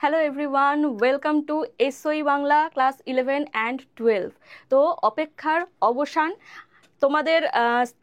Hello everyone, welcome to এসওই Bangla class 11 and 12। তো অপেক্ষার অবসান, তোমাদের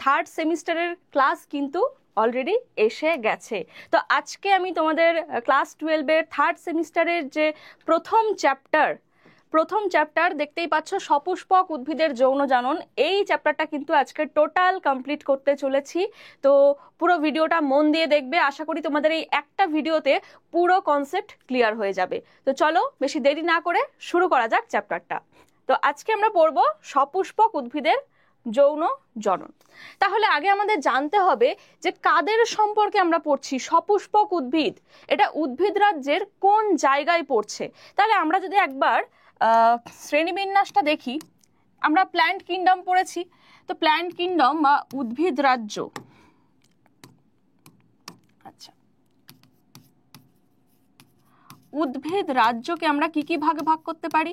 থার্ড সেমিস্টারের ক্লাস কিন্তু অলরেডি এসে গেছে। তো আজকে আমি তোমাদের ক্লাস 12-এর থার্ড সেমিস্টারের যে প্রথম চ্যাপ্টার দেখতেই পাচ্ছ, সপুষ্পক উদ্ভিদের যৌন জানন, এই চ্যাপ্টারটা কিন্তু আজকে টোটাল কমপ্লিট করতে চলেছি। তো পুরো ভিডিওটা মন দিয়ে দেখবে, আশা করি তোমাদের এই একটা ভিডিওতে পুরো কনসেপ্ট ক্লিয়ার হয়ে যাবে। তো চলো বেশি দেরি না করে শুরু করা যাক চ্যাপ্টারটা। তো আজকে আমরা পড়ব সপুষ্পক উদ্ভিদের যৌন জনন। তাহলে আগে আমাদের জানতে হবে যে কাদের সম্পর্কে আমরা পড়ছি। সপুষ্পক উদ্ভিদ, এটা উদ্ভিদ রাজ্যের কোন জায়গায় পড়ছে? তাহলে আমরা যদি একবার শ্রেণীবিন্যাসটা দেখি, আমরা প্ল্যান্ট কিংডম পড়েছি। তো প্ল্যান্ট কিংডম বা উদ্ভিদ রাজ্য, আচ্ছা, উদ্ভিদ রাজ্যকে আমরা কি কি ভাগে ভাগ করতে পারি?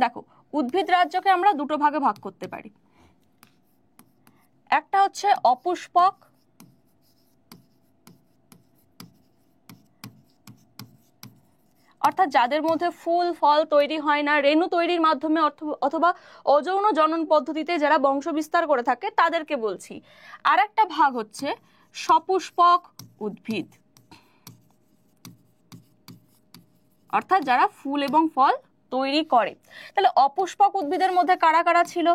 দেখো, উদ্ভিদ রাজ্যকে আমরা দুটো ভাগে ভাগ করতে পারি। একটা হচ্ছে অপুষ্পক, অর্থাৎ যাদের মধ্যে ফুল ফল তৈরি হয় না, রেণু তৈরির মাধ্যমে অথবা অযৌন জনন পদ্ধতিতে যারা বংশ বিস্তার করে থাকে তাদেরকে বলছি। আর একটা ভাগ হচ্ছে সপুষ্পক উদ্ভিদ, অর্থাৎ যারা ফুল এবং ফল তৈরি করে। তাহলে অপুষ্পক উদ্ভিদের মধ্যে কারা কারা ছিল?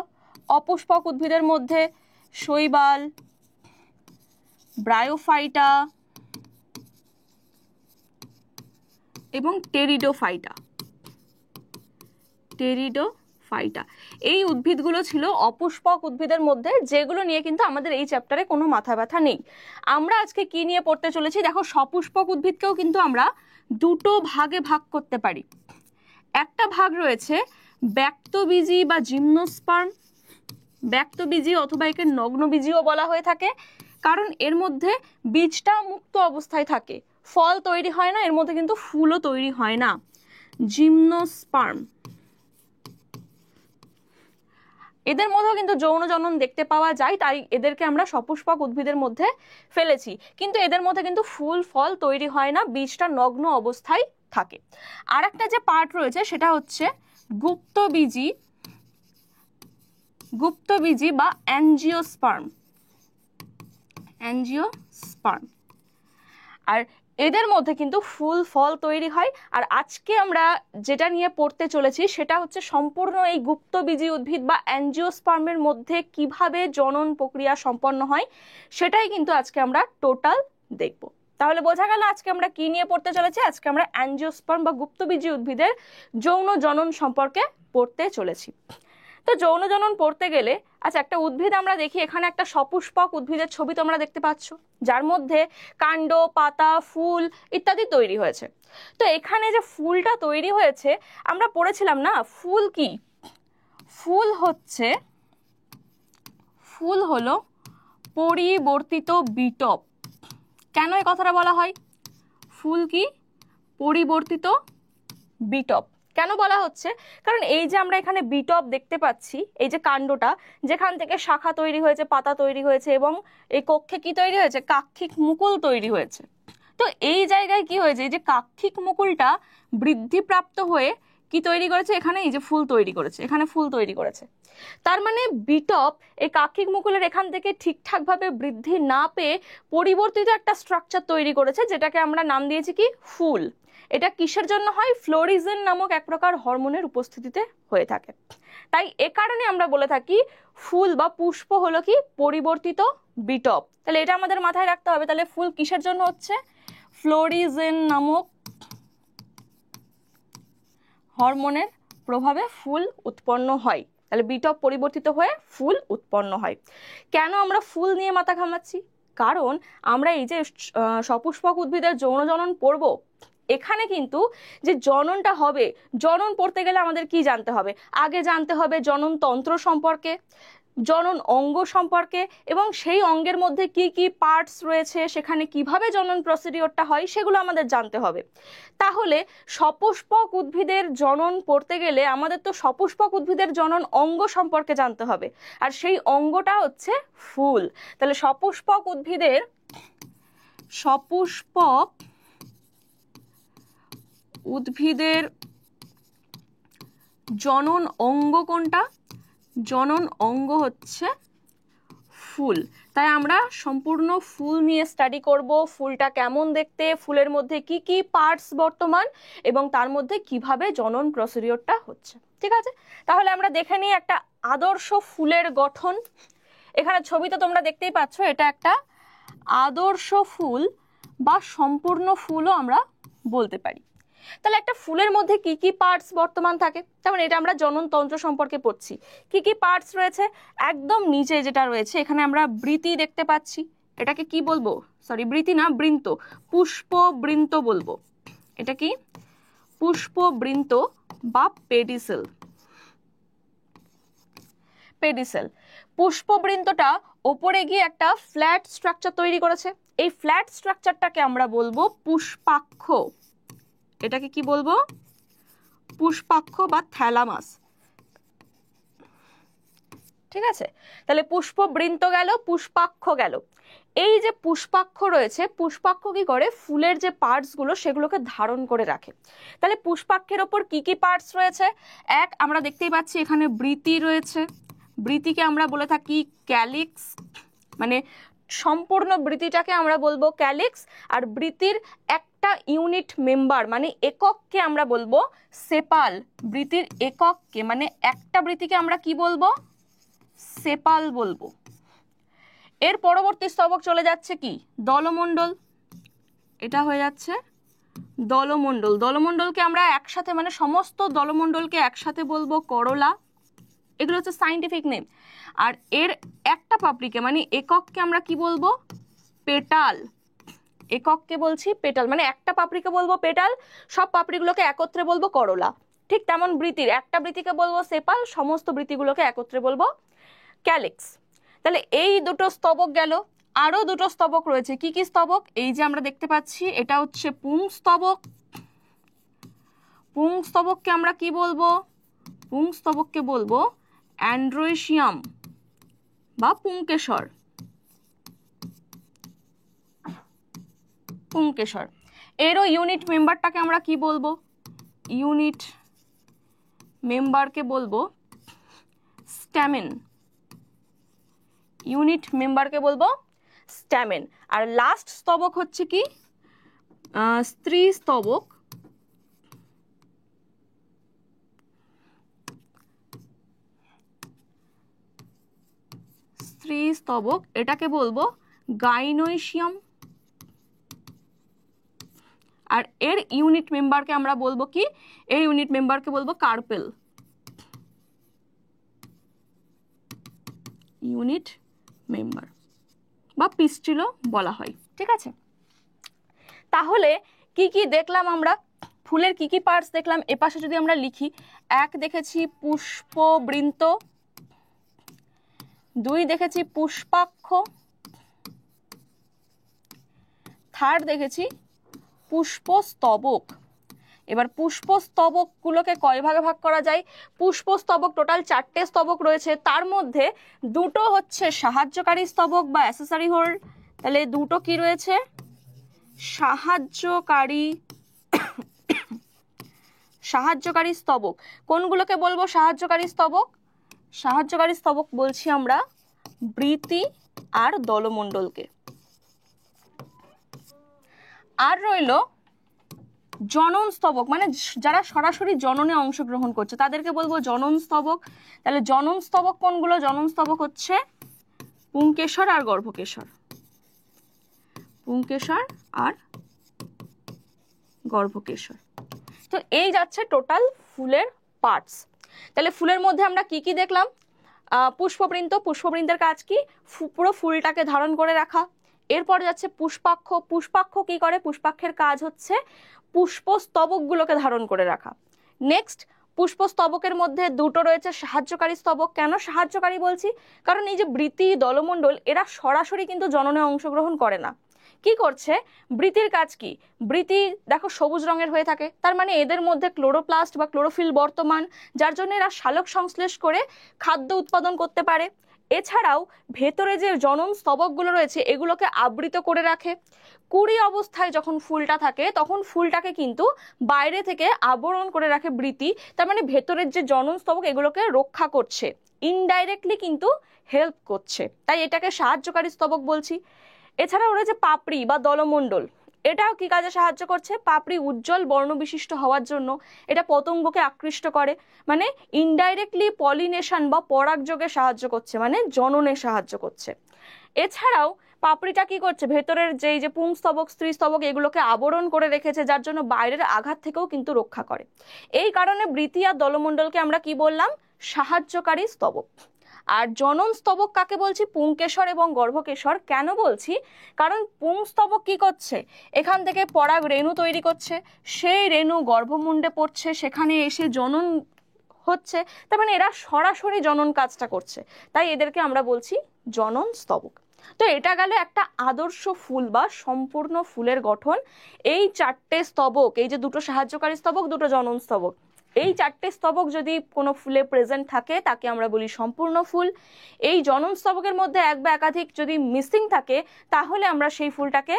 অপুষ্পক উদ্ভিদের মধ্যে শৈবাল, ব্রায়োফাইটা এবং টেরিডোফাইটা। এই উদ্ভিদগুলো ছিল অপুষ্পক উদ্ভিদের মধ্যে, যেগুলো নিয়ে কিন্তু আমাদের এই চ্যাপ্টারে কোনো মাথা ব্যথা নেই। আমরা আজকে কি নিয়ে পড়তে চলেছি দেখো, সপুষ্পক উদ্ভিদকেও কিন্তু আমরা দুটো ভাগে ভাগ করতে পারি। একটা ভাগ রয়েছে ব্যক্তবীজী বা জিমনোস্পার্ম, ব্যক্তবীজী অথবা একে নগ্নবীজীও বলা হয়ে থাকে, কারণ এর মধ্যে বীজটা মুক্ত অবস্থায় থাকে, ফল তৈরি হয় না, এর মধ্যে কিন্তু ফুলও তৈরি হয় না। জিমনোস্পার্ম, এদের মধ্যেও কিন্তু যৌন জনন দেখতে পাওয়া যায়, তাই এদেরকে আমরা সপুষ্পক উদ্ভিদের মধ্যে ফেলেছি। কিন্তু এদের মধ্যে কিন্তু ফুল ফল তৈরি হয় না, বীজটা নগ্ন অবস্থায় থাকে। আর একটা যে পার্ট রয়েছে সেটা হচ্ছে গুপ্তবীজী বা অ্যাঞ্জিওস্পার্ম। আর এদের মধ্যে কিন্তু ফুল ফল তৈরি হয়। আর আজকে আমরা যেটা নিয়ে পড়তে চলেছি সেটা হচ্ছে সম্পূর্ণ এই গুপ্তবীজী উদ্ভিদ বা অ্যাঞ্জিওস্পার্মের মধ্যে কিভাবে জনন প্রক্রিয়া সম্পন্ন হয়, সেটাই কিন্তু আজকে আমরা টোটাল দেখব। তাহলে বোঝা গেল আজকে আমরা কি নিয়ে পড়তে চলেছি। আজকে আমরা অ্যাঞ্জিওস্পার্ম বা গুপ্তবীজী উদ্ভিদের যৌন জনন সম্পর্কে পড়তে চলেছি। তো যৌন জনন পড়তে গেলে, আচ্ছা, একটা উদ্ভিদ আমরা দেখি, এখানে একটা সপুষ্পক উদ্ভিদের ছবি তোমরা দেখতে পাচ্ছ, যার মধ্যে কাণ্ড, পাতা, ফুল ইত্যাদি তৈরি হয়েছে। তো এখানে যে ফুলটা তৈরি হয়েছে, আমরা পড়েছিলাম না ফুল কি? ফুল হলো পরিবর্তিত বিটপ। কেন এই কথাটা বলা হয়? ফুল কি? পরিবর্তিত বিটপ। কেন বলা হচ্ছে? কারণ এই যে আমরা এখানে বিটপ দেখতে পাচ্ছি, এই যে কাণ্ডটা, যেখান থেকে শাখা তৈরি হয়েছে, পাতা তৈরি হয়েছে এবং এই কক্ষে কি তৈরি হয়েছে? কাক্ষিক মুকুল তৈরি হয়েছে। তো এই জায়গায় কি হয়েছে? এই যে কাক্ষিক মুকুলটা বৃদ্ধিপ্রাপ্ত হয়ে কি তৈরি করেছে? এখানে এই যে ফুল তৈরি করেছে, এখানে ফুল তৈরি করেছে। তার মানে বিটপ এই কাক্ষিক মুকুলের এখান থেকে ঠিকঠাকভাবে বৃদ্ধি না পেয়ে পরিবর্তিত একটা স্ট্রাকচার তৈরি করেছে, যেটাকে আমরা নাম দিয়েছি কি? ফুল। এটা কিসের জন্য হয়? ফ্লোরিজেন নামক এক প্রকার হরমোনের উপস্থিতিতে হয়ে থাকে। তাই এ কারণে আমরা বলে থাকি ফুল বা পুষ্প হলো কি? পরিবর্তিত বিটপ। তাহলে এটা আমাদের মাথায় রাখতে হবে। তাহলে ফুল কিসের জন্য হচ্ছে? ফ্লোরিজেন নামক হরমোনের প্রভাবে ফুল উৎপন্ন হয়। তাহলে বিটপ পরিবর্তিত হয়ে ফুল উৎপন্ন হয়। কেন আমরা ফুল নিয়ে মাথা ঘামাচ্ছি? কারণ আমরা এই যে সপুষ্পক উদ্ভিদের যৌন জনন পড়ব, এখানে কিন্তু যে জননটা হবে, জনন পড়তে গেলে আমাদের কি জানতে হবে? আগে জানতে হবে জনন তন্ত্র সম্পর্কে, জনন অঙ্গ সম্পর্কে, এবং সেই অঙ্গের মধ্যে কি কি পার্টস রয়েছে, সেখানে কিভাবে জনন প্রসিডিওরটা হয়, সেগুলো আমাদের জানতে হবে। তাহলে সপুষ্পক উদ্ভিদের জনন পড়তে গেলে আমাদের তো সপুষ্পক উদ্ভিদের জনন অঙ্গ সম্পর্কে জানতে হবে, আর সেই অঙ্গটা হচ্ছে ফুল। তাহলে সপুষ্পক উদ্ভিদের জনন অঙ্গ কোনটা? জনন অঙ্গ হচ্ছে ফুল। তাই আমরা সম্পূর্ণ ফুল নিয়ে স্টাডি করব, ফুলটা কেমন দেখতে, ফুলের মধ্যে কি কি পার্টস বর্তমান এবং তার মধ্যে কিভাবে জনন প্রসিডিওরটা হচ্ছে। ঠিক আছে, তাহলে আমরা দেখে নিই একটা আদর্শ ফুলের গঠন। এখানে ছবিতে তোমরা দেখতেই পাচ্ছ, এটা একটা আদর্শ ফুল বা সম্পূর্ণ ফুলও আমরা বলতে পারি। তাহলে একটা ফুলের মধ্যে কি কি পার্টস বর্তমান থাকে, যেমন এটা আমরা জননতন্ত্র সম্পর্কে পড়ছি। কি কি পার্টস রয়েছে? একদম নিচে যেটা রয়েছে এখানে আমরা বৃতি দেখতে পাচ্ছি, এটাকে কি বলবো? সরি, বৃতি না, বৃন্ত, পুষ্পবৃন্ত বলবো। এটা কি? পুষ্পবৃন্ত বা পেডিসেল। পেডিসেল। পুষ্পবৃন্তটা ওপরে গিয়ে একটা ফ্ল্যাট স্ট্রাকচার তৈরি করেছে, এই ফ্ল্যাট স্ট্রাকচারটাকে আমরা বলবো পুষ্পাক্ষ। এটাকে কি বলবো? পুষ্পাক্ষ বা থ্যালামাস। ঠিক আছে, তাহলে পুষ্পবৃন্ত গেল, পুষ্পাক্ষ গেল। এই যে পুষ্পাক্ষ রয়েছে, পুষ্পাক্ষ কি করে? ফুলের যে পার্টস গুলো সেগুলোকে ধারণ করে রাখে। তাহলে পুষ্পাক্ষের ওপর কি কি পার্টস রয়েছে? এক, আমরা দেখতেই পাচ্ছি এখানে বৃতি রয়েছে, বৃতিকে আমরা বলে থাকি ক্যালিক্স, মানে সম্পূর্ণ বৃতিটাকে আমরা বলবো ক্যালিক্স। আর বৃতির একটা ইউনিট মেম্বার মানে একককে আমরা বলবো সেপাল। বৃতির একককে মানে একটা বৃতিকে আমরা কি বলবো? সেপাল বলবো। এর পরবর্তী স্তবক চলে যাচ্ছে কি? দলমণ্ডল। এটা হয়ে যাচ্ছে দলমণ্ডল। দলমণ্ডলকে আমরা একসাথে মানে সমস্ত দলমণ্ডলকে একসাথে বলবো করোলা। এগুলো হচ্ছে সাইন্টিফিক নেম। আর এর একটা পাপড়িকে মানে একককে আমরা কি বলবো? পেটাল। একককে বলছি পেটাল, মানে একটা পাপড়িকে বলবো পেটাল, সব পাপড়িগুলোকে একত্রে বলবো করোলা। ঠিক তেমন বৃতির একটা বৃতিকে বলবো সেপাল, সমস্ত বৃতিগুলোকে একত্রে বলবো ক্যালিক্স। তাহলে এই দুটো স্তবক গেল। আরো দুটো স্তবক রয়েছে। কি কি স্তবক? এই যে আমরা দেখতে পাচ্ছি এটা হচ্ছে পুংস্তবক। পুংস্তবককে আমরা কি বলবো? পুংস্তবককে বলবো অ্যান্ড্রোয়েশিয়াম বা পুংকেশর। পুংকেশর। এরও ইউনিট মেম্বারটাকে আমরা কি বলবো? ইউনিট মেম্বারকে বলবো স্ট্যামেন। ইউনিট মেম্বারকে বলবো স্ট্যামেন। আর লাস্ট স্তবক হচ্ছে কি? স্ত্রী স্তবক। স্ত্রী স্তবক, এটাকে বলবো গাইনোইশিয়াম। আর এর ইউনিট মেম্বারকে আমরা বলবো কি? এর ইউনিট মেম্বারকে বলবো কার্পেল। ইউনিট মেম্বার বা পিস্টিলও বলা হয়। ঠিক আছে, তাহলে কি কি দেখলাম আমরা? ফুলের কি কি পার্টস দেখলাম? এপাশে যদি আমরা লিখি, এক দেখেছি পুষ্পবৃন্ত, দুই দেখেছি পুষ্পাক্ষ, থার্ড দেখেছি পুষ্পস্তবক। এবার পুষ্পস্তবকগুলোকে কয় ভাগে ভাগ করা যায়? পুষ্পস্তবক টোটাল 4টে স্তবক রয়েছে, তার মধ্যে দুটো হচ্ছে সাহায্যকারী স্তবক বা অ্যাসেসরি হোল্ড। তাহলে দুটো কি রয়েছে? সাহায্যকারী স্তবক। কোনগুলোকে বলবো সাহায্যকারী স্তবক? সাহায্যকারী স্তবক বলছি আমরা বৃতি আর দলমণ্ডলকে। আর রইল জনন স্তবক, মানে যারা সরাসরি জননে অংশগ্রহণ করছে তাদেরকে বলবো জনন স্তবক। তাহলে জনন স্তবক কোনগুলো? জনন স্তবক হচ্ছে পুংকেশর আর গর্ভকেশর। পুংকেশর আর গর্ভকেশর। তো এই যাচ্ছে টোটাল ফুলের পার্টস। তাহলে ফুলের মধ্যে আমরা কি কি দেখলাম? পুষ্পবৃন্ত। পুষ্পবৃন্তের কাজ কি? পুরো ফুলটাকে ধারণ করে রাখা। এরপর যাচ্ছে পুষ্পাক্ষ। পুষ্পাক্ষ কি করে? পুষ্পাক্ষের কাজ হচ্ছে পুষ্পস্তবকগুলোকে ধারণ করে রাখা। নেক্সট, পুষ্পস্তবকের মধ্যে দুটো রয়েছে সাহায্যকারী স্তবক। কেন সাহায্যকারী বলছি? কারণ এই যে বৃতি, দলমণ্ডল, এরা সরাসরি কিন্তু জননে অংশগ্রহণ করে না। কি করছে? বৃতির কাজ কি? বৃতি দেখো সবুজ রঙের হয়ে থাকে, তার মানে এদের মধ্যে ক্লোরোপ্লাস্ট বা ক্লোরোফিল বর্তমান, যার জন্য এরা সালোক সংশ্লেষ করে খাদ্য উৎপাদন করতে পারে। এছাড়াও ভেতরে যে জনন স্তবকগুলো রয়েছে এগুলোকে আবৃত করে রাখে। কুড়ি অবস্থায় যখন ফুলটা থাকে তখন ফুলটাকে কিন্তু বাইরে থেকে আবরণ করে রাখে বৃতি, তার মানে ভেতরের যে জনন স্তবক এগুলোকে রক্ষা করছে, ইনডাইরেক্টলি কিন্তু হেল্প করছে, তাই এটাকে সাহায্যকারী স্তবক বলছি। এছাড়াও রয়েছে পাপড়ি বা দলমণ্ডল, এটাও কি কাজে সাহায্য করছে? পাপড়ি উজ্জ্বল বর্ণ বিশিষ্ট হওয়ার জন্য এটা পতঙ্গকে আকৃষ্ট করে, মানে ইনডাইরেক্টলি পলিনেশন বা পরাগযোগে সাহায্য করছে, মানে জননে সাহায্য করছে। এছাড়াও পাপড়িটা কি করছে? ভেতরের যে পুংস্তবক স্ত্রীস্তবক এগুলোকে আবরণ করে রেখেছে, যার জন্য বাইরের আঘাত থেকেও কিন্তু রক্ষা করে। এই কারণে বৃতি আর দলমণ্ডলকে আমরা কি বললাম? সাহায্যকারী স্তবক। আর জনন স্তবক কাকে বলছি? পুংকেশর এবং গর্ভকেশর। কেন বলছি? কারণ পুংস্তবক কি করছে? এখান থেকে পরাগ রেণু তৈরি করছে, সেই রেণু গর্ভমুণ্ডে পড়ছে, সেখানে এসে জনন হচ্ছে, তার মানে এরা সরাসরি জনন কাজটা করছে, তাই এদেরকে আমরা বলছি জনন স্তবক। তো এটা গেল একটা আদর্শ ফুল বা সম্পূর্ণ ফুলের গঠন। এই চারটে স্তবক, এই যে দুটো সাহায্যকারী স্তবক, দুটো জনন স্তবক, এই চারটে স্তবক যদি কোনো ফুলে প্রেজেন্ট থাকে তাকে আমরা বলি সম্পূর্ণ ফুল। এই জনন স্তবকের মধ্যে এক বা একাধিক যদি মিসিং থাকে তাহলে আমরা সেই ফুলটাকে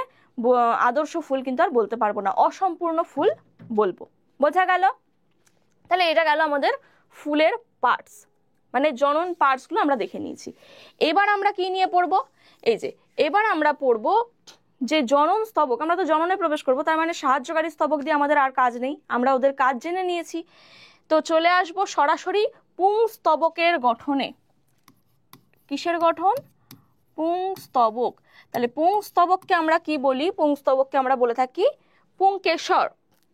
আদর্শ ফুল কিন্তু আর বলতে পারবো না, অসম্পূর্ণ ফুল বলবো। বোঝা গেল? তাহলে এটা গেল আমাদের ফুলের পার্টস, মানে জনন পার্টসগুলো আমরা দেখে নিয়েছি। এবার আমরা কি নিয়ে পড়বো? এই যে এবার আমরা পড়বো যে জনন স্তবক, আমরা তো জননে প্রবেশ করব, তার মানে সাহায্যকারী স্তবক দিয়ে আমাদের আর কাজ নেই, আমরা ওদের কাজ জেনে নিয়েছি। তো চলে আসব সরাসরি পুংস্তবকের গঠনে। কিসের গঠন? পুংস্তবক। তাহলে পুংস্তবককে আমরা কি বলি? পুংস্তবককে আমরা বলে থাকি পুংকেশর।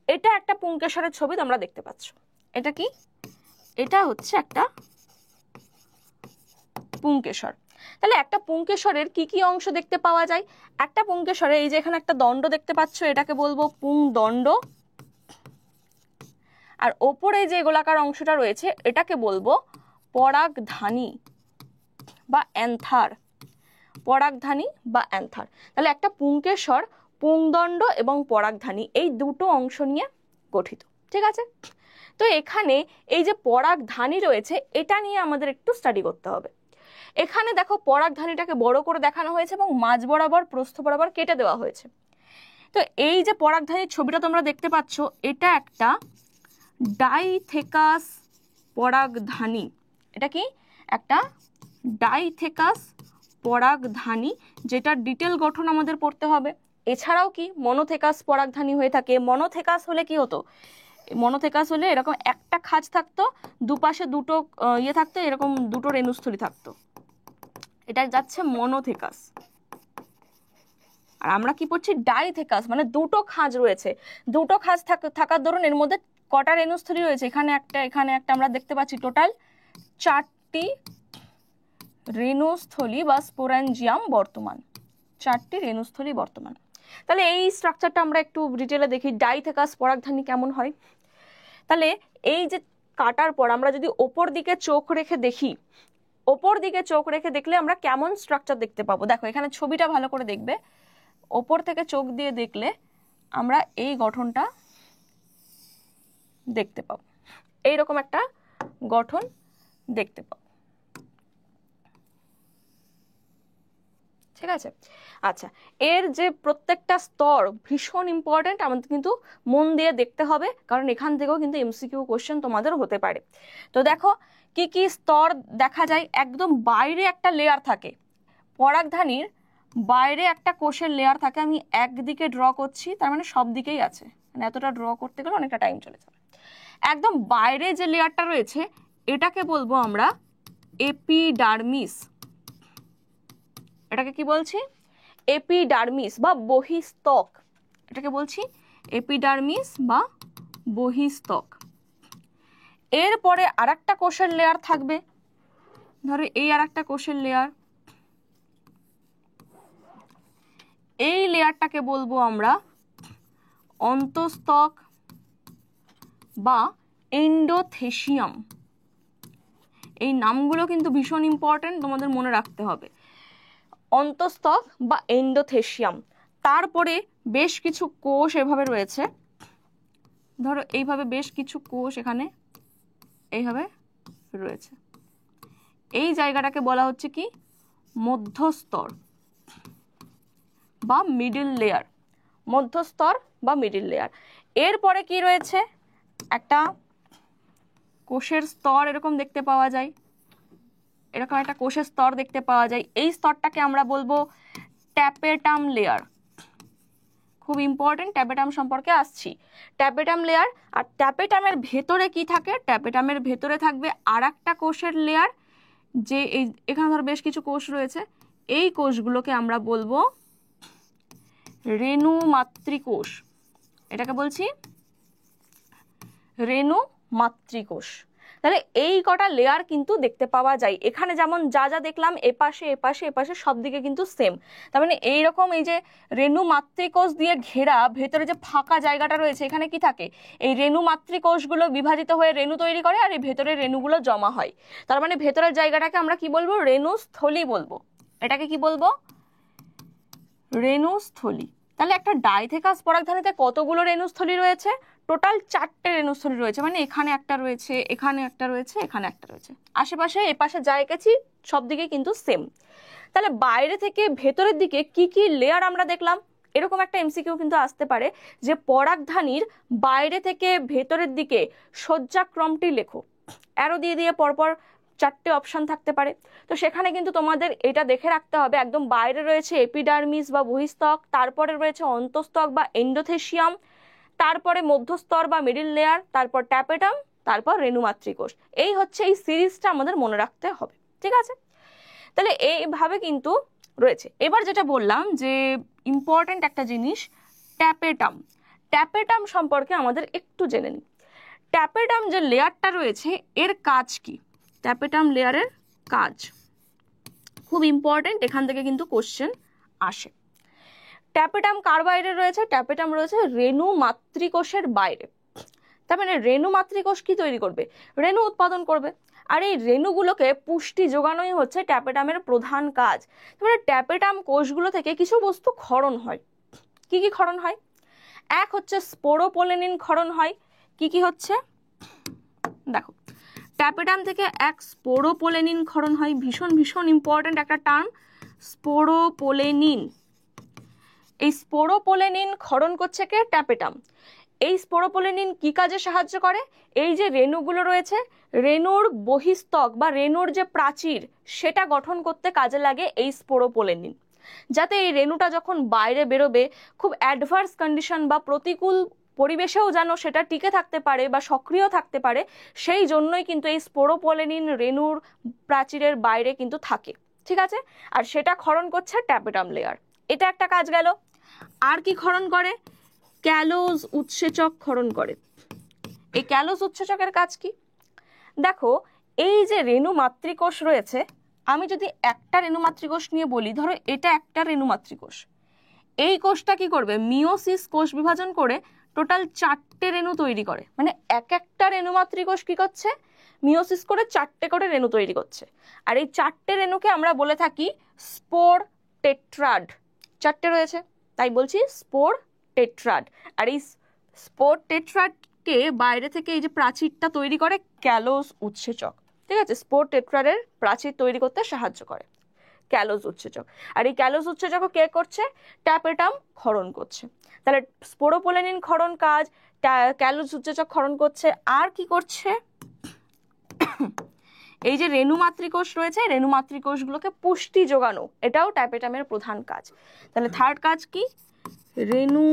এটা একটা পুংকেশরের ছবি তোমরা দেখতে পাচ্ছ। এটা কি? এটা হচ্ছে একটা পুংকেশর। তাহলে একটা পুংকেশরের কি কি অংশ দেখতে পাওয়া যায়? একটা পুংকেশরে এই যে এখানে একটা দণ্ড দেখতে পাচ্ছ, এটাকে বলবো পুংদণ্ড। আর ওপরে যে গোলাকার অংশটা রয়েছে এটাকে বলবো পরাগধানী বা অ্যান্থার। পরাগধানী বা অ্যান্থার। তাহলে একটা পুংকেশর পুংদণ্ড এবং পরাগধানী এই দুটো অংশ নিয়ে গঠিত, ঠিক আছে? তো এখানে এই যে পরাগধানী রয়েছে এটা নিয়ে আমাদের একটু স্টাডি করতে হবে। এখানে দেখো পরাগধানীটাকে বড় করে দেখানো হয়েছে এবং মাঝ বরাবর প্রস্থ বরাবর কেটে দেওয়া হয়েছে। তো এই যে পরাগধানীর ছবিটা তোমরা দেখতে পাচ্ছ, এটা একটা ডাইথেকাস পরাগধানী। এটা কি? একটা ডাইথেকাস পরাগধানী, যেটার ডিটেল গঠন আমাদের পড়তে হবে। এছাড়াও কি মনোথেকাস পরাগধানী হয়ে থাকে। মনোথেকাস হলে কি হতো? মনোথেকাস হলে এরকম একটা খাঁজ থাকতো, দুপাশে দুটো থাকতো, এরকম দুটো রেণুস্থলী থাকতো, এটা যাচ্ছে মনোথেকাস। আর আমরা কি পড়ছি? ডাইথেকাস, মানে দুটো খাঁজ রয়েছে। দুটো খাঁজ থাকার দরুন এর মধ্যে কটা রেণুস্থলী রয়েছে? এখানে একটা, এখানে একটা, আমরা দেখতে পাচ্ছি টোটাল 4টি রেণুস্থলী বা স্পোরাঞ্জিয়াম বর্তমান, 4টি রেণুস্থলী বর্তমান। তাহলে এই স্ট্রাকচারটা আমরা একটু ডিটেলে দেখি, ডাইথেকাস পরাগধানী কেমন হয়। তাহলে এই যে কাটার পর আমরা যদি ওপর দিকে চোখ রেখে দেখি, ওপর দিকে চোখ রেখে দেখলে আমরা কেমন স্ট্রাকচার দেখতে পাবো। দেখো এখানে ছবিটা ভালো করে দেখবে, ওপর থেকে চোখ দিয়ে দেখলে আমরা এই গঠনটা দেখতে পাবো, এইরকম একটা গঠন দেখতে পাবো, ঠিক আছে? আচ্ছা, এর যে প্রত্যেকটা স্তর ভীষণ ইম্পর্টেন্ট, আমাদের কিন্তু মন দিয়ে দেখতে হবে, কারণ এখান থেকেও কিন্তু এমসিকিউ কোশ্চেন তোমাদের হতে পারে। তো দেখো কি কি স্তর দেখা যায়। একদম বাইরে একটা লেয়ার থাকে, পরাগধানীর বাইরে একটা কোষের লেয়ার থাকে। আমি একদিকে ড্র করছি, তার মানে সব দিকেই আছে, মানে এতটা ড্র করতে গেলে অনেকটা টাইম চলে যাবে। একদম বাইরে যে লেয়ারটা রয়েছে এটাকে বলবো আমরা এপিডার্মিস। এটাকে কি বলছি? এপিডার্মিস বা বহিস্তক। এটাকে বলছি এপিডার্মিস বা বহিস্তক। এরপরে আরেকটা কোষের লেয়ার থাকবে, ধরো এই আরেকটা কোষের লেয়ার, এই লেয়ারটাকে বলবো আমরা অন্তস্তক বা এন্ডোথেসিয়াম। এই নামগুলো কিন্তু ভীষণ ইম্পর্টেন্ট, তোমাদের মনে রাখতে হবে। অন্তস্তক বা এন্ডোথেসিয়াম। তারপরে বেশ কিছু কোষ এভাবে রয়েছে, ধরো এইভাবে বেশ কিছু কোষ এখানে এইভাবে রয়েছে। এই জায়গাটাকে বলা হচ্ছে কি মধ্যস্তর বা মিডল লেয়ার, মধ্যস্তর বা মিডল লেয়ার। এরপরে কি রয়েছে, একটা কোষের স্তর এরকম দেখতে পাওয়া যায়, এরকম একটা কোষের স্তর দেখতে পাওয়া যায়। এই স্তরটাকে আমরা বলবো ট্যাপেটাম লেয়ার। খুব ইম্পর্টেন্ট, ট্যাপেটাম সম্পর্কে আসছি। ট্যাপেটাম লেয়ার, আর ট্যাপেটামের ভেতরে কি থাকে, ট্যাপেটামের ভেতরে থাকবে আর একটা কোষের লেয়ার, যে এই এখানে ধরো বেশ কিছু কোষ রয়েছে, এই কোষগুলোকে আমরা বলবো রেণু মাতৃকোষ। এটাকে বলছি রেণু মাতৃকোষ। তাহলে এই কটা লেয়ার কিন্তু দেখতে পাওয়া যায় এখানে, যেমন যা যা দেখলাম এপাশে এপাশে এপাশে সব দিকে কিন্তু সেম। তার মানে এইরকম এই যে রেণু মাতৃকোষ দিয়ে ঘেরা ভেতরে যে ফাঁকা জায়গাটা রয়েছে, এখানে কি থাকে, এই রেণু মাতৃকোষগুলো বিভাজিত হয়ে রেণু তৈরি করে, আর এই ভেতরে রেণুগুলো জমা হয়। তার মানে ভেতরের জায়গাটাকে আমরা কি বলবো, রেণুস্থলী বলবো। এটাকে কি বলবো, রেণুস্থলী। তাহলে একটা ডাইথেকাস পরাগধানীতে কতগুলো রেণুস্থলী রয়েছে, টোটাল 4টে রেণুস্থলী রয়েছে। মানে এখানে একটা রয়েছে, এখানে একটা রয়েছে, এখানে একটা রয়েছে, আশেপাশে এপাশে যা এঁকেছি সব দিকে কিন্তু সেম। তাহলে বাইরে থেকে ভেতরের দিকে কি কি লেয়ার আমরা দেখলাম, এরকম একটা এমসিকিউ কিন্তু আসতে পারে যে পরাগধানীর বাইরে থেকে ভেতরের দিকে সজ্জাক্রমটি লেখো, অ্যারো দিয়ে দিয়ে পরপর 4টে অপশন থাকতে পারে। তো সেখানে কিন্তু তোমাদের এটা দেখে রাখতে হবে, একদম বাইরে রয়েছে এপিডার্মিস বা বহিস্তক, তারপরে রয়েছে অন্তস্তক বা এন্ডোথেশিয়াম, তারপরে মধ্যস্তর বা মিডল লেয়ার, তারপর ট্যাপেটাম, তারপর রেণুমাতৃকোষ। এই হচ্ছে এই সিরিজটা আমাদের মনে রাখতে হবে, ঠিক আছে? তাহলে এইভাবে কিন্তু রয়েছে। এবার যেটা বললাম যে ইম্পর্টেন্ট একটা জিনিস, ট্যাপেটাম। ট্যাপেটাম সম্পর্কে আমাদের একটু জেনে নিই। ট্যাপেটাম যে লেয়ারটা রয়েছে এর কাজ কি, ট্যাপেটাম লেয়ারের কাজ খুব ইম্পর্টেন্ট, এখান থেকে কিন্তু কোশ্চেন আসে। ট্যাপেটাম কার বাইরে রয়েছে, ট্যাপেটাম রয়েছে রেণু মাতৃকোষের বাইরে। তার মানে রেণু মাতৃকোষ কি তৈরি করবে, রেণু উৎপাদন করবে, আর এই রেণুগুলোকে পুষ্টি যোগানোই হচ্ছে ট্যাপেটামের প্রধান কাজ। তারপরে ট্যাপেটাম কোষগুলো থেকে কিছু বস্তু ক্ষরণ হয়। কি কি ক্ষরণ হয়, এক হচ্ছে স্পোরোপোলেনিন ক্ষরণ হয়। কি কি হচ্ছে দেখো, ট্যাপেটাম থেকে এক স্পোরোপোলেনিন ক্ষরণ হয়, ভীষণ ভীষণ ইম্পর্টেন্ট একটা টার্ম, স্পোরোপোলেনিন। এই স্পোরোপোলেনিন ক্ষরণ করছে কে, ট্যাপেটাম। এই স্পোরোপোলেনিন কি কাজে সাহায্য করে, এই যে রেণুগুলো রয়েছে রেণুর বহিস্তক বা রেণুর যে প্রাচীর সেটা গঠন করতে কাজে লাগে এই স্পোরোপোলেনিন, যাতে এই রেণুটা যখন বাইরে বেরোবে খুব অ্যাডভার্স কন্ডিশন বা প্রতিকূল পরিবেশেও যেন সেটা টিকে থাকতে পারে বা সক্রিয় থাকতে পারে, সেই জন্যই কিন্তু এই স্পোরোপোলেনিন রেণুর প্রাচীরের বাইরে কিন্তু থাকে, ঠিক আছে? আর সেটা ক্ষরণ করছে ট্যাপেটাম লেয়ার, এটা একটা কাজ গেল। আর কি ক্ষরণ করে, ক্যালোজ উৎসেচক ক্ষরণ করে। এই ক্যালোজ উৎসেচকের কাজ কি, দেখো এই যে রেণু মাতৃকোষ রয়েছে, আমি যদি একটা রেণু মাতৃকোষ নিয়ে বলি, ধরো এটা একটা রেণু মাতৃকোষ, এই কোষটা কি করবে, মিওসিস কোষ বিভাজন করে টোটাল 4টে রেণু তৈরি করে। মানে এক একটা রেণু মাতৃকোষ কি করছে, মিওসিস করে 4টে করে রেণু তৈরি করছে। আর এই 4টে রেণুকে আমরা বলে থাকি স্পোর টেট্রাড। 4টে রয়েছে তাই বলছি স্পোর টেট্রাড। আর এই স্পোর টেট্রাডকে বাইরে থেকে এই যে প্রাচীরটা তৈরি করে ক্যালোজ উৎসেচক, ঠিক আছে? স্পোর টেট্রাডের প্রাচীর তৈরি করতে সাহায্য করে ক্যালোজ উৎসেচক। আর এই ক্যালোজ উৎসেচকও কে করছে, ট্যাপেটাম ক্ষরণ করছে। তাহলে স্পোরোপোলেনিন ক্ষরণ কাজ, ক্যালোজ উৎসেচক ক্ষরণ করছে। আর কি করছে, এই যে রেণু মাতৃকোষ রয়েছে রেণু মাতৃকোষগুলোকে পুষ্টি যোগানো, এটাও ট্যাপেটামের প্রধান কাজ। তাহলে থার্ড কাজ কি, রেণু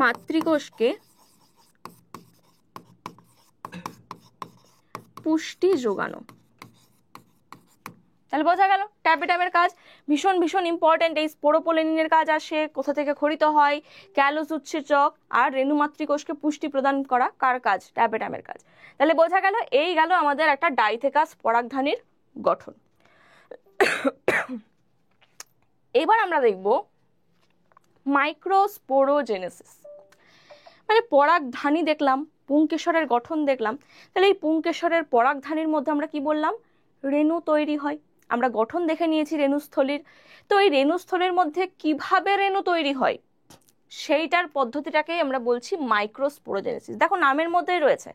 মাতৃকোষকে পুষ্টি যোগানো। তাহলে বোঝা গেল ট্যাপেটামের কাজ ভীষণ ভীষণ ইম্পর্টেন্ট। এই স্পোরোপোলেনিনের কাজ আসে, কোথা থেকে খরিত হয়, ক্যালোজ উৎসেচক, আর রেণু মাতৃকোষকে পুষ্টি প্রদান করা কার কাজ, ট্যাপেটামের কাজ। তাহলে বোঝা গেল এই গেল আমাদের একটা ডাইথেকাস পরাগধানীর গঠন। এবার আমরা দেখব মাইক্রোস্পোরোজেনেসিস। মানে পরাগধানী দেখলাম, পুংকেশরের গঠন দেখলাম, তাহলে এই পুংকেশরের পরাগধানীর মধ্যে আমরা কি বললাম, রেণু তৈরি হয়। আমরা গঠন দেখে নিয়েছি রেণুস্থলীর। তো এই রেণুস্থলীর মধ্যে কিভাবে রেণু তৈরি হয় সেইটার পদ্ধতিটাকেই আমরা বলছি মাইক্রোস্পোরোজেনেসিস। দেখো নামের মধ্যেই রয়েছে,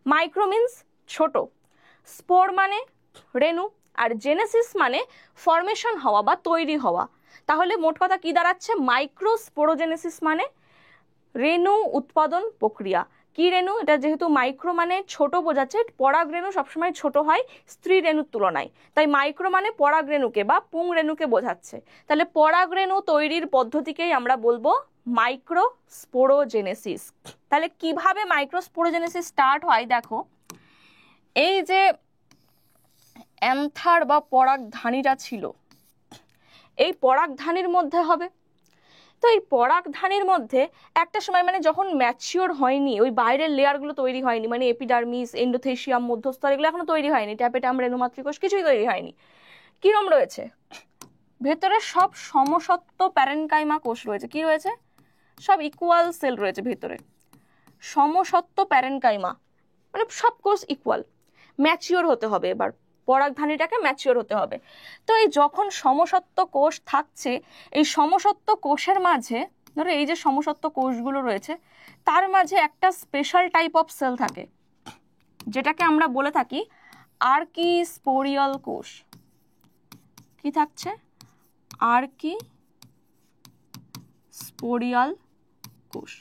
মাইক্রো মিন্স ছোট, স্পোর মানে রেণু, আর জেনেসিস মানে ফরমেশন হওয়া বা তৈরি হওয়া। তাহলে মোট কথা কি দাঁড়াচ্ছে, মাইক্রোস্পোরোজেনেসিস মানে রেণু উৎপাদন প্রক্রিয়া। কি রেণু, এটা যেহেতু মাইক্রো মানে ছোট বোঝাচ্ছে, পরাগ রেণু সবসময় ছোট হয় স্ত্রী রেণুর তুলনায়, তাই মাইক্রো মানে পরাগ রেণুকে বা পুং রেণুকে বোঝাচ্ছে। তাহলে পরাগ রেণু তৈরির পদ্ধতিকেই আমরা বলবো মাইক্রোস্পোরোজেনেসিস। তাহলে কিভাবে মাইক্রোস্পোরোজেনেসিস স্টার্ট হয় দেখো, এই যে অ্যান্থার বা পরাগধানীটা ছিল, এই পরাগধানীর মধ্যে হবে। তো এই পরাগধানীর মধ্যে একটা সময় মানে যখন ম্যাচিওর হয়নি, ওই বাইরের লেয়ারগুলো তৈরি হয়নি, মানে এপিডার্মিস, এন্ডোথেশিয়াম, মধ্যস্তর, এগুলো এখনো তৈরি হয়নি, ট্যাপেটাম, রেণুমাতৃকোষ কিছুই তৈরি হয়নি। কিরম রয়েছে, ভেতরে সব সমসত্ব প্যারেনকাইমা কোষ রয়েছে। কি রয়েছে, সব ইকুয়াল সেল রয়েছে ভেতরে, সমসত্ব প্যারেনকাইমা, মানে সব কোষ ইকুয়াল। ম্যাচিওর হতে হবে, এবার পরাগধানীটাকে ম্যাচিওর হতে হবে। তো এই যখন সমসত্ব কোষ থাকছে, এই সমসত্ব কোষের মাঝে, ধরো এই যে সমসত্ব কোষগুলো রয়েছে, তার মাঝে একটা স্পেশাল টাইপ অফ সেল থাকে, যেটাকে আমরা বলে থাকি আর্কিস্পোরিয়াল কোষ। কি থাকছে, আর্কিস্পোরিয়াল কোষ।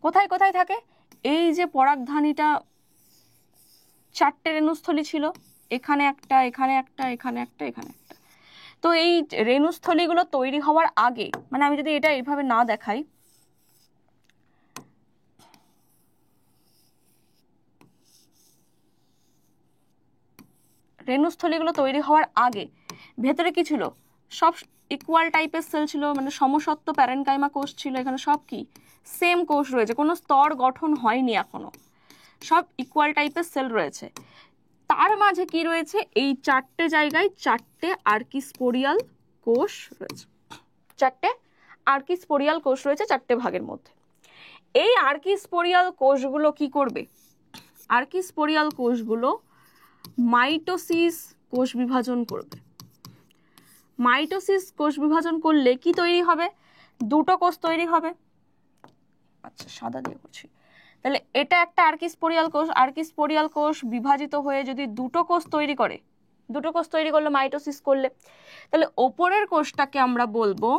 কোথায় কোথায় থাকে, এই যে পরাগধানীটা চারটে রেণুস্থলী ছিল, এখানে একটা, এখানে একটা, এখানে একটা, এখানে একটা। তো এই রেণুস্থলীগুলো তৈরি হওয়ার আগে, মানে আমি যদি এটা এইভাবে না দেখাই, রেণুস্থলীগুলো তৈরি হওয়ার আগে ভেতরে কি ছিল, সব ইকুয়াল টাইপের সেল ছিল, মানে সমসত্ব প্যারেনকাইমা কোষ ছিল। এখানে সব কি সেম কোষ রয়েছে, কোনো স্তর গঠন হয়নি এখনো, সব ইকুয়াল টাইপের সেল রয়েছে। তার মাঝে কি রয়েছে, এই চারটে জায়গায় চারটে আর্কিস্পোরিয়াল কোষ রয়েছে, চারটে আর্কিস্পোরিয়াল কোষ রয়েছে চারটে ভাগের মধ্যে। এই আর্কিস্পোরিয়াল কোষগুলো কি করবে, আর্কিস্পোরিয়াল কোষগুলো মাইটোসিস কোষ বিভাজন করবে। মাইটোসিস কোষ বিভাজন করলে কি তৈরি হবে, দুটো কোষ তৈরি হবে। আচ্ছা সাদা দিয়ে করছি। তাহলে এটা একটা আর্কিস্পোরিয়াল কোষ, আর্কিস্পোরিয়াল কোষ বিভাজিত হয়ে যদি দুটো কোষ তৈরি করে, দুটো কোষ তৈরি করলো মাইটোসিস করলে, তাহলে ওপরের কোষটাকে আমরা বলবো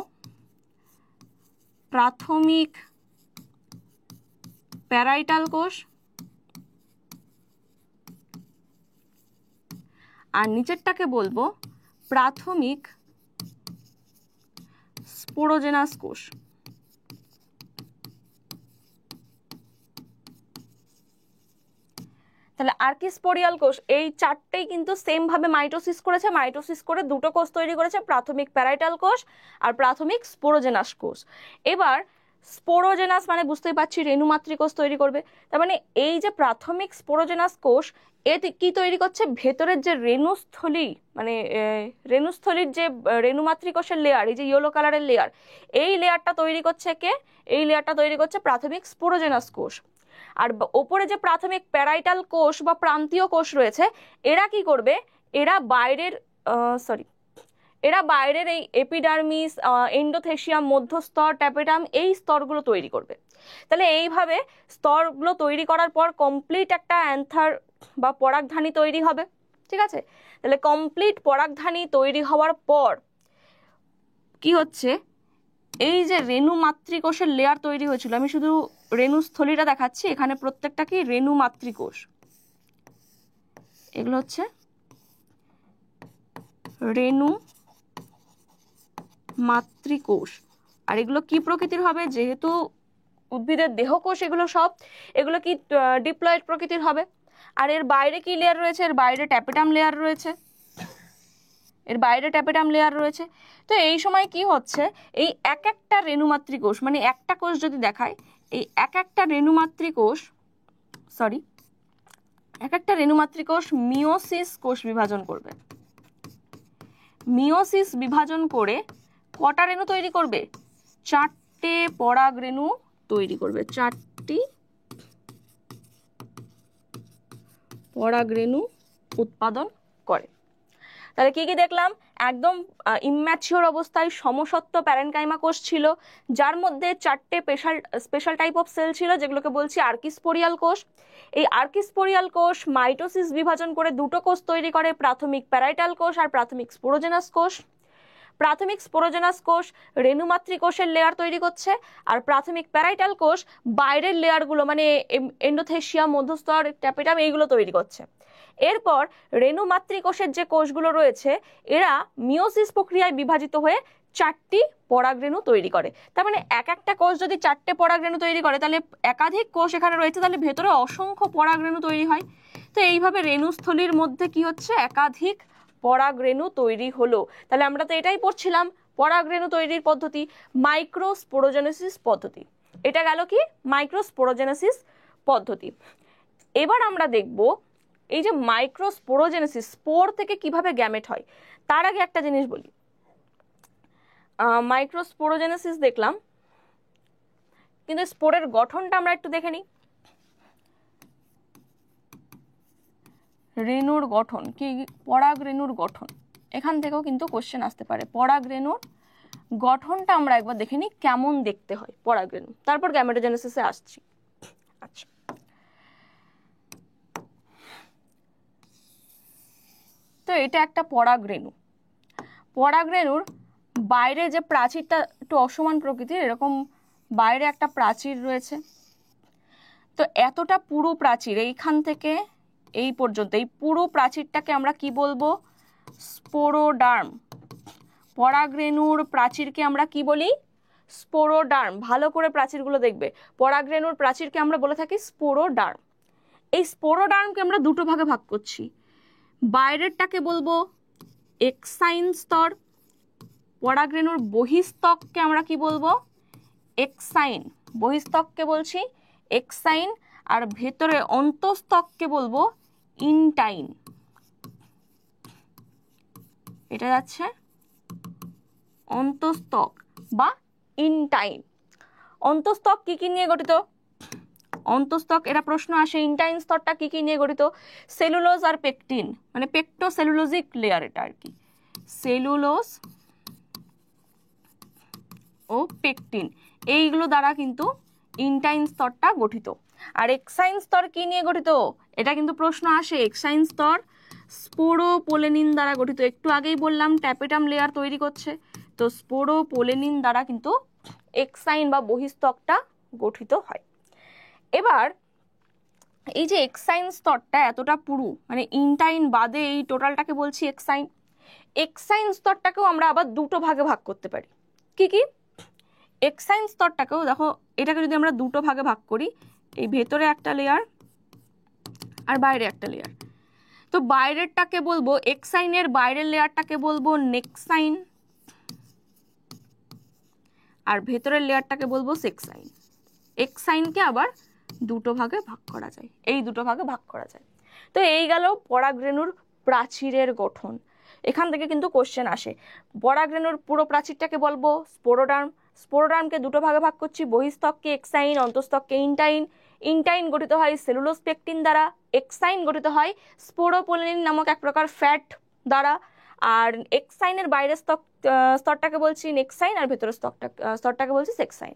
প্রাথমিক প্যারাইটাল কোষ, আর নিচেরটাকে বলবো প্রাথমিক স্পোরোজেনাস কোষ। তাহলে আর্কিস্পোরিয়াল কোষ এই চারটেই কিন্তু সেম ভাবে মাইটোসিস করেছে, মাইটোসিস করে দুটো কোষ তৈরি করেছে, প্রাথমিক প্যারাইটাল কোষ আর প্রাথমিক স্পোরোজেনাস কোষ। এবার স্পোরোজেনাস মানে বুঝতেই পারছি রেণুমাতৃ কোষ তৈরি করবে। তার মানে এই যে প্রাথমিক স্পোরোজেনাস কোষ, এতে কি তৈরি করছে, ভেতরের যে রেণুস্থলী, মানে রেণুস্থলীর যে রেণুমাতৃ কোষের লেয়ার, এই যে ইয়েলো কালারের লেয়ার, এই লেয়ারটা তৈরি করছে কে, এই লেয়ারটা তৈরি করছে প্রাথমিক স্পোরোজেনাস কোষ। আর ওপরে যে প্রাথমিক প্যারাইটাল কোষ বা প্রান্তীয় কোষ রয়েছে, এরা কি করবে, এরা বাইরের এই এপিডার্মিস, এন্ডোথেশিয়াম, মধ্যস্তর, ট্যাপেটাম, এই স্তরগুলো তৈরি করবে। তাহলে এইভাবে স্তরগুলো তৈরি করার পর কমপ্লিট একটা অ্যান্থার বা পরাগধানী তৈরি হবে। ঠিক আছে, তাহলে কমপ্লিট পরাগধানী তৈরি হওয়ার পর কি হচ্ছে, এই যে রেণু মাতৃকোষের লেয়ার তৈরি হয়েছিল, আমি শুধু রেণুস্থলীটা দেখাচ্ছি, এখানে প্রত্যেকটা কি রেণু মাতৃকোষ, এগুলো হচ্ছে রেণু মাতৃকোষ। আর এগুলো কি প্রকৃতির হবে, যেহেতু উদ্ভিদের দেহকোষ এগুলো সব, এগুলো কি ডিপ্লয়েড প্রকৃতির হবে। আর এর বাইরে কি লেয়ার রয়েছে, এর বাইরে ট্যাপেটাম লেয়ার রয়েছে, এর বাইরে ট্যাপেটাম লেয়ার রয়েছে। তো এই সময় কি হচ্ছে, এই এক একটা রেণুমাতৃকোষ, মানে একটা কোষ যদি দেখায়, এই এক একটা রেণুমাতৃকোষ, এক একটা রেণুমাতৃকোষ মিওসিস কোষ বিভাজন করবে। মিওসিস বিভাজন করে কটা রেণু তৈরি করবে, চারটে পরাগ রেণু তৈরি করবে, চারটি পরাগ রেণু উৎপাদন করে। তাহলে কি কি দেখলাম, একদম ইম্যাচিওর অবস্থায় সমসত্ব প্যারেনকাইমা কোষ ছিল, যার মধ্যে 4টে স্পেশাল টাইপ অফ সেল ছিল, যেগুলোকে বলছি আর্কিস্পোরিয়াল কোষ। এই আর্কিস্পোরিয়াল কোষ মাইটোসিস বিভাজন করে দুটো কোষ তৈরি করে, প্রাথমিক প্যারাইটাল কোষ আর প্রাথমিক স্পোরোজেনাস কোষ। প্রাথমিক স্পোরোজেনাস কোষ রেণুমাতৃ কোষের লেয়ার তৈরি করছে, আর প্রাথমিক প্যারাইটাল কোষ বাইরের লেয়ারগুলো মানে এন্ডোথেশিয়া, মধ্যস্তর, ট্যাপেটাম এইগুলো তৈরি করছে। এরপর রেণুমাতৃ কোষের যে কোষগুলো রয়েছে এরা মিওসিস প্রক্রিয়ায় বিভাজিত হয়ে 4টি পরাগরেণু তৈরি করে। তার মানে একটা কোষ যদি 4টে পরাগরেণু তৈরি করে তাহলে একাধিক কোষ এখানে রয়েছে, তাহলে ভেতরে অসংখ্য পরাগরেণু তৈরি হয়। তো এইভাবে রেণুস্থলীর মধ্যে কি হচ্ছে, একাধিক পরাগরেণু তৈরি হলো। তাহলে আমরা তো এটাই পড়ছিলাম, পরাগরেণু তৈরির পদ্ধতি মাইক্রোস্পোরোজেনেসিস পদ্ধতি। এটা গেল কি মাইক্রোস্পোরোজেনেসিস পদ্ধতি। এবার আমরা দেখব এই যে মাইক্রোস্পোরোজেনেসিস, স্পোর থেকে কিভাবে গ্যামেট হয়। তার আগে একটা জিনিস বলি, মাইক্রোস্পোরোজেনেসিস দেখলাম, কিন্তু স্পোরের গঠনটা আমরা একটু দেখে নিই। রেণুর গঠন কি, পরাগরেণুর গঠন, এখান থেকেও কিন্তু কোশ্চেন আসতে পারে। পরাগরেণুর গঠনটা আমরা একবার দেখে নিই কেমন দেখতে হয় পরাগরেণু, তারপর গ্যামেটোজেনেসিসে আসছি। আচ্ছা, তো এটা একটা পরাগরেণু। পরাগরেণুর বাইরে যে প্রাচীরটা একটু অসমান প্রকৃতির, এরকম বাইরে একটা প্রাচীর রয়েছে। তো এতটা পুরো প্রাচীর, এইখান থেকে এই পর্যন্ত এই পুরো প্রাচীরটাকে আমরা কি বলবো, স্পোরোডার্ম। পরাগরেণুর প্রাচীরকে আমরা কি বলি, স্পোরোডার্ম। ভালো করে প্রাচীরগুলো দেখবে, পরাগরেণুর প্রাচীরকে আমরা বলে থাকি স্পোরোডার্ম। এই স্পোরোডার্মকে আমরা দুটো ভাগে ভাগ করছি, বাইরেরটাকে বলবো এক্সাইন স্তর, পরাগরেণুর বহিস্তককে আমরা কি বলবো, এক্সাইন। বহিস্তককে বলছি এক্সাইন, আর ভেতরে অন্তস্তককে বলবো ইনটাইন। এটা যাচ্ছে অন্তস্তক বা ইনটাইন। অন্তস্তক কি কি নিয়ে গঠিত, অন্তস্তক এটা প্রশ্ন আসে। ইনটাইন স্তরটা কি কি নিয়ে গঠিত, সেলুলোজ আর পেকটিন, মানে পেকটো সেলুলোজিক লেয়ার এটা আর কি, সেলুলোজ ও পেকটিন এইগুলো দ্বারা কিন্তু ইনটাইন স্তরটা গঠিত। আর এক্সাইন স্তর কি নিয়ে গঠিত, এটা কিন্তু প্রশ্ন আসে। এক্সাইন স্তর স্পোরোপোলেনিন দ্বারা গঠিত। একটু আগেই বললাম ট্যাপেটাম লেয়ার তৈরি করছে, তো স্পোরোপোলেনিন দ্বারা কিন্তু এক্সাইন বা বহিস্তকটা গঠিত হয়। এবার এই যে এক্সাইন স্তরটা এতটা পুরু, মানে ইনটাইন বাদে এই টোটালটাকে বলছি এক্সাইন। এক্সাইন স্তরটাকেও আমরা আবার দুটো ভাগে ভাগ করতে পারি। কি কি, এক্সাইন স্তরটাকেও দেখো, এটাকে যদি আমরা দুটো ভাগে ভাগ করি, এই ভেতরে একটা লেয়ার আর বাইরে একটা লেয়ার, তো বাইরেরটাকে বলবো, এক্সাইনের বাইরের লেয়ারটাকে বলবো নেক্সাইন, আর ভেতরের লেয়ারটাকে বলবো সেক্সাইন। এক্সাইনকে আবার দুটো ভাগে ভাগ করা যায়, এই দুটো ভাগে ভাগ করা যায়। তো এই গেল পরাগরেণুর প্রাচীরের গঠন। এখান থেকে কিন্তু কোশ্চেন আসে। পরাগরেণুর পুরো প্রাচীরটাকে বলবো স্পোরোডার্ম, স্পোরোডার্মকে দুটো ভাগে ভাগ করছি, বহিস্তককে এক্সাইন, অন্তস্তককে ইনটাইন। ইনটাইন গঠিত হয় সেলুলোজ পেকটিন দ্বারা, এক্সাইন গঠিত হয় স্পোরোপোলেনিন নামক এক প্রকার ফ্যাট দ্বারা, আর এক্সাইনের বাইরের স্তরটাকে বলছি নেক্সাইন, আর ভেতরের স্তরটাকে বলছি সেক্সাইন।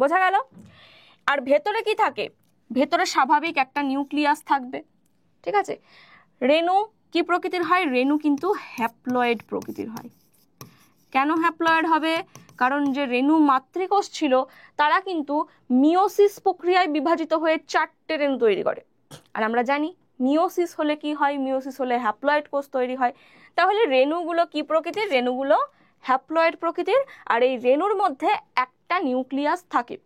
বোঝা গেল? আর ভেতরে কি থাকে, ভেতরে স্বাভাবিক একটা নিউক্লিয়াস থাকবে, ঠিক আছে। রেণু কি প্রকৃতির হয়, রেণু কিন্তু হ্যাপ্লয়েড প্রকৃতির হয়। কেন হ্যাপ্লয়েড হবে, কারণ যে রেণু মাতৃকোষ ছিল তারা কিন্তু মিওসিস প্রক্রিয়ায় বিভাজিত হয়ে 4টে রেণু তৈরি করে। আর আমরা জানি মিওসিস হলে কি হয়, মিওসিস হলে হ্যাপ্লয়েড কোষ তৈরি হয়। তাহলে রেণুগুলো কি প্রকৃতির, রেণুগুলো হ্যাপ্লয়েড প্রকৃতির। আর এই রেণুর মধ্যে একটা নিউক্লিয়াস থাকে।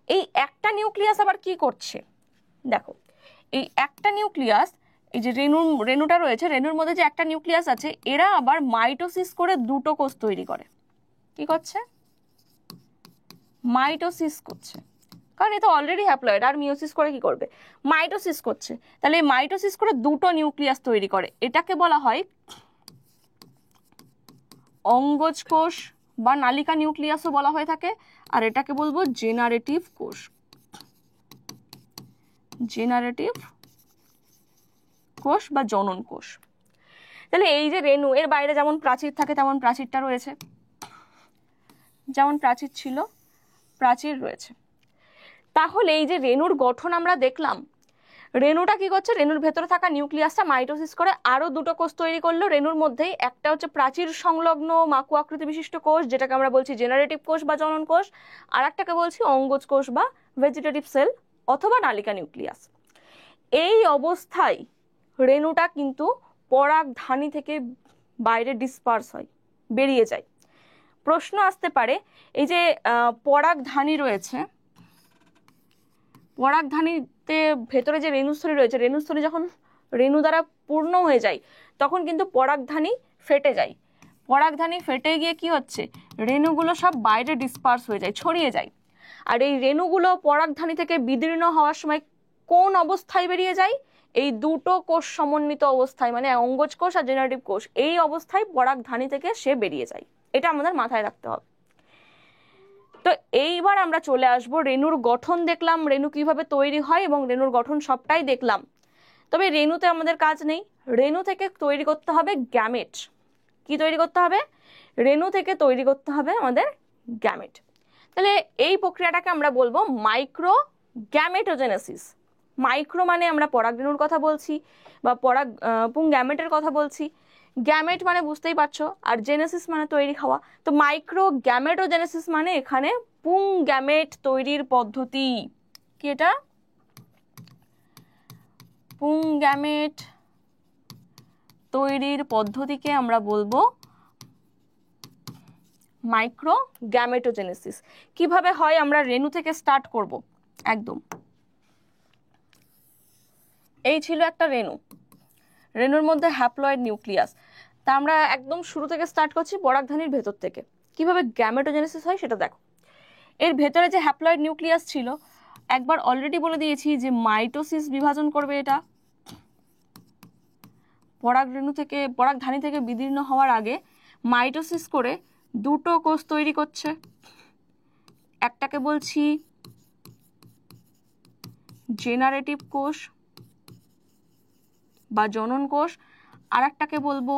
এই একটা নিউক্লিয়াস আবার কি করছে, দেখো এই একটা নিউক্লিয়াস, এই যে রেণুটা রয়েছে, রেণুর মধ্যে যে একটা নিউক্লিয়াস আছে, এরা আবার মাইটোসিস করে দুটো কোষ তৈরি করে। কি করছে, মাইটোসিস করছে, কারণ এটা অলরেডি হ্যাপ্লয়েড, আর মিওসিস করে কি করবে, মাইটোসিস করছে। তাহলে এই মাইটোসিস করে দুটো নিউক্লিয়াস তৈরি করে, এটাকে বলা হয় অঙ্গজ কোষ বা নালিকা নিউক্লিয়াসও বলা হয়ে থাকে। আর এটাকে বলবো জেনারেটিভ কোষ, জেনারেটিভ কোষ বা জনন কোষ। তাহলে এই যে রেণু, এর বাইরে যেমন প্রাচীর থাকে তেমন প্রাচীরটা রয়েছে, যেমন প্রাচীর ছিল প্রাচীর রয়েছে। তাহলে এই যে রেণুর গঠন আমরা দেখলাম, রেণুটা কি করছে, রেণুর ভেতরে থাকা নিউক্লিয়াসটা মাইটোসিস করে আরো দুটো কোষ তৈরি করলো রেণুর মধ্যেই। একটা হচ্ছে প্রাচীর সংলগ্ন মাকু আকৃতি বিশিষ্ট কোষ, যেটাকে আমরা বলছি জেনারেটিভ কোষ বা জনন কোষ, আর একটাকে বলছি অঙ্গজ কোষ বা ভেজিটেটিভ সেল অথবা নালিকা নিউক্লিয়াস। এই অবস্থায় রেণুটা কিন্তু পরাগধানী থেকে বাইরে ডিসপার্স হয়, বেরিয়ে যায়। প্রশ্ন আসতে পারে, এই যে পরাগধানী রয়েছে, পরাগধানীতে ভেতরে যে রেণুস্থলী রয়েছে, রেণুস্থলী যখন রেণু দ্বারা পূর্ণ হয়ে যায় তখন কিন্তু পরাগধানী ফেটে যায়। পরাগধানী ফেটে গিয়ে কি হচ্ছে, রেণুগুলো সব বাইরে ডিসপার্স হয়ে যায়, ছড়িয়ে যায়। আর এই রেণুগুলো পরাগধানী থেকে বিদীর্ণ হওয়ার সময় কোন অবস্থায় বেরিয়ে যায়, এই দুটো কোষ সমন্বিত অবস্থায়, মানে অঙ্গজ কোষ আর জেনারেটিভ কোষ, এই অবস্থায় পরাগধানী থেকে সে বেরিয়ে যায়। এটা আমাদের মাথায় রাখতে হবে। তো এইবার আমরা চলে আসবো, রেণুর গঠন দেখলাম, রেণু কিভাবে তৈরি হয় এবং রেণুর গঠন সবটাই দেখলাম। তবে রেণুতে আমাদের কাজ নেই, রেণু থেকে তৈরি করতে হবে গ্যামেট। কি তৈরি করতে হবে, রেণু থেকে তৈরি করতে হবে আমাদের গ্যামেট। তাহলে এই প্রক্রিয়াটাকে আমরা বলবো মাইক্রো গ্যামেটোজেনেসিস। মাইক্রো মানে আমরা পরাগরেণুর কথা বলছি বা পুং গ্যামেটের কথা বলছি, গ্যামেট মানে বুঝতেই পারছো, আর জেনেসিস মানে তৈরি হওয়া। তো মাইক্রো গ্যামেটোজেনেসিস মানে এখানে পুং গ্যামেট তৈরির পদ্ধতি। কি এটা, পুং গ্যামেট তৈরির পদ্ধতিকে আমরা বলবো মাইক্রো গ্যামেটোজেনেসিস। কিভাবে হয় আমরা রেণু থেকে স্টার্ট করব। একদম এই ছিল একটা রেণু, রেণুর মধ্যে হ্যাপ্লয়েড নিউক্লিয়াস। তা আমরা একদম শুরু থেকে স্টার্ট করছি পরাগধানীর ভেতর থেকে। কিভাবে গ্যামেটোজেনেসিস হয় সেটা দেখো। এর ভেতরে যে হ্যাপ্লয়েড নিউক্লিয়াস ছিল, একবার অলরেডি বলে দিয়েছি যে মাইটোসিস বিভাজন করবে এটা। পরাগধানী থেকে বিদীর্ণ হওয়ার আগে মাইটোসিস করে দুটো কোষ তৈরি করছে। একটাকে বলছি জেনারেটিভ কোষ বা জনন কোষ, আর একটাকে বলবো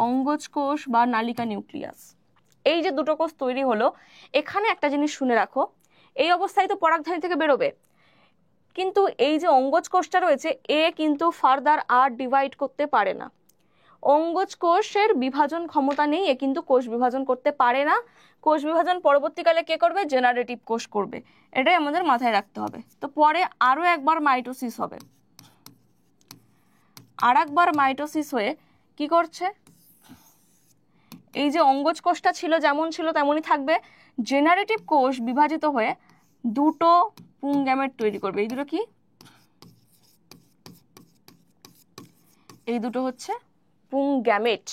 অঙ্গজ কোষ বা নালিকা নিউক্লিয়াস। এই যে দুটো কোষ তৈরি হলো, এখানে একটা জিনিস শুনে রাখো, এই অবস্থায় তো পরাগধানী থেকে বেরোবে, কিন্তু এই যে অঙ্গজ কোষটা রয়েছে এ কিন্তু ফার্দার আর ডিভাইড করতে পারে না। অঙ্গজ কোষের বিভাজন ক্ষমতা নেই, এ কিন্তু কোষ বিভাজন করতে পারে না। কোষ বিভাজন পরবর্তীকালে কে করবে, জেনারেটিভ কোষ করবে। এটাই আমাদের মাথায় রাখতে হবে। তো পরে আরো একবার মাইটোসিস হবে, আর একবার মাইটোসিস হয়ে কি করছে, এই যে অঙ্গজ কোষটা ছিল যেমন ছিল তেমনই থাকবে, জেনারেটিভ কোষ বিভাজিত হয়ে দুটো পুং গ্যামেট তৈরি করবে। এই দুটো কি, এই দুটো হচ্ছে পুং গ্যামেট।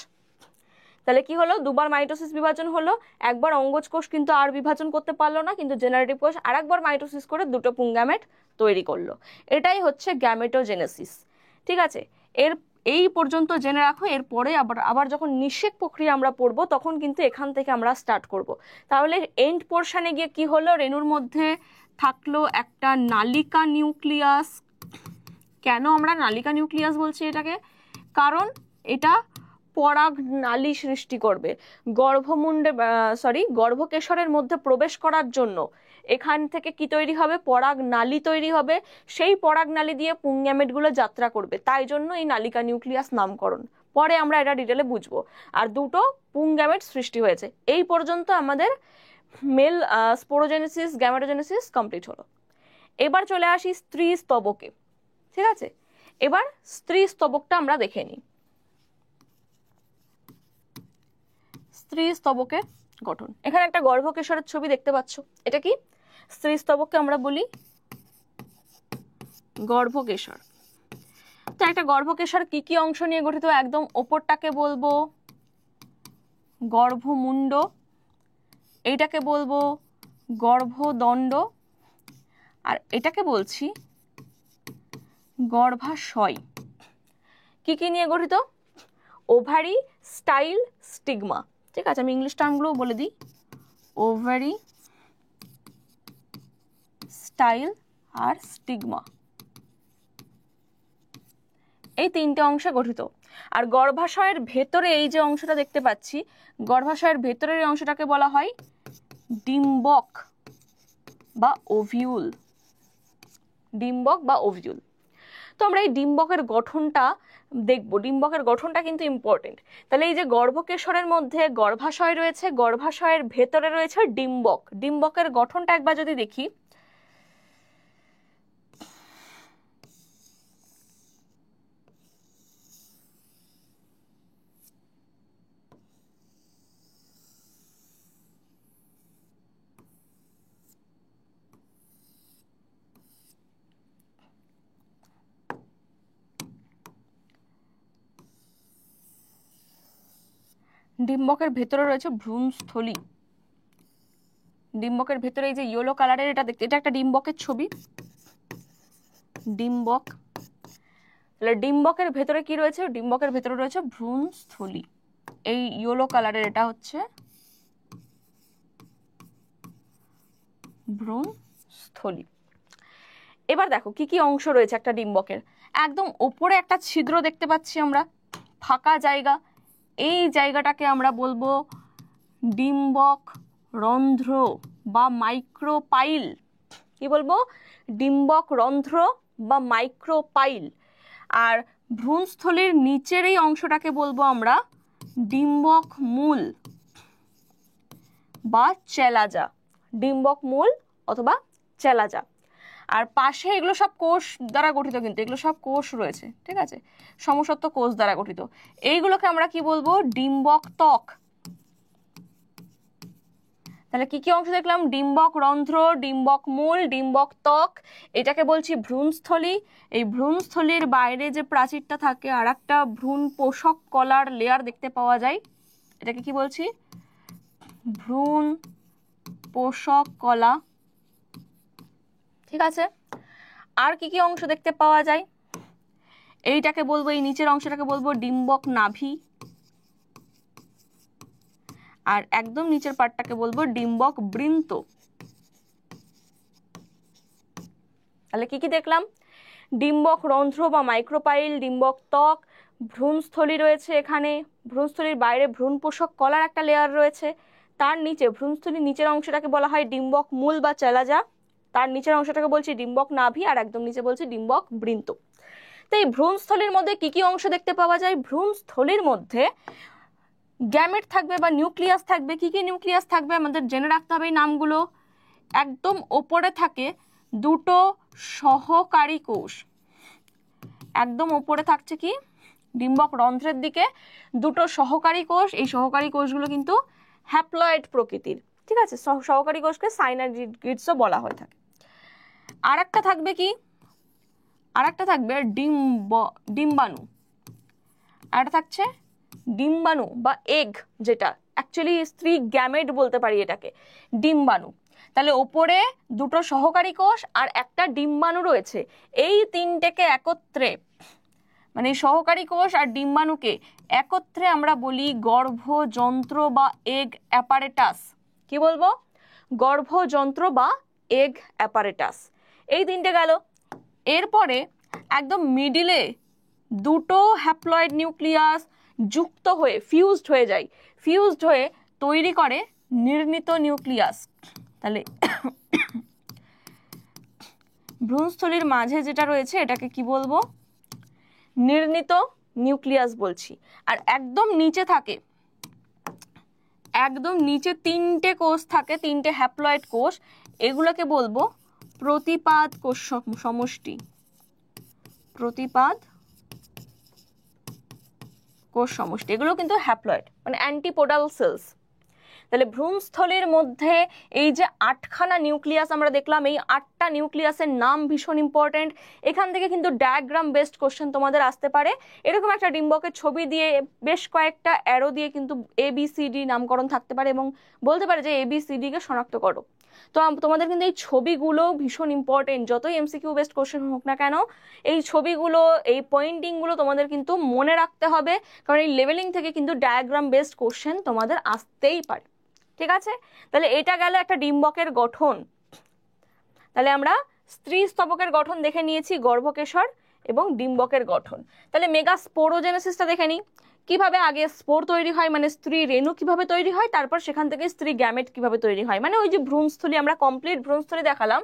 তাহলে কি হলো, দুবার মাইটোসিস বিভাজন হলো, একবার অঙ্গজ কোষ কিন্তু আর বিভাজন করতে পারলো না, কিন্তু জেনারেটিভ কোষ আর একবার মাইটোসিস করে দুটো পুং গ্যামেট তৈরি করলো। এটাই হচ্ছে গ্যামেটোজেনেসিস। ঠিক আছে, এই পর্যন্ত জেনে রাখো। এরপরে আবার যখন নিষেক প্রক্রিয়া আমরা পড়বো তখন কিন্তু এখান থেকে আমরা স্টার্ট করব। তাহলে এন্ড পোর্শনে গিয়ে কি হলো, রেণুর মধ্যে থাকলো একটা নালিকা নিউক্লিয়াস। কেন আমরা নালিকা নিউক্লিয়াস বলছি এটাকে, কারণ এটা পরাগ নালী সৃষ্টি করবে। গর্ভকেশরের মধ্যে প্রবেশ করার জন্য এখান থেকে কি তৈরি হবে, পরাগ নালী তৈরি হবে। সেই পরাগ নালী দিয়ে পুং গ্যামেটগুলো যাত্রা করবে, তাই জন্য এই নালিকা নিউক্লিয়াস নামকরণ। পরে আমরা এটা ডিটেলে বুঝবো। আর দুটো পুং গ্যামেট সৃষ্টি হয়েছে। এই পর্যন্ত আমাদের মেল স্পোরোজেনেসিস গ্যামেটোজেনেসিস কমপ্লিট হলো। এবার চলে আসি স্ত্রী স্তবকে। ঠিক আছে, এবার স্ত্রী স্তবকটা আমরা দেখে নিই। স্ত্রী স্তবকে গঠন, এখানে একটা গর্ভকেশরের ছবি দেখতে পাচ্ছ। এটা কি, স্ত্রী স্তবককে আমরা বলি গর্ভকেশর। তো একটা গর্ভকেশর কি কি অংশ নিয়ে গঠিত, একদম ওপরটাকে বলবো গর্ভমুণ্ড, এইটাকে বলবো গর্ভদণ্ড, আর এটাকে বলছি গর্ভাশয়। কি কি নিয়ে গঠিত, ওভারি, স্টাইল, স্টিগমা। ঠিক আছে, আমি ইংলিশ টার্মগুলোও বলে দিই, ওভারি, স্টাইল আর স্টিগমা। এই তিনটে অংশে গঠিত। আর গর্ভাশয়ের ভেতরে এই যে অংশটা দেখতে পাচ্ছি, গর্ভাশয়ের ভেতরের এই অংশটাকে বলা হয় ডিম্বক বা ওভিউল। ডিম্বক বা ওভিউল। তো আমরা এই ডিম্বকের গঠনটা দেখবো। ডিম্বকের গঠনটা কিন্তু ইম্পর্টেন্ট। তাহলে এই যে গর্ভকেশরের মধ্যে গর্ভাশয় রয়েছে, গর্ভাশয়ের ভেতরে রয়েছে ডিম্বক। ডিম্বকের গঠনটা একবার যদি দেখি, ডিম্বকের ভেতরে রয়েছে ভ্রূণস্থলী। ডিম্বকের ভেতরে এই যে ইয়েলো কালারের এটা দেখতে, এটা একটা ডিম্বকের ছবি। ডিম্বক, তাহলে ডিম্বকের ভেতরে কি রয়েছে? ডিম্বকের ভেতরে রয়েছে ভ্রূণস্থলী। এই ইয়েলো কালারের এটা হচ্ছে ভ্রূণস্থলী। এবার দেখো কি কি অংশ রয়েছে একটা ডিম্বকের। একদম ওপরে একটা ছিদ্র দেখতে পাচ্ছি আমরা, ফাঁকা জায়গা। এই জায়গাটাকে আমরা বলবো ডিম্বক রন্ধ্র বা মাইক্রোপাইল। কি বলবো? ডিম্বক রন্ধ্র বা মাইক্রোপাইল। আর ভ্রূণস্থলীর নিচের এই অংশটাকে বলবো আমরা ডিম্বক মূল বা চেলাজা। ডিম্বক মূল অথবা চেলাজা। আর পাশে এগুলো সব কোষ দ্বারা গঠিত, কিন্তু এগুলো সব কোষ রয়েছে, ঠিক আছে, সমসত্ব কোষ দ্বারা গঠিত। এইগুলোকে আমরা কি বলবো? ডিম্বক ত্বক। তাহলে কি কি অংশ দেখলাম? ডিম্বক রন্ধ্র, ডিম্বক মূল, ডিম্বক ত্বক। এটাকে বলছি ভ্রূণস্থলী। এই ভ্রূণস্থলীর বাইরে যে প্রাচীরটা থাকে, আর একটা ভ্রূণ পোষক কলার লেয়ার দেখতে পাওয়া যায়, এটাকে কি বলছি? ভ্রূণ পোষক কলা। ঠিক আছে। আর কি কি অংশ দেখতে পাওয়া যায়? এইটাকে বলবো, এই নিচের অংশটাকে বলবো ডিম্বক নাভি। আর একদম নিচের পার্টটাকে বলবো ডিম্বক বৃন্ত। তাহলে কি কি দেখলাম? ডিম্বক রন্ধ্র বা মাইক্রোপাইল, ডিম্বক ত্বক, ভ্রূণস্থলী রয়েছে এখানে, ভ্রূণস্থলীর বাইরে ভ্রূণ পোষক কলার একটা লেয়ার রয়েছে, তার নিচে ভ্রূণস্থলীর নিচের অংশটাকে বলা হয় ডিম্বক মূল বা চেলাজা, তার নিচের অংশটাকে বলছি ডিম্বক নাভি, আর একদম নিচে বলছি ডিম্বক বৃন্ত। তো এই ভ্রূণস্থলীর মধ্যে কি কি অংশ দেখতে পাওয়া যায়? ভ্রূণস্থলীর মধ্যে গ্যামেট থাকবে বা নিউক্লিয়াস থাকবে। কি কি নিউক্লিয়াস থাকবে আমাদের জেনে রাখতে হবে এই নামগুলো। একদম ওপরে থাকে দুটো সহকারী কোষ। একদম ওপরে থাকছে কি? ডিম্বক রন্ধ্রের দিকে দুটো সহকারী কোষ। এই সহকারী কোষগুলো কিন্তু হ্যাপ্লয়েড প্রকৃতির, ঠিক আছে। সহকারী কোষকে সাইনাইড্সও বলা হয়ে থাকে। আর একটা থাকবে কি? আর একটা থাকবে ডিম্বাণু। আর একটা থাকছে ডিম্বাণু বা এগ, যেটা অ্যাকচুয়ালি স্ত্রী গ্যামেট বলতে পারি এটাকে, ডিম্বাণু। তাহলে ওপরে দুটো সহকারী কোষ আর একটা ডিম্বাণু রয়েছে। এই তিনটেকে একত্রে, মানে সহকারী কোষ আর ডিম্বাণুকে একত্রে আমরা বলি গর্ভযন্ত্র বা এগ অ্যাপারেটাস। কি বলবো? গর্ভযন্ত্র বা এগ অ্যাপারেটাস। এই তিনটে গেল। এরপরে একদম মিডিলে দুটো হ্যাপ্লয়েড নিউক্লিয়াস যুক্ত হয়ে ফিউজড হয়ে যায়, ফিউজড হয়ে তৈরি করে নির্ণিত নিউক্লিয়াস। তাহলে ভ্রূণস্থলীর মাঝে যেটা রয়েছে এটাকে কি বলবো? নির্ণিত নিউক্লিয়াস বলছি। আর একদম নিচে থাকে, একদম নিচে তিনটে কোষ থাকে, তিনটে হ্যাপ্লয়েড কোষ, এগুলোকে বলবো প্রতিপাদ কোষ সমষ্টি। প্রতিপাদ কোষ সমষ্টি, এগুলো কিন্তু হ্যাপ্লয়েড, মানে অ্যান্টিপোডাল সেলস। তাহলে ভ্রূণস্থলীর মধ্যে এই যে 8খানা নিউক্লিয়াস আমরা দেখলাম, এই 8টা নিউক্লিয়াসের নাম ভীষণ ইম্পর্টেন্ট। এখান থেকে কিন্তু ডায়াগ্রাম বেসড কোশ্চেন তোমাদের আসতে পারে। এরকম একটা ডিম্বকের ছবি দিয়ে বেশ কয়েকটা অ্যারো দিয়ে কিন্তু ABCD নামকরণ থাকতে পারে এবং বলতে পারে যে ABCD কে শনাক্ত করো। তো তোমাদের কিন্তু এই ছবিগুলো ভীষণ ইম্পর্টেন্ট, যতই MCQ বেসড কোশ্চেন হোক না কেন, এই ছবিগুলো, এই পয়েন্টিংগুলো তোমাদের কিন্তু মনে রাখতে হবে, কারণ এই লেভেলিং থেকে কিন্তু ডায়াগ্রাম বেসড কোশ্চেন তোমাদের আসতেই পারে। ঠিক আছে। তাহলে এটা গেল একটা ডিম্বকের গঠন। তাহলে আমরা স্ত্রী স্তবকের গঠন দেখে নিয়েছি, গর্ভকেশর। এবং ডিম্বকের গঠন। তাহলে মেগা স্পোরোজেনেসিসটা দেখে নিই। কিভাবে আগে স্পোর তৈরি হয়, মানে স্ত্রী রেণু কিভাবে তৈরি হয়, তারপর সেখান থেকে স্ত্রী গ্যামেট কিভাবে তৈরি হয়, মানে ওই যে ভ্রূণস্থলী, আমরা কমপ্লিট ভ্রূণস্থলী দেখালাম,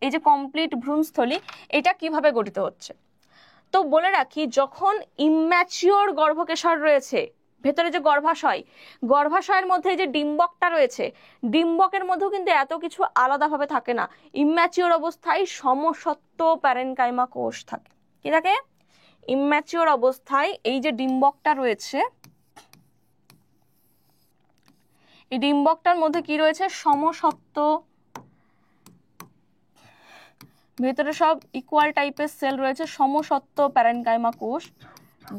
এই যে কমপ্লিট ভ্রূণস্থলী এটা কিভাবে গঠিত হচ্ছে। তো বলে রাখি, যখন ইম্যাচিওর গর্ভকেশর রয়েছে, ভেতরে যে গর্ভাশয়, গর্ভাশয়ের মধ্যে যে ডিম্বকটা রয়েছে, ডিম্বকের মধ্যেও কিন্তু এত কিছু আলাদাভাবে থাকে না। ইম্যাচিওর অবস্থায় সমসত্ব প্যারেনকাইমা কোষ থাকে। কি থাকে? ইম্যাচিওর অবস্থায় এই যে ডিম্বকটা রয়েছে, এই ডিম্বকটার মধ্যে কি রয়েছে? সমসত্ব, ভেতরে সব ইকুয়াল টাইপের সেল রয়েছে, সমসত্ব প্যারেনকাইমা কোষ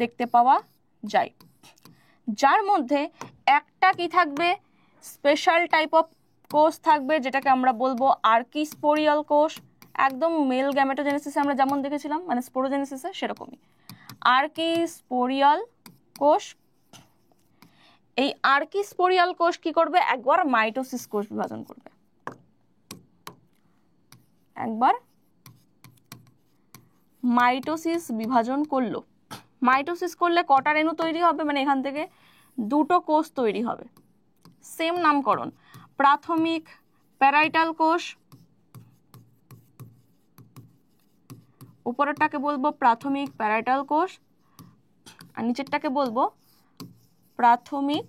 দেখতে পাওয়া যায়, যার মধ্যে একটা কি থাকবে? স্পেশাল টাইপ অফ কোষ থাকবে, যেটাকে আমরা বলবো আর্কিস্পোরিয়াল কোষ। একদম মেল গ্যামেটোজেনেসিসে আমরা যেমন দেখেছিলাম, মানে স্পোরোজেনেসিসে সেরকমই আর্কিস্পোরিয়াল কোষ। এই আর্কিস্পোরিয়াল কোষ কি করবে? একবার মাইটোসিস কোষ বিভাজন করবে, একবার মাইটোসিস বিভাজন করলো। মাইটোসিস করলে কটা রেণু তৈরি হবে? মানে এখান থেকে দুটো কোষ তৈরি হবে। সেম নামকরণ, প্রাথমিক প্যারাইটাল কোষ, উপরেরটাকে বলবো প্রাথমিক প্যারাইটাল কোষ, আর নিচেরটাকে বলবো প্রাথমিক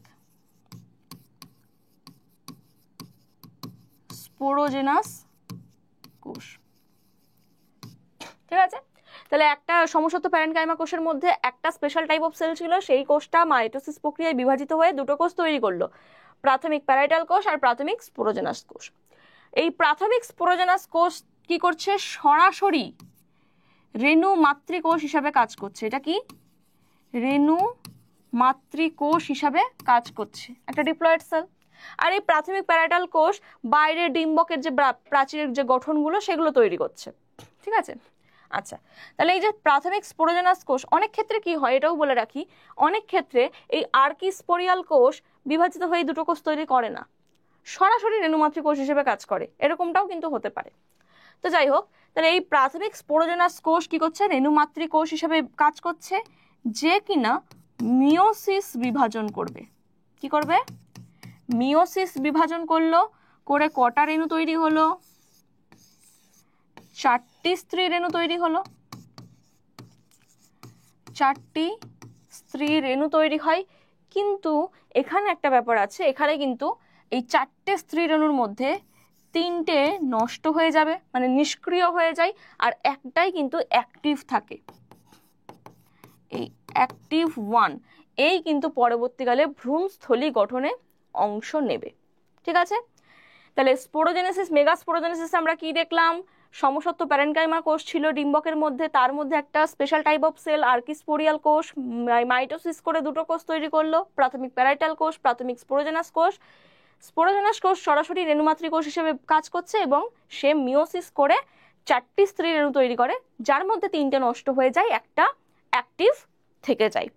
স্পোরোজেনাস কোষ। ঠিক আছে? তাহলে একটা সমসত্ব প্যারেনকাইমা কোষের মধ্যে একটা স্পেশাল টাইপ অফ সেল ছিল, সেই কোষটা মাইটোসিস প্রক্রিয়ায় বিভাজিত হয়ে দুটো কোষ তৈরি করলো, প্রাথমিক প্যারাইটাল কোষ আর প্রাথমিক স্পোরোজেনাস কোষ। এই প্রাথমিক স্পোরোজেনাস কোষ কি করছে? সরাসরি রেণু মাতৃকোষ হিসাবে কাজ করছে। এটা কি? রেণু মাতৃকোষ হিসাবে কাজ করছে, একটা ডিপ্লয়েড সেল। আর এই প্রাথমিক প্যারাইটাল কোষ বাইরের ডিম্বকের যে প্রাচীরের যে গঠনগুলো সেগুলো তৈরি করছে। ঠিক আছে? আচ্ছা, তাহলে এই যে প্রাথমিক স্পোরোজেনাস কোষ, অনেক ক্ষেত্রে কি হয় এটাও বলে রাখি, অনেক ক্ষেত্রে এই আর্কিস্পোরিয়াল কোষ বিভাজিত হয়ে দুটো কোষ তৈরি করে না, সরাসরি রেণুমাতৃ কোষ হিসেবে কাজ করে, এরকমটাও কিন্তু হতে পারে। তো যাই হোক, তাহলে এই প্রাথমিক স্পোরোজেনাস কোষ কি করছে? রেণুমাতৃ কোষ হিসেবে কাজ করছে, যে কিনা মিওসিস বিভাজন করবে। কি করবে? মিওসিস বিভাজন করলো, করে কটা রেণু তৈরি হলো? 4টি স্ত্রী রেণু তৈরি হলো, 4টি স্ত্রী রেণু তৈরি হয়। কিন্তু এখানে একটা ব্যাপার আছে, এখানে কিন্তু এই 4টে স্ত্রী রেণুর মধ্যে 3টে নষ্ট হয়ে যাবে, মানে নিষ্ক্রিয় হয়ে যায়, আর একটাই কিন্তু অ্যাক্টিভ থাকে, এই অ্যাক্টিভ 1, এই কিন্তু পরবর্তীকালে ভ্রূণস্থলী গঠনে অংশ নেবে। ঠিক আছে? তাহলে স্পোরোজেনেসিস, মেগা স্পোরোজেনেসিস আমরা কি দেখলাম? সমসত্ব প্যারেনকাইমা কোষ ছিল ডিম্বকের মধ্যে, তার মধ্যে একটা স্পেশাল টাইপ অফ সেল আর্কিস্পোরিয়াল কোষ মাইটোসিস করে দুটো কোষ তৈরি করলো, প্রাথমিক প্যারাইটাল কোষ, প্রাথমিক স্পোরোজেনাস কোষ। স্পোরোজেনাস কোষ সরাসরি রেণুমাতৃ কোষ হিসেবে কাজ করছে এবং সে মিওসিস করে 4টি স্ত্রী রেণু তৈরি করে, যার মধ্যে 3টে নষ্ট হয়ে যায়, একটা অ্যাক্টিভ থেকে যায়।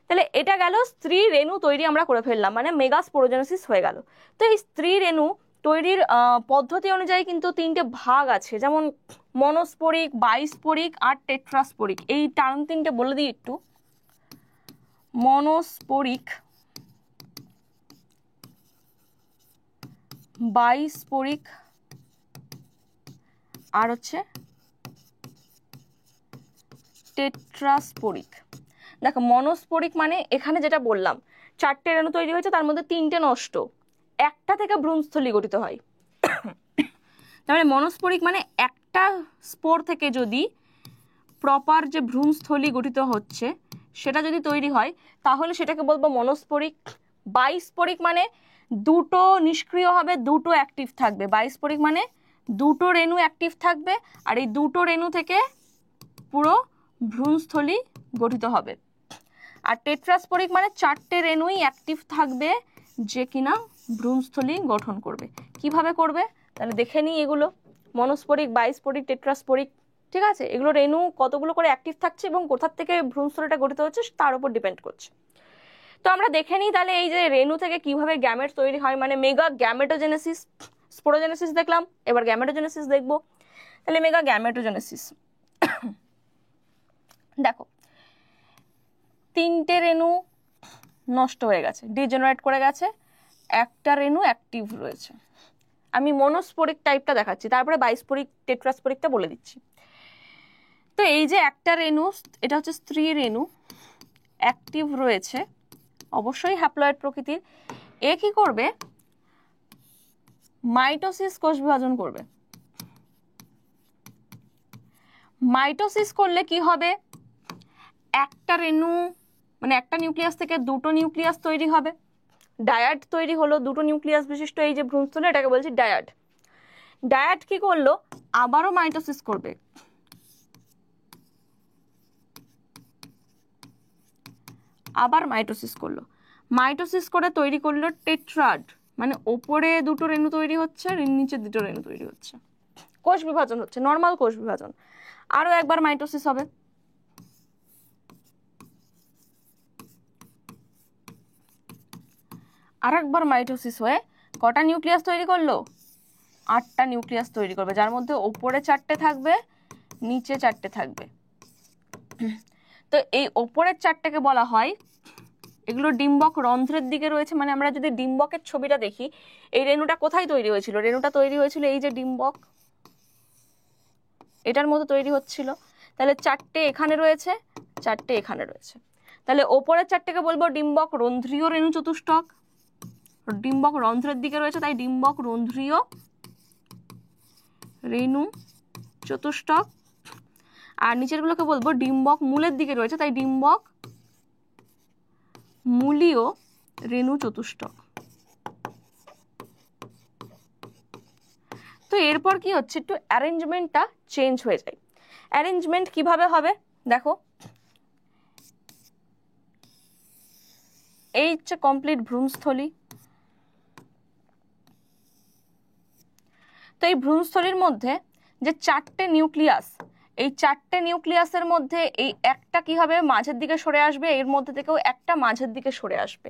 তাহলে এটা গেল স্ত্রী রেণু তৈরি আমরা করে ফেললাম, মানে মেগা স্পোরোজেনেসিস হয়ে গেল। তো এই স্ত্রী রেণু তৈরির পদ্ধতি অনুযায়ী কিন্তু 3টে ভাগ আছে, যেমন মনোস্পোরিক, বাইস্পোরিক আর টেট্রাস্পোরিক। এই টার্ম 3টে বলে দিই একটু। মনোস্পোরিক, বাইস্পোরিক আর হচ্ছে টেট্রাস্পোরিক। দেখো, মনোস্পোরিক মানে এখানে যেটা বললাম, 4টে রেণু তৈরি হয়েছে, তার মধ্যে 3টে নষ্ট, একটা থেকে ভ্রূণস্থলী গঠিত হয়। তাহলে মনোস্পোরিক মানে একটা স্পোর থেকে যদি প্রপার যে ভ্রূণস্থলী গঠিত হচ্ছে সেটা যদি তৈরি হয়, তাহলে সেটাকে বলবো মনোস্পোরিক। বাইস্পোরিক মানে দুটো নিষ্ক্রিয় হবে, দুটো অ্যাক্টিভ থাকবে। বাইস্পোরিক মানে দুটো রেণু অ্যাক্টিভ থাকবে, আর এই দুটো রেণু থেকে পুরো ভ্রূণস্থলী গঠিত হবে। আর টেট্রাস্পোরিক মানে 4টে রেণুই অ্যাক্টিভ থাকবে, যে কিনা ভ্রূণস্থলী গঠন করবে। কিভাবে করবে তাহলে দেখে নিই এগুলো, মনোস্পোরিক, বাইস্পোরিক, টেট্রাস্পোরিক। ঠিক আছে? এগুলো রেণু কতগুলো করে অ্যাক্টিভ থাকছে এবং কোথা থেকে ভ্রূণস্থলীটা গঠিত হচ্ছে তার উপর ডিপেন্ড করছে। তো আমরা দেখে নিই তাহলে এই যে রেণু থেকে কিভাবে গ্যামেট তৈরি হয়, মানে মেগা গ্যামেটোজেনেসিস। স্পোরোজেনেসিস দেখলাম, এবার গ্যামেটোজেনেসিস দেখব। তাহলে মেগা গ্যামেটোজেনেসিস, দেখো তিনটে রেণু নষ্ট হয়ে গেছে, ডিজেনারেট করে গেছে, একটা রেণু অ্যাক্টিভ রয়েছে। আমি মনোস্পোরিক টাইপটা দেখাচ্ছি, তারপরে বাইস্পোরিক টেট্রাস্পোরিকটা বলে দিচ্ছি। তো এই যে একটা রেণু, এটা হচ্ছে স্ত্রী রেণু, অ্যাক্টিভ রয়েছে, অবশ্যই হ্যাপ্লয়েড প্রকৃতির। এ কি করবে? মাইটোসিস, কোষ বিভাজন করবে। মাইটোসিস করলে কি হবে? একটা রেণু মানে একটা নিউক্লিয়াস থেকে দুটো নিউক্লিয়াস তৈরি হবে, ডায়াড তৈরি হলো, দুটো নিউক্লিয়াস বিশিষ্ট এই যে ভ্রূণস্থলী, এটাকে বলছি ডায়াড। ডায়াড কি করলো? আবারও মাইটোসিস করবে, আবার মাইটোসিস করলো, মাইটোসিস করে তৈরি করলো টেট্রাড, মানে ওপরে দুটো রেণু তৈরি হচ্ছে, নিচে দুটো রেণু তৈরি হচ্ছে, কোষ বিভাজন হচ্ছে, নর্মাল কোষ বিভাজন। আরো একবার মাইটোসিস হবে, আর একবার মাইটোসিস হয়ে কটা নিউক্লিয়াস তৈরি করলো? 8টা নিউক্লিয়াস তৈরি করবে, যার মধ্যে ওপরে 4টে থাকবে, নিচে 4টে থাকবে। তো এই ওপরের 4টাকে বলা হয়, এগুলো ডিম্বক রন্ধ্রের দিকে রয়েছে, মানে আমরা যদি ডিম্বকের ছবিটা দেখি, এই রেণুটা কোথায় তৈরি হয়েছিল? রেণুটা তৈরি হয়েছিল এই যে ডিম্বক, এটার মতো তৈরি হচ্ছিল। তাহলে 4টে এখানে রয়েছে, 4টে এখানে রয়েছে, তাহলে ওপরের 4টাকে বলবো ডিম্বক রন্ধ্রীয় রেণু চতুষ্টক, ডিম্বক রন্ধ্রের দিকে রয়েছে তাই ডিম্বক রন্ধ্রীয় রেণু চতুষ্টক। আর নিচের গুলোকে বলবো ডিম্বক মূলের দিকে রয়েছে তাই ডিম্বক মূলীয় রেণু চতুষ্টক। তো এরপর কি হচ্ছে, একটু অ্যারেঞ্জমেন্টটা চেঞ্জ হয়ে যায়। অ্যারেঞ্জমেন্ট কিভাবে হবে দেখো, এই হচ্ছে কমপ্লিট ভ্রূণস্থলী। তো এই ভ্রূণস্থলীর মধ্যে যে 4টে নিউক্লিয়াস, এই 4টে নিউক্লিয়াসের মধ্যে এই একটা কি হবে? মাঝের দিকে সরে আসবে, এর মধ্যে থেকেও একটা মাঝের দিকে সরে আসবে।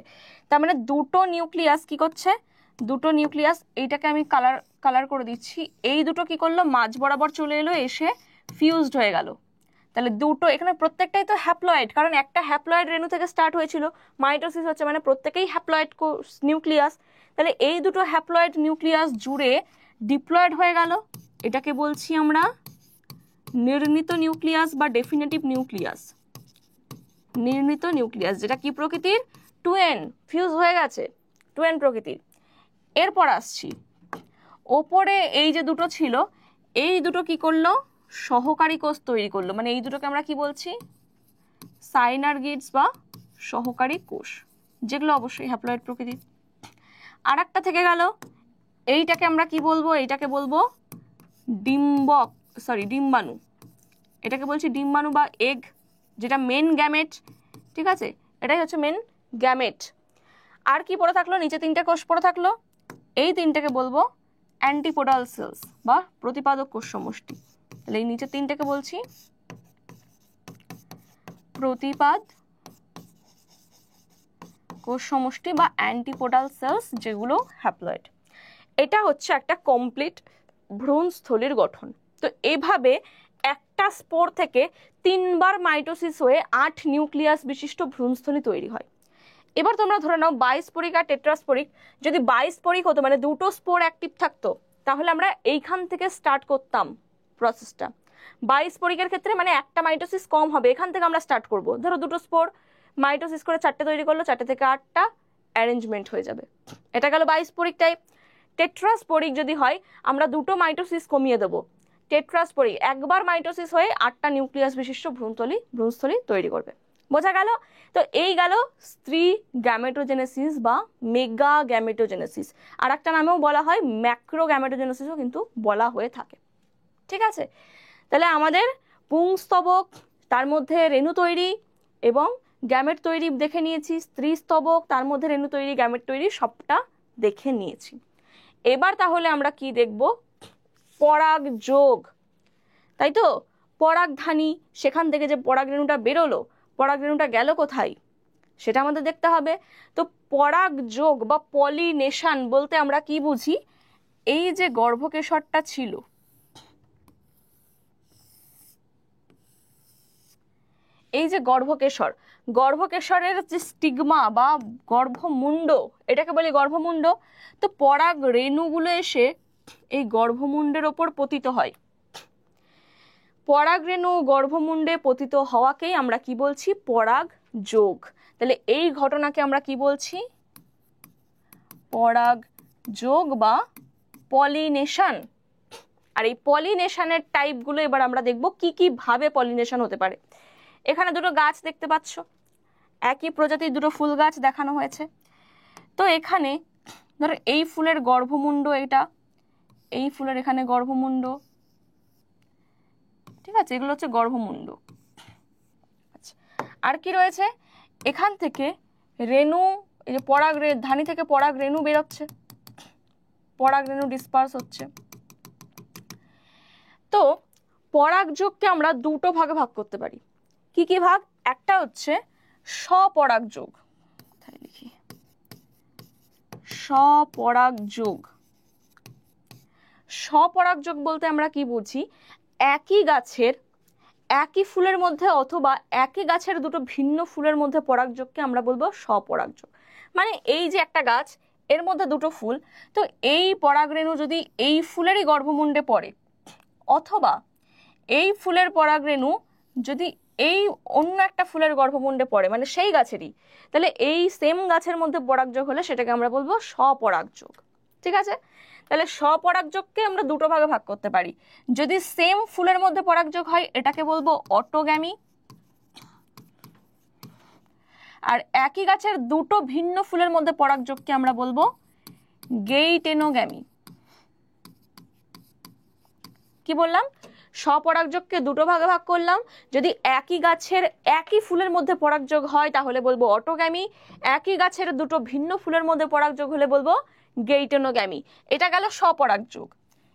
তার মানে দুটো নিউক্লিয়াস কি করছে? দুটো নিউক্লিয়াস, এইটাকে আমি কালার করে দিচ্ছি, এই দুটো কি করলো? মাঝ বরাবর চলে এলো, এসে ফিউজড হয়ে গেল। তাহলে দুটো এখানে প্রত্যেকটাই তো হ্যাপ্লয়েড, কারণ একটা হ্যাপ্লয়েড রেণু থেকে স্টার্ট হয়েছিল, মাইটোসিস হচ্ছে মানে প্রত্যেকেই হ্যাপ্লয়েড নিউক্লিয়াস। তাহলে এই দুটো হ্যাপ্লয়েড নিউক্লিয়াস জুড়ে ডিপ্লয়েড হয়ে গেল, এটাকে বলছি আমরা নির্ণীত নিউক্লিয়াস বা ডেফিনেটিভ নিউক্লিয়াস। নির্ণীত নিউক্লিয়াস যেটা কি প্রকৃতির? 2n, ফিউজ হয়ে গেছে, 2n প্রকৃতির। এরপর আসছি, ওপরে এই যে দুটো ছিল, এই দুটো কি করলো? সহকারী কোষ তৈরি করলো, মানে এই দুটোকে আমরা কি বলছি? সাইনারগিডস বা সহকারী কোষ, যেগুলো অবশ্যই হ্যাপ্লয়েড প্রকৃতির। আর একটা থেকে গেল, এইটাকে আমরা কি বলবো? এইটাকে বলবো ডিম্বাণু, এটাকে বলছি ডিম্বাণু বা এগ, যেটা মেন গ্যামেট, ঠিক আছে? এটাই হচ্ছে মেন গ্যামেট। আর কি পড়ে থাকলো? নিচে 3টে কোষ পড়ে থাকলো, এই 3টাকে বলবো অ্যান্টিপোডাল সেলস বা প্রতিপাদক কোষ সমষ্টি। তাহলে এই নিচে 3টাকে বলছি প্রতিপাদ কোষ সমষ্টি বা অ্যান্টিপোডাল সেলস, যেগুলো হ্যাপ্লয়েড। এটা হচ্ছে একটা কমপ্লিট ভ্রূণস্থলীর গঠন। তো এভাবে একটা স্পোর থেকে 3বার মাইটোসিস হয়ে 8 নিউক্লিয়াস বিশিষ্ট ভ্রূণস্থলী তৈরি হয়। এবার তোমরা ধরে নাও বাইস্পোরিক আর টেট্রাস্পোরিক, যদি বাইস্পোরিক হতো মানে দুটো স্পোর অ্যাক্টিভ থাকতো, তাহলে আমরা এইখান থেকে স্টার্ট করতাম প্রসেসটা। বাইস্পোরিকের ক্ষেত্রে মানে একটা মাইটোসিস কম হবে, এখান থেকে আমরা স্টার্ট করব। ধরো দুটো স্পোর মাইটোসিস করে 4টে তৈরি করলো, 4টে থেকে 8টা অ্যারেঞ্জমেন্ট হয়ে যাবে, এটা গেল বাইস্পোরিক টাইপ। টেট্রাস্পোরিক যদি হয়, আমরা দুটো মাইটোসিস কমিয়ে দেবো, টেট্রাস্পোরিক একবার মাইটোসিস হয়ে 8টা নিউক্লিয়াস বিশিষ্ট ভ্রূণস্থলী তৈরি করবে। বোঝা গেল? তো এই গেল স্ত্রী গ্যামেটোজেনেসিস বা মেগা গ্যামেটোজেনেসিস, আর একটা নামেও বলা হয় ম্যাক্রো গ্যামেটোজেনেসিসও কিন্তু বলা হয়ে থাকে, ঠিক আছে? তাহলে আমাদের পুংস্তবক, তার মধ্যে রেণু তৈরি এবং গ্যামেট তৈরি দেখে নিয়েছি, স্ত্রী স্তবক, তার মধ্যে রেণু তৈরি গ্যামেট তৈরি, সবটা দেখে নিয়েছি। এবার তাহলে আমরা কি দেখব? পরাগ যোগ, তাই তো? পরাগধানী, সেখান থেকে যে পরাগ রেণুটা বেরোলো, পরাগ রেণুটা গেল কোথায় সেটা আমাদের দেখতে হবে। তো পরাগ যোগ বা পলিনেশন বলতে আমরা কি বুঝি? এই যে গর্ভকেশরটা ছিল, এই যে গর্ভকেশর, গর্ভকেশরের যে স্টিগমা বা গর্ভমুণ্ড, এটাকে বলি গর্ভমুণ্ড। তো পরাগ রেণুগুলো এসে এই গর্ভমুণ্ডের ওপর পতিত হয়। পরাগ রেণু গর্ভমুণ্ডে পতিত হওয়াকেই আমরা কি বলছি? পরাগ যোগ। তাহলে এই ঘটনাকে আমরা কি বলছি? পরাগ যোগ বা পলিনেশন। আর এই পলিনেশনের টাইপগুলো এবার আমরা দেখব কি কি ভাবে পলিনেশন হতে পারে। এখানে দুটো গাছ দেখতে পাচ্ছ, একই প্রজাতির দুটো ফুল গাছ দেখানো হয়েছে। তো এখানে ধরো এই ফুলের গর্ভমুণ্ড, এটা এই ফুলের এখানে গর্ভমুণ্ড, ঠিক আছে, এগুলো হচ্ছে গর্ভমুণ্ড। আচ্ছা, আর কি রয়েছে? এখান থেকে রেণু, এই যে পরাগ ধানি থেকে পরাগ রেণু বেরোচ্ছে, পরাগ রেণু ডিসপার্স হচ্ছে। তো পরাগ যোগকে আমরা দুটো ভাগে ভাগ করতে পারি। কি কি ভাগ? একটা হচ্ছে স্বপরাগ যোগ, কোথায় লিখি? স্বপরাগ যোগ। স্বপরাগ যোগ বলতে আমরা কি বুঝি? একই গাছের একই ফুলের মধ্যে অথবা একই গাছের দুটো ভিন্ন ফুলের মধ্যে পরাগ যোগকে আমরা বলবো স্বপরাগ যোগ। মানে এই যে একটা গাছ, এর মধ্যে দুটো ফুল, তো এই পরাগ রেণু যদি এই ফুলেরই গর্ভমুণ্ডে পড়ে, অথবা এই ফুলের পরাগ রেণু যদি এই অন্য একটা ফুলের গর্ভমুণ্ডে পড়ে, মানে সেই গাছেরই, তাহলে এই সেম গাছের মধ্যে পরাগ যোগ হলে সেটাকে আমরা বলবো স্বপরাগ যোগ। ঠিক আছে? তাহলে স্বপরাগ যোগকে আমরা দুটো ভাগে ভাগ করতে পারি। যদি সেম ফুলের মধ্যে পরাগ যোগ হয় এটাকে বলবো অটোগ্যামি, আর একই গাছের দুটো ভিন্ন ফুলের মধ্যে পরাগ যোগকে আমরা বলবো গেইটেনোগ্যামি। কি বললাম? স্বপরাগ যোগকে দুটো ভাগে ভাগ করলাম। যদি একই গাছের একই ফুলের মধ্যে পরাগ যোগ হয় তাহলে বলবো অটোগ্যামি, একই গাছের দুটো ভিন্ন ফুলের মধ্যে পরাগ যোগ হলে বলবো গেইটেনোগ্যামি। এটা গেল স্বপরাগ যোগ।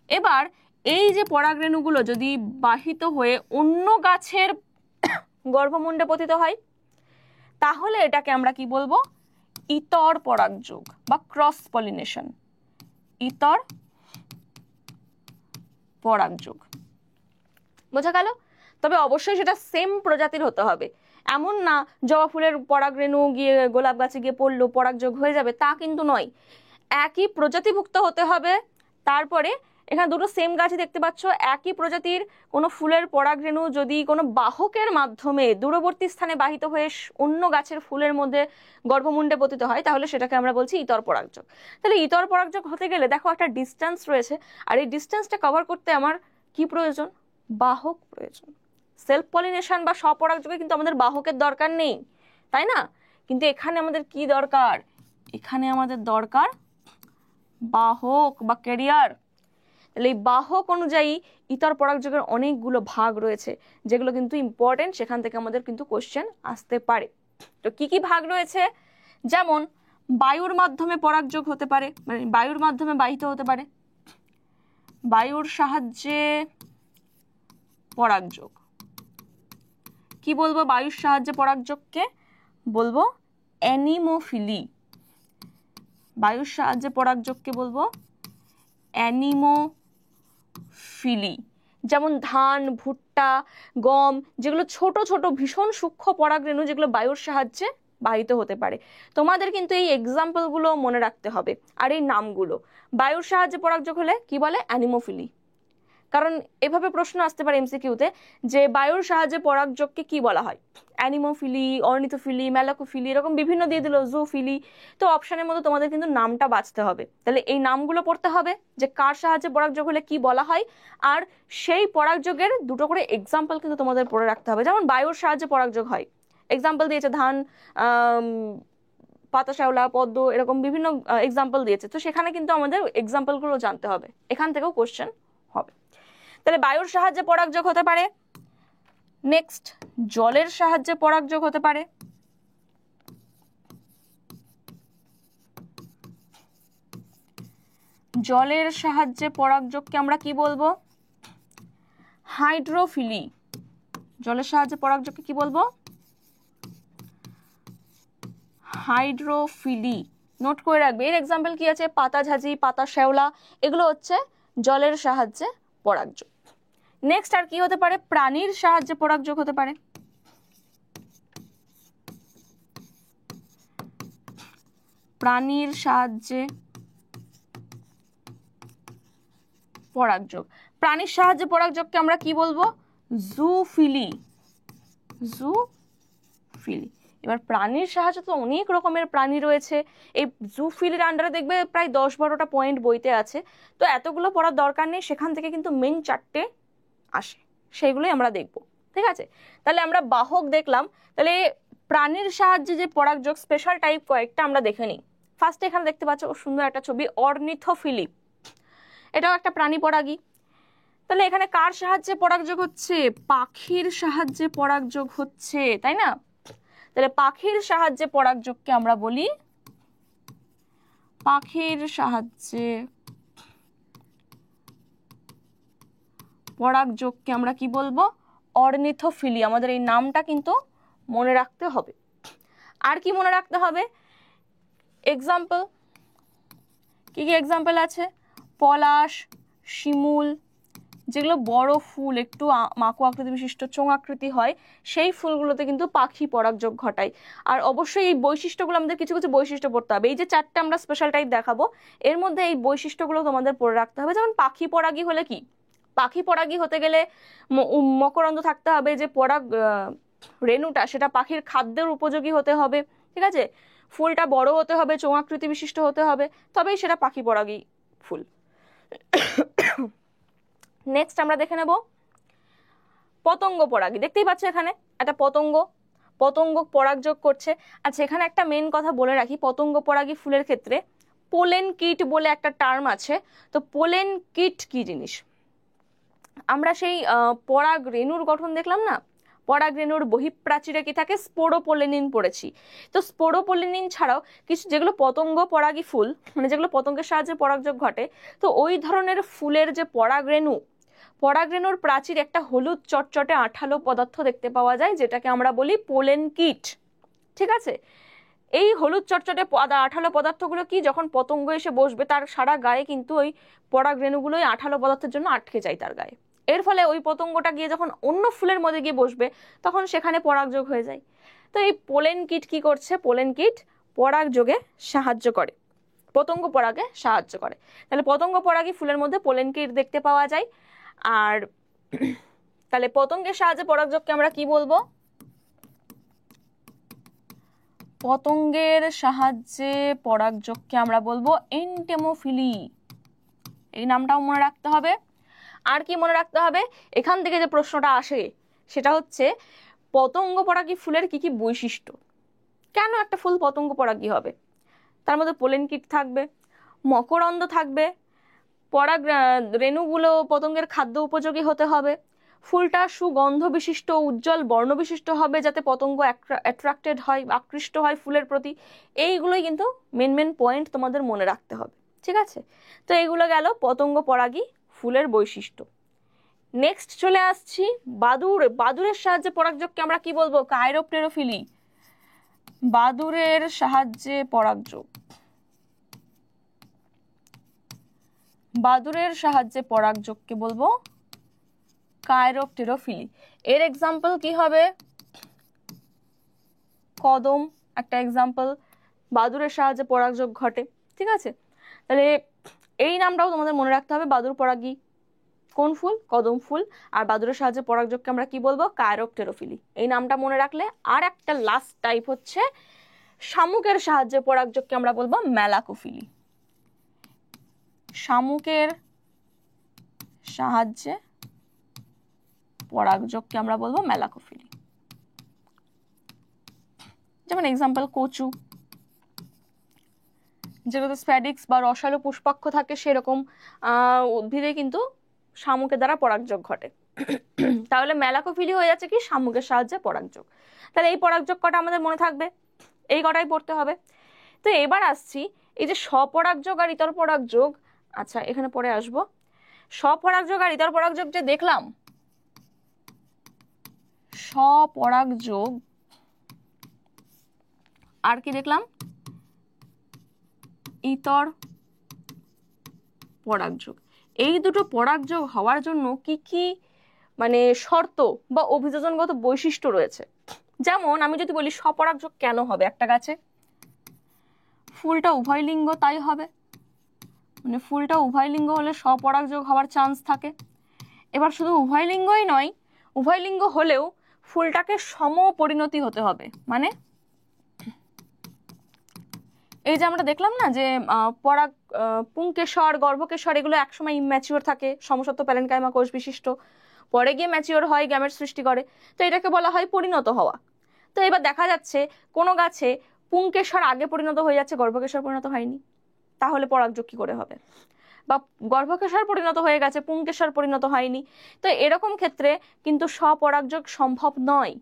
এবার এই যে পরাগ রেণুগুলো যদি বাহিত হয়ে অন্য গাছের গর্ভমুণ্ডে পতিত হয় তাহলে এটাকে আমরা কি বলবো? ইতর পরাগ যোগ বা ক্রস পলিনেশন, ইতর পরাগ যোগ। বোঝা গেল? তবে অবশ্যই সেটা সেম প্রজাতির হতে হবে। এমন না জবা ফুলের পরাগ রেণু গিয়ে গোলাপ গাছে গিয়ে পড়লো পরাগ যোগ হয়ে যাবে, তা কিন্তু নয়। একই প্রজাতিভুক্ত হতে হবে। তারপরে এখানে দুটো সেম গাছই দেখতে পাচ্ছ, একই প্রজাতির কোনো ফুলের পরাগ রেণু যদি কোনো বাহকের মাধ্যমে দূরবর্তী স্থানে বাহিত হয়ে অন্য গাছের ফুলের মধ্যে গর্ভমুণ্ডে পতিত হয় তাহলে সেটাকে আমরা বলছি ইতর পরাগযোগ। তাহলে ইতর পরাগযোগ হতে গেলে দেখো একটা ডিস্টেন্স রয়েছে, আর এই ডিস্টেন্সটা কভার করতে আমার কি প্রয়োজন? বাহক প্রয়োজন। সেলফ পলিনেশন বা স্বপরাগযোগে কিন্তু আমাদের বাহকের দরকার নেই, তাই না? কিন্তু এখানে আমাদের কি দরকার? এখানে আমাদের দরকার বাহক বা ক্যারিয়ার। তাহলে এই বাহক অনুযায়ী ইতর পরাগযোগের অনেকগুলো ভাগ রয়েছে যেগুলো কিন্তু ইম্পর্টেন্ট, সেখান থেকে আমাদের কিন্তু কোশ্চেন আসতে পারে। তো কি কি ভাগ রয়েছে? যেমন বায়ুর মাধ্যমে পরাগযোগ হতে পারে, মানে বায়ুর মাধ্যমে বাহিত হতে পারে, বায়ুর সাহায্যে পরাগযোগ। কি বলবো বায়ুর সাহায্যে পরাগযোগকে? বলবো অ্যানিমোফিলি। বায়ুর সাহায্যে পরাগযোগকে বলবো অ্যানিমোফিলি। যেমন ধান, ভুট্টা, গম, যেগুলো ছোট ছোট ভীষণ সূক্ষ্ম পরাগরেণু যেগুলো বায়ুর সাহায্যে বাহিত হতে পারে। তোমাদের কিন্তু এই এক্সাম্পলগুলো মনে রাখতে হবে আর এই নামগুলো। বায়ুর সাহায্যে পরাগযোগ হলে কি বলে? অ্যানিমোফিলি। কারণ এভাবে প্রশ্ন আসতে পারে এমসিকিউতে যে বায়ুর সাহায্যে পরাগযোগকে কি বলা হয়? অ্যানিমোফিলি, অর্নিথোফিলি, ম্যালাকোফিলি, এরকম বিভিন্ন দিয়ে দিল, জুফিলি। তো অপশনের মধ্যে তোমাদের কিন্তু নামটা বাছতে হবে। তাহলে এই নামগুলো পড়তে হবে যে কার সাহায্যে পরাগযোগ হলে কি বলা হয়, আর সেই পরাগযোগের দুটো করে এক্সাম্পল কিন্তু তোমাদের পড়ে রাখতে হবে। যেমন বায়ুর সাহায্যে পরাগযোগ হয়, এক্সাম্পল দিয়েছে ধান, পাতা শ্যাওলা, পদ্ম, এরকম বিভিন্ন এক্সাম্পল দিয়েছে। তো সেখানে কিন্তু আমাদের এক্সাম্পলগুলো জানতে হবে, এখান থেকেও কোশ্চেন হবে। তাহলে বায়ুর সাহায্যে পরাগযোগ হতে পারে। নেক্সট, জলের সাহায্যে পরাগযোগ হতে পারে। জলের সাহায্যে পরাগযোগকে আমরা কি বলবো? হাইড্রোফিলি। জলের সাহায্যে পরাগযোগকে কি বলবো? হাইড্রোফিলি। নোট করে রাখবে। এর এক্সাম্পল কি আছে? পাতা ঝাঁঝি, পাতা শ্যাওলা, এগুলো হচ্ছে জলের সাহায্যে পরাগযোগ। নেক্সট আর কি হতে পারে? প্রাণীর সাহায্যে পরাগযোগ হতে পারে। প্রাণীর সাহায্যে পরাগযোগ। প্রাণীর সাহায্যে পরাগযোগকে আমরা কি বলবো? জুফিলি। জুফিলি। এবার প্রাণীর সাহায্যে তো অনেক রকমের প্রাণী রয়েছে, এই জুফিলির আন্ডারে দেখবে প্রায় 10-12টা পয়েন্ট বইতে আছে, তো এতগুলো পড়ার দরকার নেই, সেখান থেকে কিন্তু মেন 4টে আসে, সেইগুলোই আমরা দেখব। ঠিক আছে, তাহলে আমরা বাহক দেখলাম। তাহলে প্রাণীর সাহায্যে যে পরাগযোগ স্পেশাল টাইপ কয়েকটা আমরা দেখে নিই। ফার্স্টে এখানে দেখতে পাচ্ছ সুন্দর একটা ছবি, অর্নিথোফিলি, এটাও একটা প্রাণী পরাগী। তাহলে এখানে কার সাহায্যে পরাগযোগ হচ্ছে? পাখির সাহায্যে পরাগযোগ হচ্ছে, তাই না? তাহলে পাখির সাহায্যে পরাগযোগকে আমরা বলি, পাখির সাহায্যে পরাগযোগকে আমরা কি বলবো? অর্নিথোফিলি। আমাদের এই নামটা কিন্তু মনে রাখতে হবে। আর কি মনে রাখতে হবে? এক্সাম্পল, কি কি এক্সাম্পল আছে? পলাশ, শিমুল, যেগুলো বড় ফুল, একটু মাকু আকৃতি বিশিষ্ট, চোঙ আকৃতি হয়, সেই ফুলগুলোতে কিন্তু পাখি পরাগযোগ ঘটায়। আর অবশ্যই এই বৈশিষ্ট্যগুলো আমাদের কিছু কিছু বৈশিষ্ট্য পড়তে হবে। এই যে 4টে আমরা স্পেশাল টাইপ দেখাবো, এর মধ্যে এই বৈশিষ্ট্যগুলো তোমাদের পড়ে রাখতে হবে। যেমন পাখি পরাগী হলে কি? পাখি পরাগী হতে গেলে মকরন্দ থাকতে হবে, যে পরাগ রেণুটা সেটা পাখির খাদ্যের উপযোগী হতে হবে। ঠিক আছে, ফুলটা বড় হতে হবে, চোঙ আকৃতি বিশিষ্ট হতে হবে, তবেই সেটা পাখি পরাগী ফুল। নেক্সট আমরা দেখে নেব পতঙ্গ পরাগী। দেখতেই পাচ্ছ এখানে একটা পতঙ্গ পরাগযোগ করছে। আচ্ছা, এখানে একটা মেন কথা বলে রাখি, পতঙ্গ পরাগী ফুলের ক্ষেত্রে পোলেন কিট বলে একটা টার্ম আছে। তো পোলেন কিট কি জিনিস? আমরা সেই পরাগ রেণুর গঠন দেখলাম না, পরাগ রেণুর বহিঃপ্রাচীরে কি থাকে? স্পোরোপোলেনিন পড়েছি। তো স্পোরোপোলেনিন ছাড়াও কিছু যেগুলো পতঙ্গ পরাগী ফুল, মানে যেগুলো পতঙ্গের সাহায্যে পরাগযোগ ঘটে, তো ওই ধরনের ফুলের যে পরাগ রেণুর প্রাচীর একটা হলুদ চটচটে আঠালো পদার্থ দেখতে পাওয়া যায়, যেটাকে আমরা বলি পোলেন কিট। ঠিক আছে, এই হলুদ চটচটে আঠালো পদার্থগুলো কি, যখন পতঙ্গ এসে বসবে তার সারা গায়ে কিন্তু ওই পরাগ রেণুগুলো ওই আঠালো পদার্থের জন্য আটকে যায় তার গায়ে। এর ফলে ওই পতঙ্গটা গিয়ে যখন অন্য ফুলের মধ্যে গিয়ে বসবে, তখন সেখানে পরাগযোগ হয়ে যায়। তো এই পোলেন কিট কি করছে? পোলেন কিট পরাগযোগে সাহায্য করে, পতঙ্গ পরাগে সাহায্য করে। তাহলে পতঙ্গ পরাগী ফুলের মধ্যে পোলেন কিট দেখতে পাওয়া যায়। আর তাহলে পতঙ্গের সাহায্যে পরাগযোগকে আমরা কি বলবো? পতঙ্গের সাহায্যে পরাগযোগকে আমরা বলবো এন্টেমোফিলি। এই নামটাও মনে রাখতে হবে। আর কি মনে রাখতে হবে? এখান থেকে যে প্রশ্নটা আসে সেটা হচ্ছে পতঙ্গ পরাগী ফুলের কি কি বৈশিষ্ট্য, কেন একটা ফুল পতঙ্গ পরাগী হবে? তার মধ্যে পোলেন কিট থাকবে, মকরন্দ থাকবে, পরাগ রেণুগুলো পতঙ্গের খাদ্য উপযোগী হতে হবে, ফুলটা সুগন্ধ বিশিষ্ট উজ্জ্বল বর্ণ বিশিষ্ট হবে, যাতে পতঙ্গ অ্যাট্রাক্টেড হয়, আকৃষ্ট হয় ফুলের প্রতি। এইগুলোই কিন্তু মেন পয়েন্ট তোমাদের মনে রাখতে হবে। ঠিক আছে, তো এইগুলো গেল পতঙ্গ পরাগী ফুলের বৈশিষ্ট্য। নেক্সট চলে আসছি বাদুড়ের সাহায্যে পরাগযোগকে আমরা কি বলবো? কাইরোপটেরোফিলি। বাদুড়ের সাহায্যে পরাগযোগ, বাদুড়ের সাহায্যে পরাগযোগকে বলবো কাইরোপটেরোফিলি। এর এক্সাম্পল কি হবে? কদম একটা এক্সাম্পল, বাদুড়ের সাহায্যে পরাগযোগ ঘটে। ঠিক আছে, তাহলে এই নামটাও তোমাদের মনে রাখতে হবে। বাদুড় পরাগী কোন ফুল? কদম ফুল। আর বাদুড়ের সাহায্যে পরাগযোগকে আমরা কি বলবো? কাইরোপটেরোফিলি। এই নামটা মনে রাখলে, আর একটা লাস্ট টাইপ হচ্ছে শামুকের সাহায্যে পরাগযোগকে আমরা বলবো মেলাকোফিলি। শামুকের সাহায্যে পরাগযোগকে আমরা বলবো মেলাকোফিলি। যেমন এক্সাম্পল কচু, যেগুলোতে স্প্যাডিক্স বা রসালো পুষ্পাক্ষ থাকে, সেরকম উদ্ভিদে কিন্তু শামুকের দ্বারা পরাগযোগ ঘটে। তাহলে মেলাকোফিলি হয়ে যাচ্ছে কি? শামুকের সাহায্যে পরাগযোগ। তাহলে এই পরাগযোগ কটা আমাদের মনে থাকবে, এই কটাই পড়তে হবে। তো এবার আসছি এই যে স্বপরাগযোগ আর ইতর পরাগযোগ। আচ্ছা, এখানে পরে আসবো। স্বপরাগযোগ আর ইতর পরাগযোগ যে দেখলাম, স্বপরাগযোগ আর কি দেখলাম? ইতর পরাগযোগ। এই দুটো পরাগযোগ হওয়ার জন্য কি কি মানে শর্ত বা অভিযোজনগত বৈশিষ্ট্য রয়েছে। যেমন আমি যদি বলি স্বপরাগযোগ কেন হবে একটা গাছে? ফুলটা উভয় লিঙ্গ তাই হবে, মানে ফুলটা উভয় লিঙ্গ হলে স্বপরাগযোগ হওয়ার চান্স থাকে। এবার শুধু উভয় লিঙ্গই নয়, উভয় লিঙ্গ হলেও ফুলটাকে সমপরিণতি হতে হবে। মানে এই যে আমরা দেখলাম না যে পুংকেশর, গর্ভকেশর এগুলো একসময় ইম্যাচিওর থাকে, সমসত্ব প্যারেনকাইমা কোষ বিশিষ্ট, পরে গিয়ে ম্যাচিওর হয়, গ্যামেট সৃষ্টি করে, তো এটাকে বলা হয় পরিণত হওয়া। তো এবার দেখা যাচ্ছে কোনো গাছে পুংকেশর আগে পরিণত হয়ে যাচ্ছে, গর্ভকেশর পরিণত হয়নি, তাহলে পরাগযোগ কি করে হবে? বা গর্ভকেশর পরিণত হয়ে গেছে, পুংকেশর পরিণত হয়নি, তো এরকম ক্ষেত্রে কিন্তু স্বপরাগযোগ সম্ভব নয়।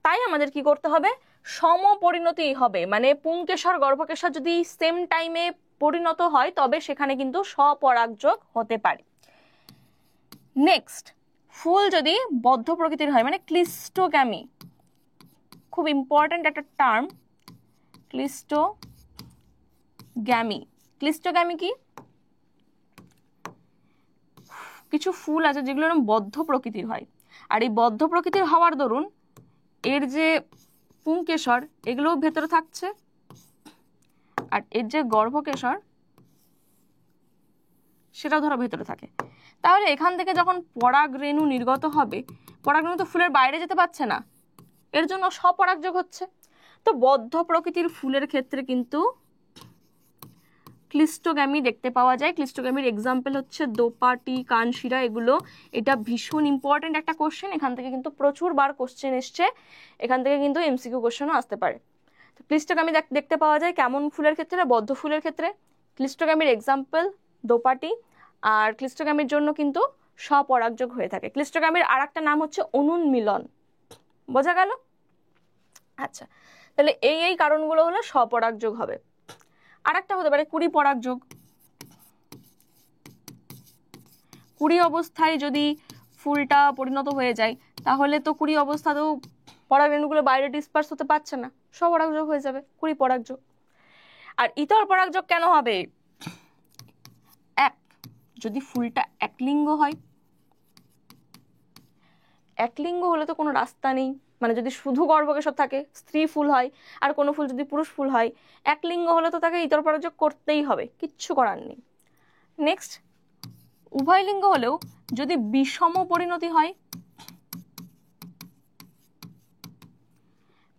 তাই আমাদের কি করতে হবে? সমপরিণতি হবে, মানে পুংকেশর গর্ভকেশর যদি সেম টাইমে পরিণত হয় তবে সেখানে কিন্তু স্বপরাগযোগ হতে পারে। নেক্সট, ফুল যদি বদ্ধ প্রকৃতির হয়, মানে ক্লিস্টোগ্যামি, খুব ইম্পর্ট্যান্ট একটা টার্ম, ক্লিস্টোগ্যামি। ক্লিস্টোগ্যামি কি? কিছু ফুল আছে যেগুলো এরকম বদ্ধ প্রকৃতির হয়, আর এই বদ্ধ প্রকৃতির হওয়ার দরুন এর যে পুংকেশর এগুলোও ভেতরে থাকছে, আর এর যে গর্ভকেশর সেটাও ধরো ভেতরে থাকে। তাহলে এখান থেকে যখন পরাগ রেণু নির্গত হবে, পরাগ রেণু তো ফুলের বাইরে যেতে পারছে না, এর জন্য স্বপরাগযোগ হচ্ছে। তো বদ্ধ প্রকৃতির ফুলের ক্ষেত্রে কিন্তু ক্লিস্টোগ্যামি দেখতে পাওয়া যায়। ক্লিস্টোগ্যামির এক্সাম্পল হচ্ছে দোপাটি, কানশিরা, এগুলো। এটা ভীষণ ইম্পর্টেন্ট একটা কোশ্চেন, এখান থেকে কিন্তু প্রচুর বার কোশ্চেন এসছে, এখান থেকে কিন্তু এমসিকিউ কোশ্চেনও আসতে পারে। তো ক্লিস্টোগ্যামি দেখতে পাওয়া যায় কেমন ফুলের ক্ষেত্রে? বদ্ধ ফুলের ক্ষেত্রে। ক্লিস্টোগ্যামির এক্সাম্পল দোপাটি, আর ক্লিস্টোগ্যামির জন্য কিন্তু স্বপরাগযোগ হয়ে থাকে। ক্লিস্টোগ্যামির আর একটা নাম হচ্ছে অনুন্মিলন। বোঝা গেল? আচ্ছা, তাহলে এই কারণগুলো হলো স্বপরাগযোগ হবে। আর একটা হতে পারে কুড়ি পরাগযোগ। কুড়ি অবস্থায় যদি ফুলটা পরিণত হয়ে যায় তাহলে তো কুড়ি অবস্থাতেও পরাগরেণুগুলো বাইরে ডিসপার্স হতে পারছে না, স্বপরাগযোগ হয়ে যাবে, কুড়ি পরাগযোগ। আর ইতর পরাগযোগ কেন হবে? যদি ফুলটা একলিঙ্গ হয়, একলিঙ্গ হলে তো কোনো রাস্তা নেই, মানে যদি শুধু গর্ভকেশর থাকে, স্ত্রী ফুল হয়, আর কোনো ফুল যদি পুরুষ ফুল হয়, একলিঙ্গ হলে তো তাকে ইতর পরাগযোগ করতেই হবে, কিচ্ছু করার নেই। নেক্সট, উভয় লিঙ্গ হলেও যদি বিষম পরিণতি হয়,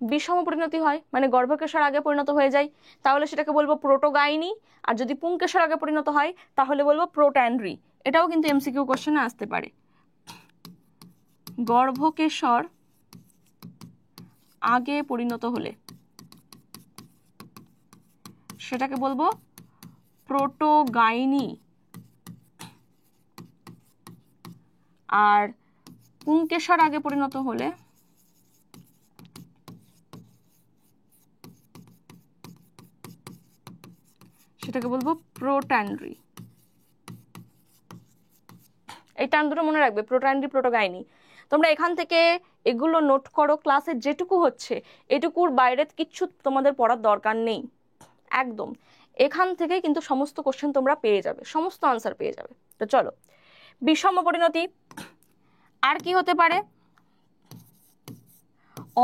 বিষম পরিণতি হয় মানে গর্ভকেশর আগে পরিণত হয়ে যায়, তাহলে সেটাকে বলবো প্রোটোগাইনি। আর যদি পুংকেশর আগে পরিণত হয় তাহলে বলবো প্রোট্যান্ড্রি। এটাও কিন্তু এমসিকিউ কোশ্চেনে আসতে পারে। গর্ভকেশর আগে পরিণত হলে সেটাকে বলবো প্রোটোগাইনি, আর পুংকেশর আগে পরিণত হলে সেটাকে বলবো প্রোট্যান্ড্রি। এই টার্ম দুটো মনে রাখবে, প্রোট্যান্ড্রি, প্রোটোগাইনি। তোমরা এখান থেকে এগুলো নোট করো, ক্লাসে যেটুকু হচ্ছে এটুকুর বাইরে কিচ্ছু তোমাদের পড়ার দরকার নেই একদম। এখান থেকে কিন্তু সমস্ত কোশ্চেন তোমরা পেয়ে যাবে, সমস্ত আনসার পেয়ে যাবে। তো চলো, বিষম পরিণতি। আর কি হতে পারে?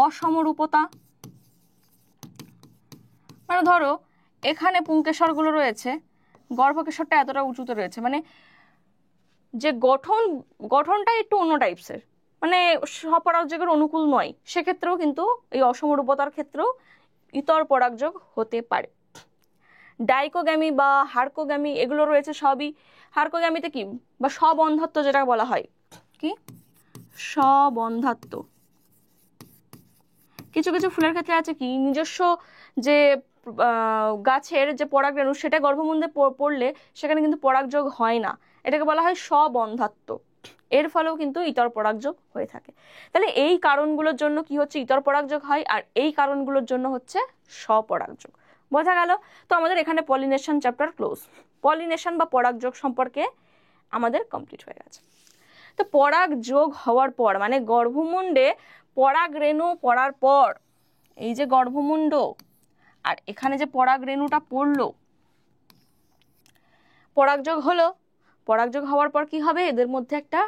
অসমরূপতা, মানে ধরো এখানে পুংকেশরগুলো রয়েছে, গর্ভকেশরটা এতটা উঁচুতে রয়েছে, মানে যে গঠনটা একটু অন্য টাইপসের, মানে স্বপরাগযোগের অনুকূল নয়, সেক্ষেত্রেও কিন্তু এই অসমরূপতার ক্ষেত্রেও ইতর পরাগযোগ হতে পারে। ডাইকোগ্যামি বা হার্কোগ্যামি এগুলো রয়েছে সবই। হার্কোগ্যামিতে কি, বা স্ববন্ধাত্ব যেটা বলা হয়, কি স্ববন্ধাত্ব। কিছু কিছু ফুলের ক্ষেত্রে আছে কি নিজস্ব যে গাছের যে পরাগরেণু সেটা গর্ভমুণ্ডে পড়লে সেখানে কিন্তু পরাগযোগ হয় না, এটাকে বলা হয় স্ববন্ধাত্ব। এর ফলেও কিন্তু ইতর পরাগযোগ হয়ে থাকে। তাহলে এই কারণগুলোর জন্য কি হচ্ছে, ইতর পরাগযোগ হয়, আর এই কারণগুলোর জন্য হচ্ছে স্বপরাগযোগ। বোঝা গেল? তো আমাদের এখানে পলিনেশন চ্যাপ্টার ক্লোজ। পলিনেশন বা পরাগযোগ সম্পর্কে আমাদের কমপ্লিট হয়ে গেছে। তো পরাগযোগ হওয়ার পর মানে গর্ভমুণ্ডে পরাগ রেণু পড়ার পর, এই যে গর্ভমুণ্ড আর এখানে যে পরাগ রেণুটা পড়লো, পরাগযোগ হলো, পরাগযোগ হওয়ার পর কি হবে, এদের মধ্যে একটা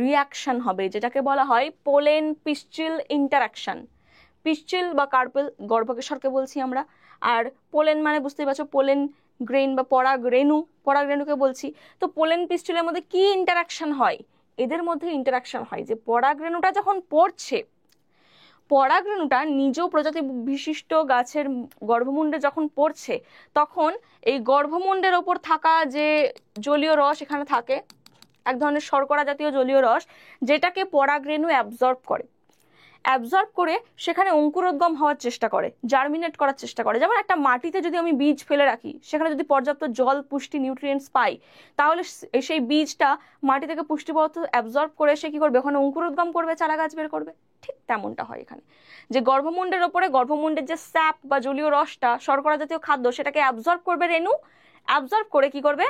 রিয়াকশন হবে যেটাকে বলা হয় পোলেন পিস্টিল ইন্টারাকশন। পিস্টিল বা কার্পেল গর্ভকেশরকে বলছি আমরা, আর পোলেন মানে বুঝতেই পারছো, পোলেন গ্রেন বা পরাগরেণুকে বলছি। তো পোলেন পিস্টুলের মধ্যে কি ইন্টারাকশন হয়? এদের মধ্যে ইন্টারাকশন হয় যে পরাগরেণুটা যখন পড়ছে, পরাগরেণুটা নিজ প্রজাতি বিশিষ্ট গাছের গর্ভমুণ্ডে যখন পড়ছে, তখন এই গর্ভমুণ্ডের ওপর থাকা যে জলীয় রস এখানে থাকে, এক ধরনের শর্করা জাতীয় জলীয় রস, যেটাকে পরাগরেণু অ্যাবজর্ব করে সেখানে অঙ্কুরোদ্গম হওয়ার চেষ্টা করে, জার্মিনেট করার চেষ্টা করে। যেমন একটা মাটিতে যদি আমি বীজ ফেলে রাখি, সেখানে যদি পর্যাপ্ত জল, পুষ্টি, নিউট্রিয়েন্টস পাই, তাহলে সেই বীজটা মাটি থেকে পুষ্টি পদার্থ অ্যাবজর্ব করে সে কি করবে, ওখানে অঙ্কুরোদ্গম করবে, চারা গাছ বের করবে। ঠিক তেমনটা হয় এখানে, যে গর্ভমুণ্ডের ওপরে গর্ভমুণ্ডের যে স্যাপ বা জলীয় রসটা, শর্করা জাতীয় খাদ্য, সেটাকে অ্যাবজর্ব করবে রেণু, অ্যাবজর্ব করে কি করবে,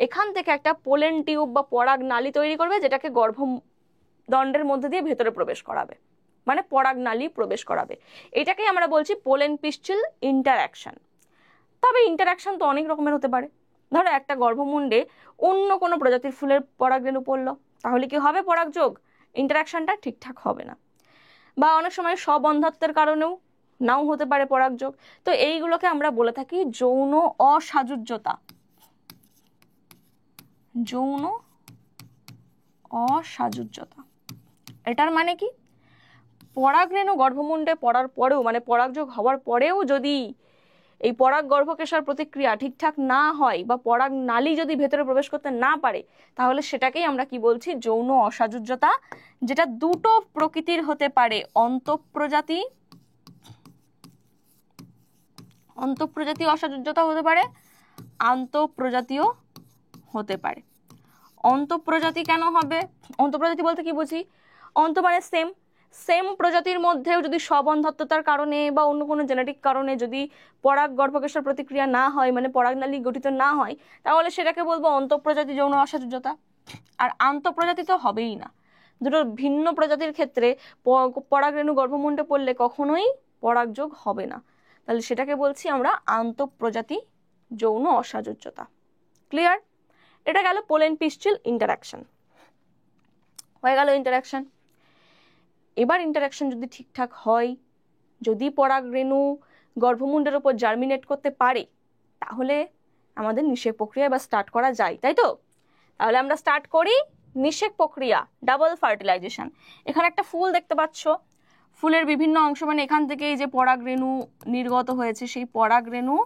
এখান থেকে একটা পোলেন টিউব বা পরাগ নালী তৈরি করবে, যেটাকে গর্ভদণ্ডের মধ্যে দিয়ে ভেতরে প্রবেশ করাবে, মানে পরাগ নালী প্রবেশ করাবে। এটাকেই আমরা বলছি পোলেন পিস্টুল ইন্টারঅ্যাকশন। তবে ইন্টারঅ্যাকশন তো অনেক রকমের হতে পারে। ধরো একটা গর্ভমুণ্ডে অন্য কোনো প্রজাতির ফুলের পরাগরেণু পড়লো, তাহলে কি হবে পরাগযোগ? ইন্টারঅ্যাকশনটা ঠিকঠাক হবে না। বা অনেক সময় স্ববন্ধাত্বের কারণেও নাও হতে পারে পরাগযোগ। তো এইগুলোকে আমরা বলে থাকি যৌন অসাযুজ্যতা। যৌন অসাযুজ্যতা, এটার মানে কি, পরাগরেণু গর্ভমুণ্ডে পড়ার পরেও, মানে পরাগযোগ হওয়ার পরেও যদি এই পরাগ গর্ভকেশর প্রতিক্রিয়া ঠিকঠাক না হয় বা পরাগ নালী যদি ভেতরে প্রবেশ করতে না পারে, তাহলে সেটাকেই আমরা কি বলছি, যৌন অসাযুজ্যতা। যেটা দুটো প্রকৃতির হতে পারে, অন্তঃপ্রজাতীয় অসাযুজ্যতা হতে পারে, আন্তঃপ্রজাতীয় হতে পারে। অন্তঃপ্রজাতি কেন হবে? অন্তঃপ্রজাতি বলতে কি বুঝি? অন্ত মানে সেম প্রজাতির মধ্যেও যদি স্ববন্ধাত্মতার কারণে বা অন্য কোনো জেনেটিক কারণে যদি পরাগ গর্ভকেশর প্রতিক্রিয়া না হয়, মানে পরাগনালী গঠিত না হয়, তাহলে সেটাকে বলবো অন্তঃপ্রজাতি যৌন অসাযুজ্যতা। আর আন্তঃপ্রজাতি তো হবেই না। দুটো ভিন্ন প্রজাতির ক্ষেত্রে পরাগরেণু গর্ভমুণ্ডে পড়লে কখনোই পরাগযোগ হবে না, তাহলে সেটাকে বলছি আমরা আন্তঃপ্রজাতি যৌন অসাযুজ্যতা। ক্লিয়ার? এটা গেল পোলেন পিস্টুল ইন্টারঅ্যাকশন, হয়ে গেল ইন্টারঅ্যাকশন। এবার ইন্টারঅ্যাকশন যদি ঠিকঠাক হয়, যদি পরাগরেণু গর্ভমুণ্ডের উপর জার্মিনেট করতে পারে, তাহলে আমাদের নিষেক প্রক্রিয়া এবার স্টার্ট করা যায়, তাই তো? তাহলে আমরা স্টার্ট করি নিষেক প্রক্রিয়া, ডাবল ফার্টিলাইজেশন। এখানে একটা ফুল দেখতে পাচ্ছ, ফুলের বিভিন্ন অংশ, মানে এখান থেকে এই যে পরাগরেণু নির্গত হয়েছে, সেই পরাগরেণু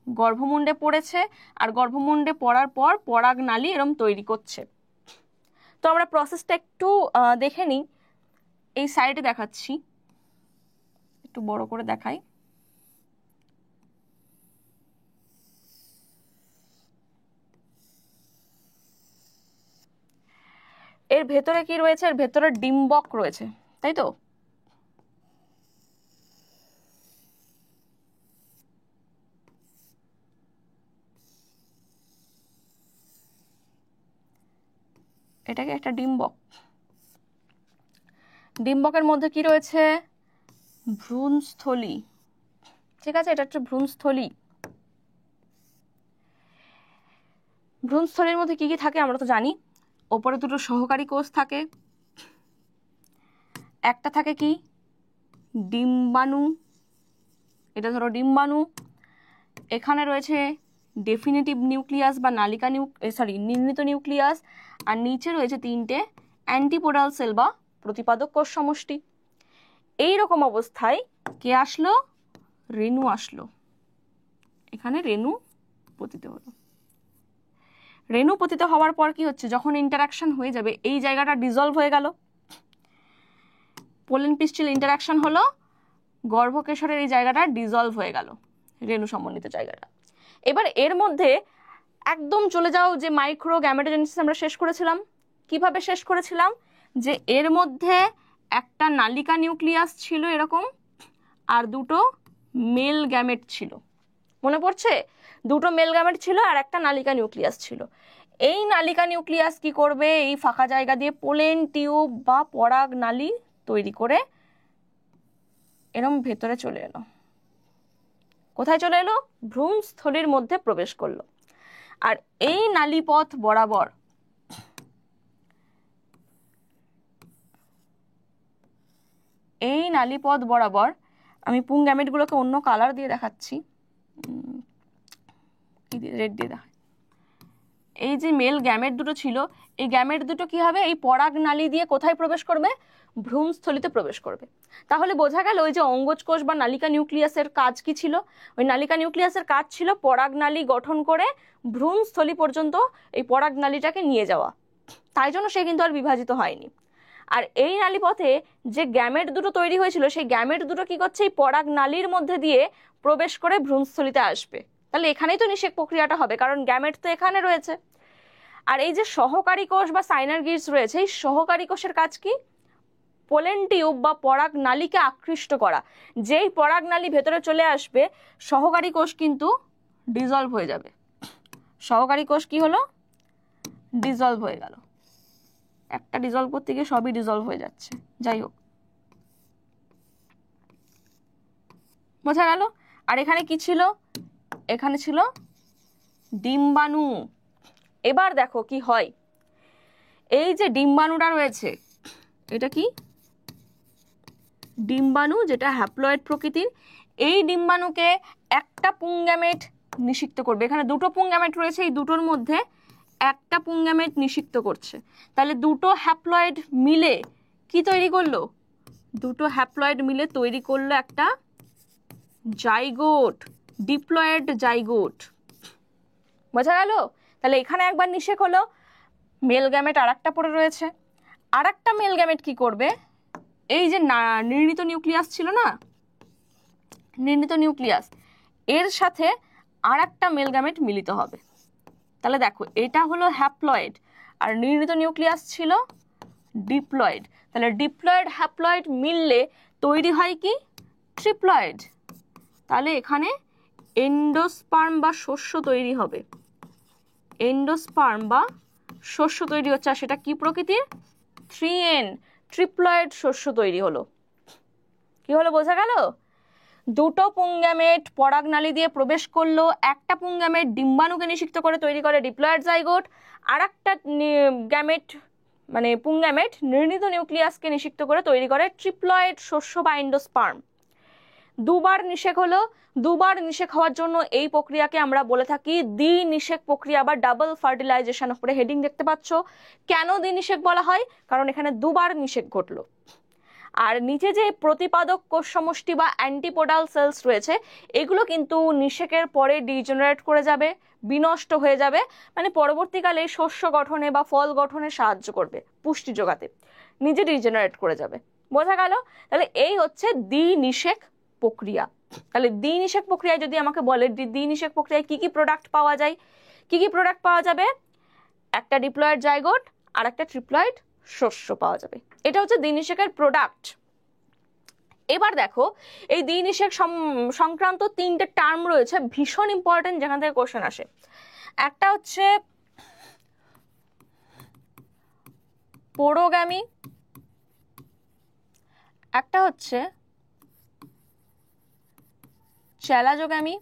গর্ভমুণ্ডে পড়েছে, আর গর্ভমুণ্ডে পড়ার পর পরাগ নালী এরম তৈরি করছে। তো আমরা প্রসেসটা একটু দেখে নিই। এই সাইডে দেখাচ্ছি, একটু বড় করে দেখাই। এর ভেতরে কি রয়েছে? এর ভেতরে ডিম্বক রয়েছে, তাই তো? এটাকে একটা ডিম্বক। ডিম্বকের মধ্যে কি রয়েছে? ভ্রূণস্থলী। ঠিক আছে, এটা হচ্ছে ভ্রূণস্থলী। ভ্রূণস্থলীর মধ্যে কি কি থাকে আমরা তো জানি। ওপরে দুটো সহকারী কোষ থাকে, একটা থাকে কি, ডিম্বাণু, এটা ধরো ডিম্বাণু। এখানে রয়েছে ডেফিনিটিভ নিউক্লিয়াস বা নির্ণীত নিউক্লিয়াস, আর নিচে রয়েছে তিনটে অ্যান্টিপোডাল সেল বা প্রতিপাদক কোষ সমষ্টি। এই রকম অবস্থায় কে আসলো? রেণু আসলো। এখানে রেণু পতিত হলো। রেণু পতিত হওয়ার পর কি হচ্ছে, যখন ইন্টারাকশন হয়ে যাবে, এই জায়গাটা ডিজলভ হয়ে গেল, পোলেন পিস্টুল ইন্টারাকশন হলো, গর্ভকেশরের এই জায়গাটা ডিজলভ হয়ে গেল, রেণু সমন্বিত জায়গাটা। এবার এর মধ্যে একদম চলে যাও যে মাইক্রো গ্যামেটোজেনেসিস আমরা শেষ করেছিলাম। কিভাবে শেষ করেছিলাম? যে এর মধ্যে একটা নালিকা নিউক্লিয়াস ছিল এরকম, আর দুটো মেল গ্যামেট ছিল, মনে পড়ছে? দুটো মেল গ্যামেট ছিল আর একটা নালিকা নিউক্লিয়াস ছিল। এই নালিকা নিউক্লিয়াস কি করবে? এই ফাঁকা জায়গা দিয়ে পোলেন টিউব বা পরাগ নালী তৈরি করে এরম ভেতরে চলে এলো। কোথায় চলে এলো? ভ্রূণস্থলীর মধ্যে প্রবেশ করলো। আর এই নালীপথ বরাবর আমি পুং গ্যামেটগুলোকে অন্য কালার দিয়ে দেখাচ্ছি, রেড দিয়ে দেখায়, এই যে মেল গ্যামেট দুটো ছিল, এই গ্যামেট দুটো কি হবে, এই পরাগ নালী দিয়ে কোথায় প্রবেশ করবে, ভ্রূণস্থলিতে প্রবেশ করবে। তাহলে বোঝা গেল ওই যে অঙ্গজ কোষ বা নালিকা নিউক্লিয়াসের কাজ কি ছিল, ওই নালিকা নিউক্লিয়াসের কাজ ছিল পরাগ নালী গঠন করে ভ্রূণস্থলী পর্যন্ত এই পরাগ নালীটাকে নিয়ে যাওয়া, তাই জন্য সে কিন্তু আর বিভাজিত হয়নি। আর এই নালীপথে যে গ্যামেট দুটো তৈরি হয়েছিল, সেই গ্যামেট দুটো কি করছে, এই পরাগ নালীর মধ্যে দিয়ে প্রবেশ করে ভ্রূণস্থলীতে আসবে। তাহলে এখানেই তো নিষেক প্রক্রিয়াটা হবে, কারণ গ্যামেট তো এখানে রয়েছে। আর এই যে সহকারী কোষ বা সাইনার গিলস রয়েছে, এই সহকারী কোষের কাজ কি, পোলেন টিউব বা পরাগ নালীকে আকৃষ্ট করা। যেই পরাগ নালী ভেতরে চলে আসবে, সহকারী কোষ কিন্তু ডিজলভ হয়ে যাবে। সহকারী কোষ কি হলো, ডিজলভ হয়ে গেল। একটা ডিজলভ করতে গিয়ে সবই ডিজলভ হয়ে যাচ্ছে, যাই হোক, বোঝা গেল। আর এখানে কি ছিল, এখানে ছিল ডিম্বাণু। এবার দেখো কি হয়, এই যে ডিম্বাণুটা রয়েছে, এটা কি ডিম্বাণু, যেটা হ্যাপ্লয়েড প্রকৃতির। এই ডিম্বাণুকে একটা পুংগ্যামেট নিষিক্ত করবে। এখানে দুটো পুংগ্যামেট রয়েছে, এই দুটোর মধ্যে একটা পুংগ্যামেট নিষিক্ত করছে। তাহলে দুটো হ্যাপ্লয়েড মিলে কি তৈরি করলো, দুটো হ্যাপ্লয়েড মিলে তৈরি করলো একটা জাইগোট, ডিপ্লয়েড জাইগোট। বোঝা গেল। তাহলে এখানে একবার নিষেক হলো, মেল গ্যামেট আর একটা পড়ে রয়েছে। আর একটা মেল গ্যামেট কি করবে, এই যে নির্ণীত নিউক্লিয়াস ছিল না, নির্ণীত নিউক্লিয়াস, এর সাথে আর একটা মেল গ্যামেট মিলিত হবে। তাহলে দেখো এটা হলো হ্যাপ্লয়েড, আর নির্ণীত নিউক্লিয়াস ছিল ডিপ্লয়েড। তাহলে ডিপ্লয়েড হ্যাপ্লয়েড মিললে তৈরি হয় কি, ট্রিপ্লয়েড। তাহলে এখানে এন্ডোস্পার্ম বা শস্য তৈরি হবে, এন্ডোস্পার্ম বা শস্য তৈরি হচ্ছে। আর সেটা কি প্রকৃতির, 3N, ট্রিপ্লয়েড শস্য তৈরি হলো। কি হলো বোঝা গেল, দুটো পুংগ্যামেট পরাগ নালী দিয়ে প্রবেশ করলো, একটা পুংগ্যামেট ডিম্বাণুকে নিষিক্ত করে তৈরি করে ডিপ্লয়েড জাইগোট, আর একটা গ্যামেট মানে পুংগ্যামেট নির্ণীত নিউক্লিয়াসকে নিষিক্ত করে তৈরি করে ট্রিপ্লয়েড শস্য বা এন্ডোস্পার্ম। দুবার নিষেক হলো। দুবার নিষেক হওয়ার জন্য এই প্রক্রিয়াকে আমরা বলে থাকি দ্বি-নিষেক প্রক্রিয়া বা ডাবল ফার্টিলাইজেশন। উপরে হেডিং দেখতে পাচ্ছ। কেন দ্বি-নিষেক বলা হয়, কারণ এখানে দুবার নিষেক ঘটলো। আর নিচে যে প্রতিপাদক কোষ সমষ্টি বা অ্যান্টিপোডাল সেলস রয়েছে, এগুলো কিন্তু নিষেকের পরে ডিজেনারেট করে যাবে, বিনষ্ট হয়ে যাবে, মানে পরবর্তীকালে শস্য গঠনে বা ফল গঠনে সাহায্য করবে, পুষ্টি যোগাতে, নিজে ডিজেনারেট করে যাবে। বোঝা গেল। তাহলে এই হচ্ছে দ্বি-নিষেক প্রক্রিয়া। তাহলে দ্বি-নিষেক প্রক্রিয়ায় যদি আমাকে বলে দ্বি-নিষেক প্রক্রিয়ায় কি কি প্রোডাক্ট পাওয়া যায়, কি কি প্রোডাক্ট পাওয়া যাবে, একটা ডিপ্লয়েড জাইগোট আর একটা ট্রিপ্লয়েড শস্য পাওয়া যাবে। এটা হচ্ছে দ্বি-নিষেকের প্রোডাক্ট। এবার দেখো এই দ্বি-নিষেক সংক্রান্ত তিনটে টার্ম রয়েছে, ভীষণ ইম্পর্টেন্ট, যেখান থেকে কোশ্চেন আসে। একটা হচ্ছে পোরোগ্যামি, একটা হচ্ছে চ্যালাজোগ্যামি,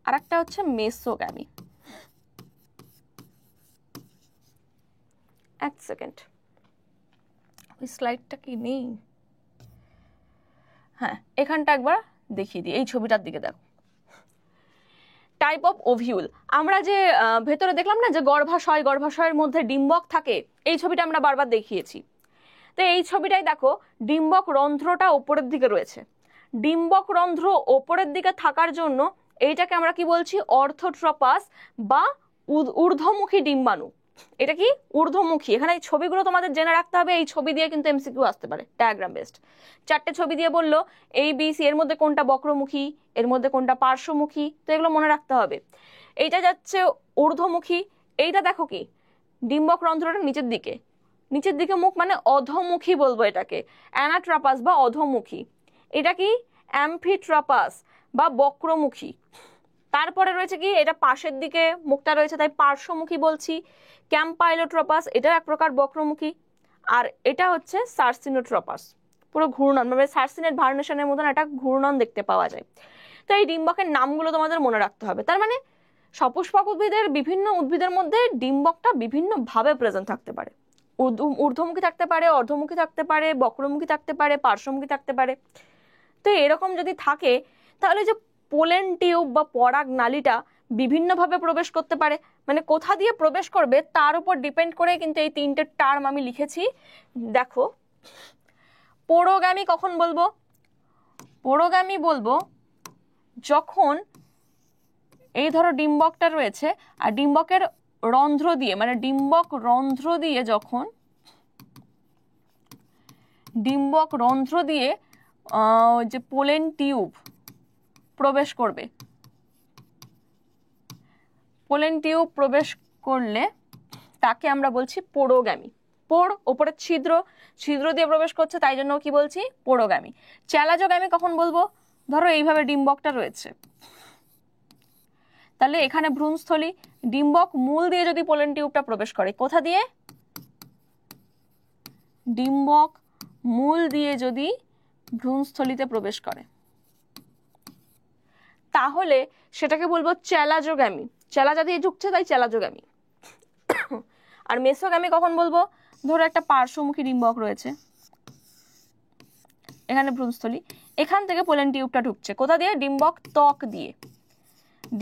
আর একটা হচ্ছে মেসোগ্যামি। এক সেকেন্ড, ওই স্লাইডটা কি নেই, হ্যাঁ এখানটা একবার দেখিয়ে দিই, এই ছবিটার দিকে দেখো। টাইপ অফ ওভিউল, আমরা যে ভেতরে দেখলাম না যে গর্ভাশয়, গর্ভাশয়ের মধ্যে ডিম্বক থাকে, এই ছবিটা আমরা বারবার দেখিয়েছি। তো এই ছবিটাই দেখো, ডিম্বক রন্ধ্রটা ওপরের দিকে রয়েছে। ডিম্বক রন্ধ্র ওপরের দিকে থাকার জন্য এইটাকে আমরা কি বলছি, অর্থোট্রপাস বা ঊর্ধ্বমুখী ডিম্বাণু। এটা কি ঊর্ধ্বমুখী। এখানে এই ছবিগুলো তোমাদের জেনে রাখতে হবে, এই ছবি দিয়ে কিন্তু এমসিকিউ আসতে পারে, ডায়াগ্রাম বেসড। চারটে ছবি দিয়ে বললো এই বিসি, এর মধ্যে কোনটা বক্রমুখী, এর মধ্যে কোনটা পার্শ্বমুখী, তো এগুলো মনে রাখতে হবে। এইটা যাচ্ছে ঊর্ধ্বমুখী, এইটা দেখো কি ডিম্বক রন্ধ্রটা নিচের দিকে, নিচের দিকে মুখ মানে অধোমুখী বলবো এটাকে, অ্যানাট্রাপাস বা অধোমুখী। এটা কি অ্যাম্ফিট্রাপাস বা বক্রমুখী। তারপরে রয়েছে কি, এটা পাশের দিকে মুখটা রয়েছে তাই পার্শ্বমুখী বলছি, ক্যাম্পাইলোট্রপাস, এটা এক প্রকার বক্রমুখী। আর এটা হচ্ছে সার্সিনোট্রপাস, পুরো ঘূর্ণন, মানে সার্সিনেট ভার্নেশনের মতন একটা ঘূর্ণন দেখতে পাওয়া যায়। তো এই ডিম্বকের নামগুলো তোমাদের মনে রাখতে হবে। তার মানে সপুষ্পক উদ্ভিদের বিভিন্ন উদ্ভিদের মধ্যে ডিম্বকটা বিভিন্নভাবে প্রেজেন্ট থাকতে পারে, ঊর্ধ্বমুখী থাকতে পারে, অর্ধমুখী থাকতে পারে, বক্রমুখী থাকতে পারে, পার্শ্বমুখী থাকতে পারে। তো এরকম যদি থাকে তাহলে যে পোলেন টিউব বা পরাগ নালীটা বিভিন্নভাবে প্রবেশ করতে পারে, মানে কোথা দিয়ে প্রবেশ করবে তার উপর ডিপেন্ড করে কিন্তু এই তিনটে টার্ম আমি লিখেছি। দেখো, পোড়োগামী কখন বলবো? পোড়োগামী বলবো যখন এই ধরো ডিম্বকটা রয়েছে আর ডিম্বকের রন্ধ্র দিয়ে, মানে ডিম্বক রন্ধ্র দিয়ে যখন ডিম্বক রন্ধ্র দিয়ে যে পোলেন টিউব প্রবেশ করবে, পোলেন টিউব প্রবেশ করলে তাকে আমরা বলছি পোড়োগামী। পোড় ওপরের ছিদ্র, ছিদ্র দিয়ে প্রবেশ করছে তাই জন্য কি বলছি? পোড়োগামী। চ্যালাজোগামী কখন বলবো? ধরো এইভাবে ডিম্বকটা রয়েছে, তাহলে এখানে ভ্রূণস্থলী, ডিম্বক মূল দিয়ে যদি পোলেন টিউবটা প্রবেশ করে, কোথা দিয়ে? ডিম্বক মূল দিয়ে যদি ভ্রূণস্থলীতে প্রবেশ করে তাহলে সেটাকে বলবো চ্যালাজোগামী। চ্যালাজা দিয়ে ঢুকছে তাই চ্যালাজোগামী। আর মেসোগামী কখন বলবো? ধরো একটা পার্শ্বমুখী ডিম্বক রয়েছে, এখানে ভ্রূণস্থলী, এখান থেকে পোলেন টিউবটা ঢুকছে কোথা দিয়ে? ডিম্বক ত্বক দিয়ে।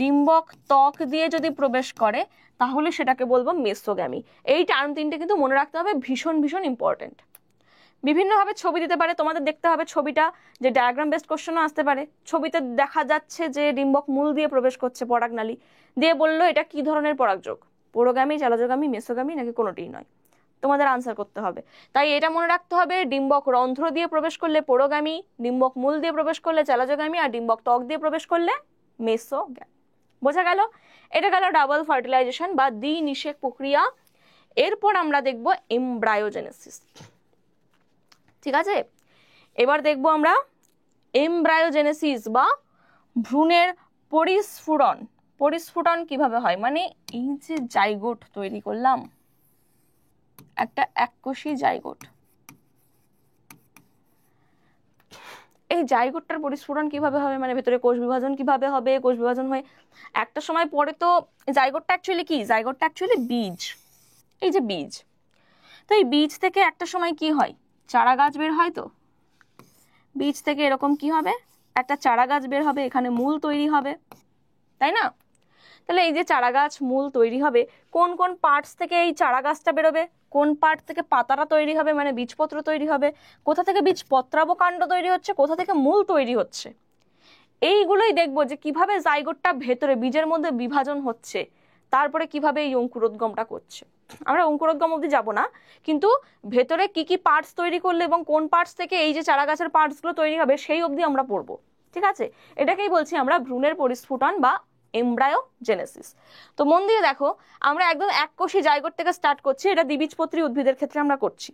ডিম্বক ত্বক দিয়ে যদি প্রবেশ করে তাহলে সেটাকে বলবো মেসোগামী। এই টার্ম তিনটে কিন্তু মনে রাখতে হবে, ভীষণ ভীষণ ইম্পর্টেন্ট। বিভিন্নভাবে ছবি দিতে পারে, তোমাদের দেখতে হবে ছবিটা, যে ডায়াগ্রাম বেসড কোশ্চেনও আসতে পারে। ছবিতে দেখা যাচ্ছে যে ডিম্বক মূল দিয়ে প্রবেশ করছে পরাগনালী দিয়ে, বললো এটা কি ধরনের পরাগযোগ, পোড়োগামী, চ্যালাজোগামী, মেসোগামী নাকি কোনোটিই নয়, তোমাদের আনসার করতে হবে। তাই এটা মনে রাখতে হবে, ডিম্বক রন্ধ্র দিয়ে প্রবেশ করলে পোড়োগামী, ডিম্বক মূল দিয়ে প্রবেশ করলে চ্যালাজোগামী, আর ডিম্বক ত্বক দিয়ে প্রবেশ করলে মেসোগামী। বোঝা গেল? এটা গেল ডাবল ফার্টিলাইজেশন বা দ্বিনিষেক প্রক্রিয়া। এরপর আমরা দেখব এমব্রায়োজেনেসিস। ঠিক আছে, এবার দেখব আমরা এমব্রায়োজেনেসিস বা ভ্রূণের পরিস্ফুটন। পরিস্ফুটন কিভাবে হয়, মানে এই যে জাইগোট তৈরি করলাম, একটা এককোষী জাইগোট, এই জাইগোটটার পরিস্ফুটন কিভাবে হবে, মানে ভেতরে কোষ বিভাজন কিভাবে হবে, কোষ বিভাজন হয়ে একটা সময় পরে তো জাইগোটটা অ্যাকচুয়ালি কি? জাইগোটটা অ্যাকচুয়ালি বীজ, এই যে বীজ, তো এই বীজ থেকে একটা সময় কি হয়? চারা গাছ বের হয়। তো বীজ থেকে এরকম কি হবে? একটা চারা গাছ বের হবে, এখানে মূল তৈরি হবে, তাই না? তাহলে এই যে চারা গাছ, মূল তৈরি হবে, কোন কোন পার্টস থেকে এই চারা গাছটা বেরোবে? কোন পার্ট থেকে পাতাটা তৈরি হবে, মানে বীজপত্র তৈরি হবে? কোথা থেকে বীজপত্রাবকাণ্ড তৈরি হচ্ছে? কোথা থেকে মূল তৈরি হচ্ছে? এইগুলোই দেখবো যে কিভাবে জাইগোটটা ভেতরে বীজের মধ্যে বিভাজন হচ্ছে, তারপরে কিভাবে এই অঙ্কুরোদ্গমটা করছে। আমরা অঙ্কুরোদ্গম অবধি যাব না, কিন্তু ভেতরে কি কি পার্টস তৈরি করলে এবং কোন পার্টস থেকে এই যে চারা গাছের পার্টসগুলো তৈরি হবে সেই অবধি আমরা পড়বো। ঠিক আছে, এটাকেই বলছি আমরা ভ্রূণের পরিস্ফুটন বা এমব্রায়োজেনেসিস। তো মন দিয়ে দেখো, আমরা একদম এককোষী জাইগোট থেকে স্টার্ট করছি। এটা দ্বিবীজপত্রী উদ্ভিদের ক্ষেত্রে আমরা করছি।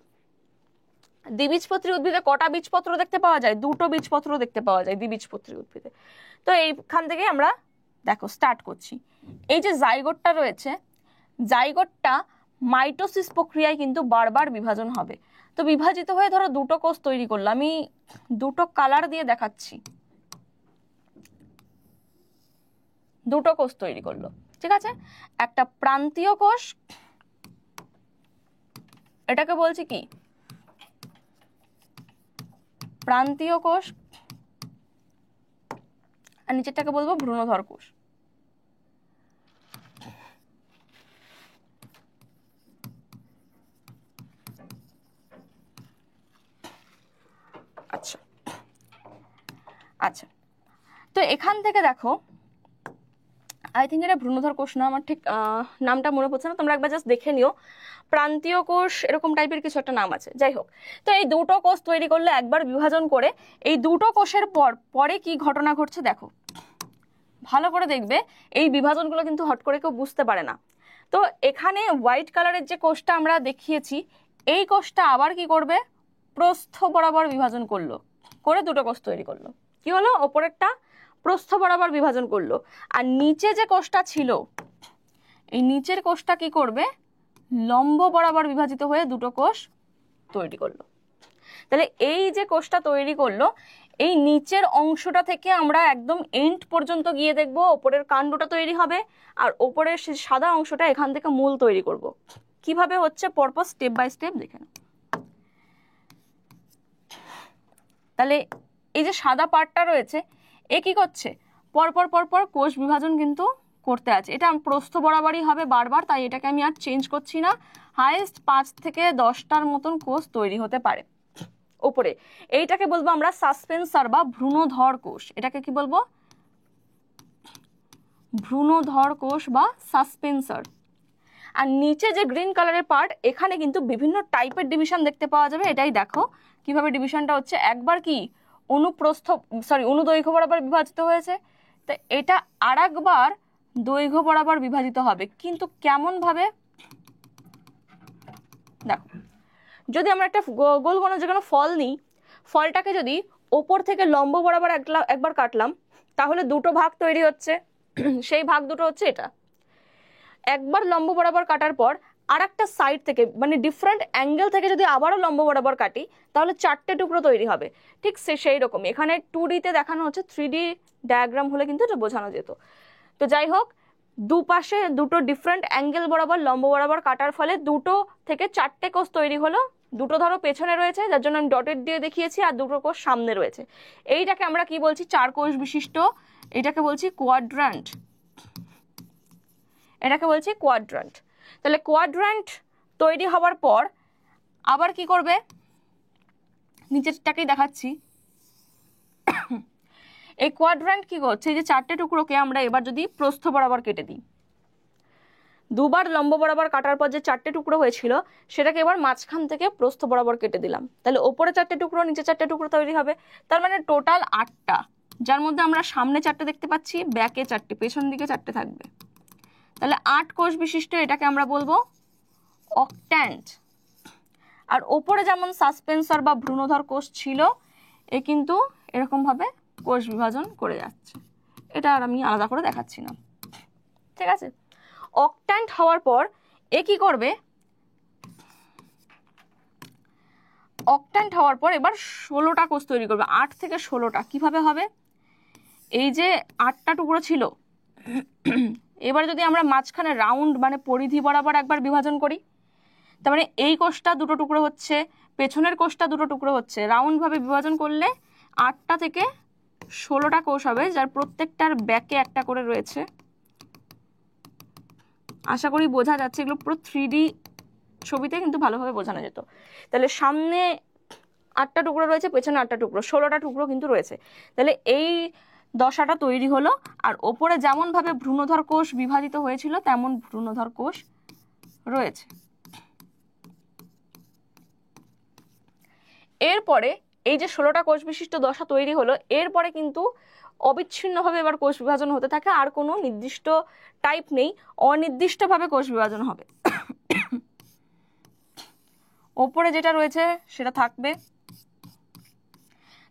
দ্বিবীজপত্রী উদ্ভিদে কটা বীজপত্র দেখতে পাওয়া যায়? দুটো বীজপত্র দেখতে পাওয়া যায় দ্বিবীজপত্রী উদ্ভিদে। তো এইখান থেকে আমরা দেখো স্টার্ট করছি। এই যে জাইগোটটা রয়েছে, জাইগোটটা মাইটোসিস প্রক্রিয়ায় কিন্তু বারবার বিভাজন হবে। তো বিভাজিত হয়ে ধরো দুটো কোষ তৈরি করলো, আমি দুটো কালার দিয়ে দেখাচ্ছি, দুটো কোষ তৈরি করলো। ঠিক আছে, একটা প্রান্তীয় কোষ, এটাকে বলছি কি? প্রান্তীয় কোষ, আর নিচেরটাকে বলবো ভ্রূণধর কোষ। আচ্ছা আচ্ছা, তো এখান থেকে দেখো, আই থিঙ্ক এটা ভ্রূণধর কোষ না, আমার ঠিক নামটা মনে পড়ছে না, তোমরা একবার জাস্ট দেখে নিও। প্রান্তীয় কোষ এরকম টাইপের কিছু একটা নাম আছে, যাই হোক। তো এই দুটো কোষ তৈরি করলে একবার বিভাজন করে, এই দুটো কোষের পরে কি ঘটনা ঘটছে দেখো, ভালো করে দেখবে। এই বিভাজনগুলো কিন্তু হট করে কেউ বুঝতে পারে না। তো এখানে হোয়াইট কালারের যে কোষটা আমরা দেখিয়েছি, এই কোষটা আবার কি করবে? প্রস্থ বরাবর বিভাজন করলো, করে দুটো কোষ তৈরি করলো। কি হলো? ওপরেরটা প্রস্থ বরাবর বিভাজন করলো, আর নিচে যে কোষটা ছিল, এই নিচের কোষটা কি করবে? লম্ব বরাবর বিভাজিত হয়ে দুটো কোষ তৈরি করলো। তাহলে এই যে কোষটা তৈরি করলো, এই নিচের অংশটা থেকে আমরা একদম এন্ড পর্যন্ত গিয়ে দেখবো ওপরের কাণ্ডটা তৈরি হবে, আর ওপরের সেই সাদা অংশটা এখান থেকে মূল তৈরি করব। কিভাবে হচ্ছে পরপর স্টেপ বাই স্টেপ দেখে নাও। তাহলে এই যে সাদা পার্টটা রয়েছে, এ কি করছে? পরপর পরপর কোষ বিভাজন কিন্তু করতে আছে। এটা প্রস্থ বরাবরই হবে বারবার, তাই এটাকে আমি আর চেঞ্জ করছি না। হাইয়েস্ট 5 থেকে 10টার মতন কোষ তৈরি হতে পারে ওপরে। এইটাকে বলবো আমরা সাসপেন্সার বা ভ্রূণধর কোষ। এটাকে কি বলবো? ভ্রূণধর কোষ বা সাসপেন্সার। আর নিচে যে গ্রিন কালারের পার্ট, এখানে কিন্তু বিভিন্ন টাইপের ডিভিশন দেখতে পাওয়া যাবে। এটাই দেখো কিভাবে ডিভিশনটা হচ্ছে। একবার কি অনুদৈর্ঘ্য বরাবর বিভাজিত হয়েছে, তো এটা আরেকবার দৈর্ঘ্য বরাবর বিভাজিত হবে। কিন্তু কেমন ভাবে? দেখো, যদি আমরা একটা গোল কোনো যে কোনো ফল নিই, ফলটাকে যদি ওপর থেকে লম্ব বরাবর একবার কাটলাম, তাহলে দুটো ভাগ তৈরি হচ্ছে। সেই ভাগ দুটো হচ্ছে এটা। একবার লম্ব বরাবর কাটার পর আর একটা সাইড থেকে, মানে ডিফারেন্ট অ্যাঙ্গেল থেকে যদি আবারও লম্ব বরাবর কাটি, তাহলে 4টে টুকরো তৈরি হবে। ঠিক সেই রকম এখানে 2Dতে দেখানো হচ্ছে, 3D ডায়াগ্রাম হলে কিন্তু এটা বোঝানো যেত। তো যাই হোক, দুপাশে দুটো ডিফারেন্ট অ্যাঙ্গেল বরাবর লম্ব বরাবর কাটার ফলে 2 থেকে 4টে কোষ তৈরি হলো। 2 ধরো পেছনে রয়েছে, যার জন্য আমি ডটেড দিয়ে দেখিয়েছি, আর 2 কোষ সামনে রয়েছে। এইটাকে আমরা কি বলছি? 4 কোষ বিশিষ্ট। এটাকে বলছি কোয়াড্রান্ট। এটাকে বলছি কোয়াড্রান্ট। তাহলে কোয়াড্রান্ট তৈরি হওয়ার পর আবার কি করবে? নিচেরটাকেই দেখাচ্ছি। এই কোয়াড্রান্ট কি করছে? এই যে 4টে টুকরোকে আমরা এবার যদি প্রস্থ বরাবর কেটে দিই, দুবার লম্ব বরাবর কাটার পর যে 4টে টুকরো হয়েছিল, সেটাকে এবার মাঝখান থেকে প্রস্থ বরাবর কেটে দিলাম। তাহলে ওপরে 4টে টুকরো, নিচে 4টে টুকরো তৈরি হবে। তার মানে টোটাল 8টা, যার মধ্যে আমরা সামনে 4টে দেখতে পাচ্ছি, ব্যাকে 4টে, পেছন দিকে 4টে থাকবে। তাহলে 8 কোষ বিশিষ্ট এটাকে আমরা বলবো অক্ট্যান্ট। আর ওপরে যেমন সাসপেন্সার বা ভ্রূণধর কোষ ছিল, এ কিন্তু এরকম ভাবে কোষ বিভাজন করে যাচ্ছে। এটা আর আমি আলাদা করে দেখাচ্ছি না, ঠিক আছে? অক্ট্যান্ট হওয়ার পর এ কি করবে? অক্ট্যান্ট হওয়ার পর এবার 16টা কোষ তৈরি করবে। 8 থেকে 16টা কিভাবে হবে? এই যে 8টা টুকরো ছিল, এবার যদি আমরা মাঝখানে রাউন্ড মানে পরিধি বরাবর একবার বিভাজন করি, তার মানে এই কোষটা 2টো টুকরো হচ্ছে, পেছনের কোষটা 2টো টুকরো হচ্ছে। রাউন্ড ভাবে বিভাজন করলে 8টা থেকে 16টা কোষ হবে, যার প্রত্যেকটার ব্যাকে একটা করে রয়েছে। আশা করি বোঝা যাচ্ছে। এগুলো পুরো 3D ছবিতে কিন্তু ভালোভাবে বোঝানো যেত। তাহলে সামনে 8টা টুকরো রয়েছে, পেছনে 8টা টুকরো, 16টা টুকরো কিন্তু রয়েছে। তাহলে এই দশাটা তৈরি হলো। আর ওপরে যেমন ভাবে ভ্রূণধর কোষ বিভাজিত হয়েছিল, তেমন ভ্রূণধর কোষ রয়েছে। এরপরে এই যে 16টা কোষ বিশিষ্ট দশা তৈরি হলো, এরপরে কিন্তু অবিচ্ছিন্নভাবে এবার কোষ বিভাজন হতে থাকে। আর কোনো নির্দিষ্ট টাইপ নেই, অনির্দিষ্টভাবে কোষ বিভাজন হবে। ওপরে যেটা রয়েছে সেটা থাকবে।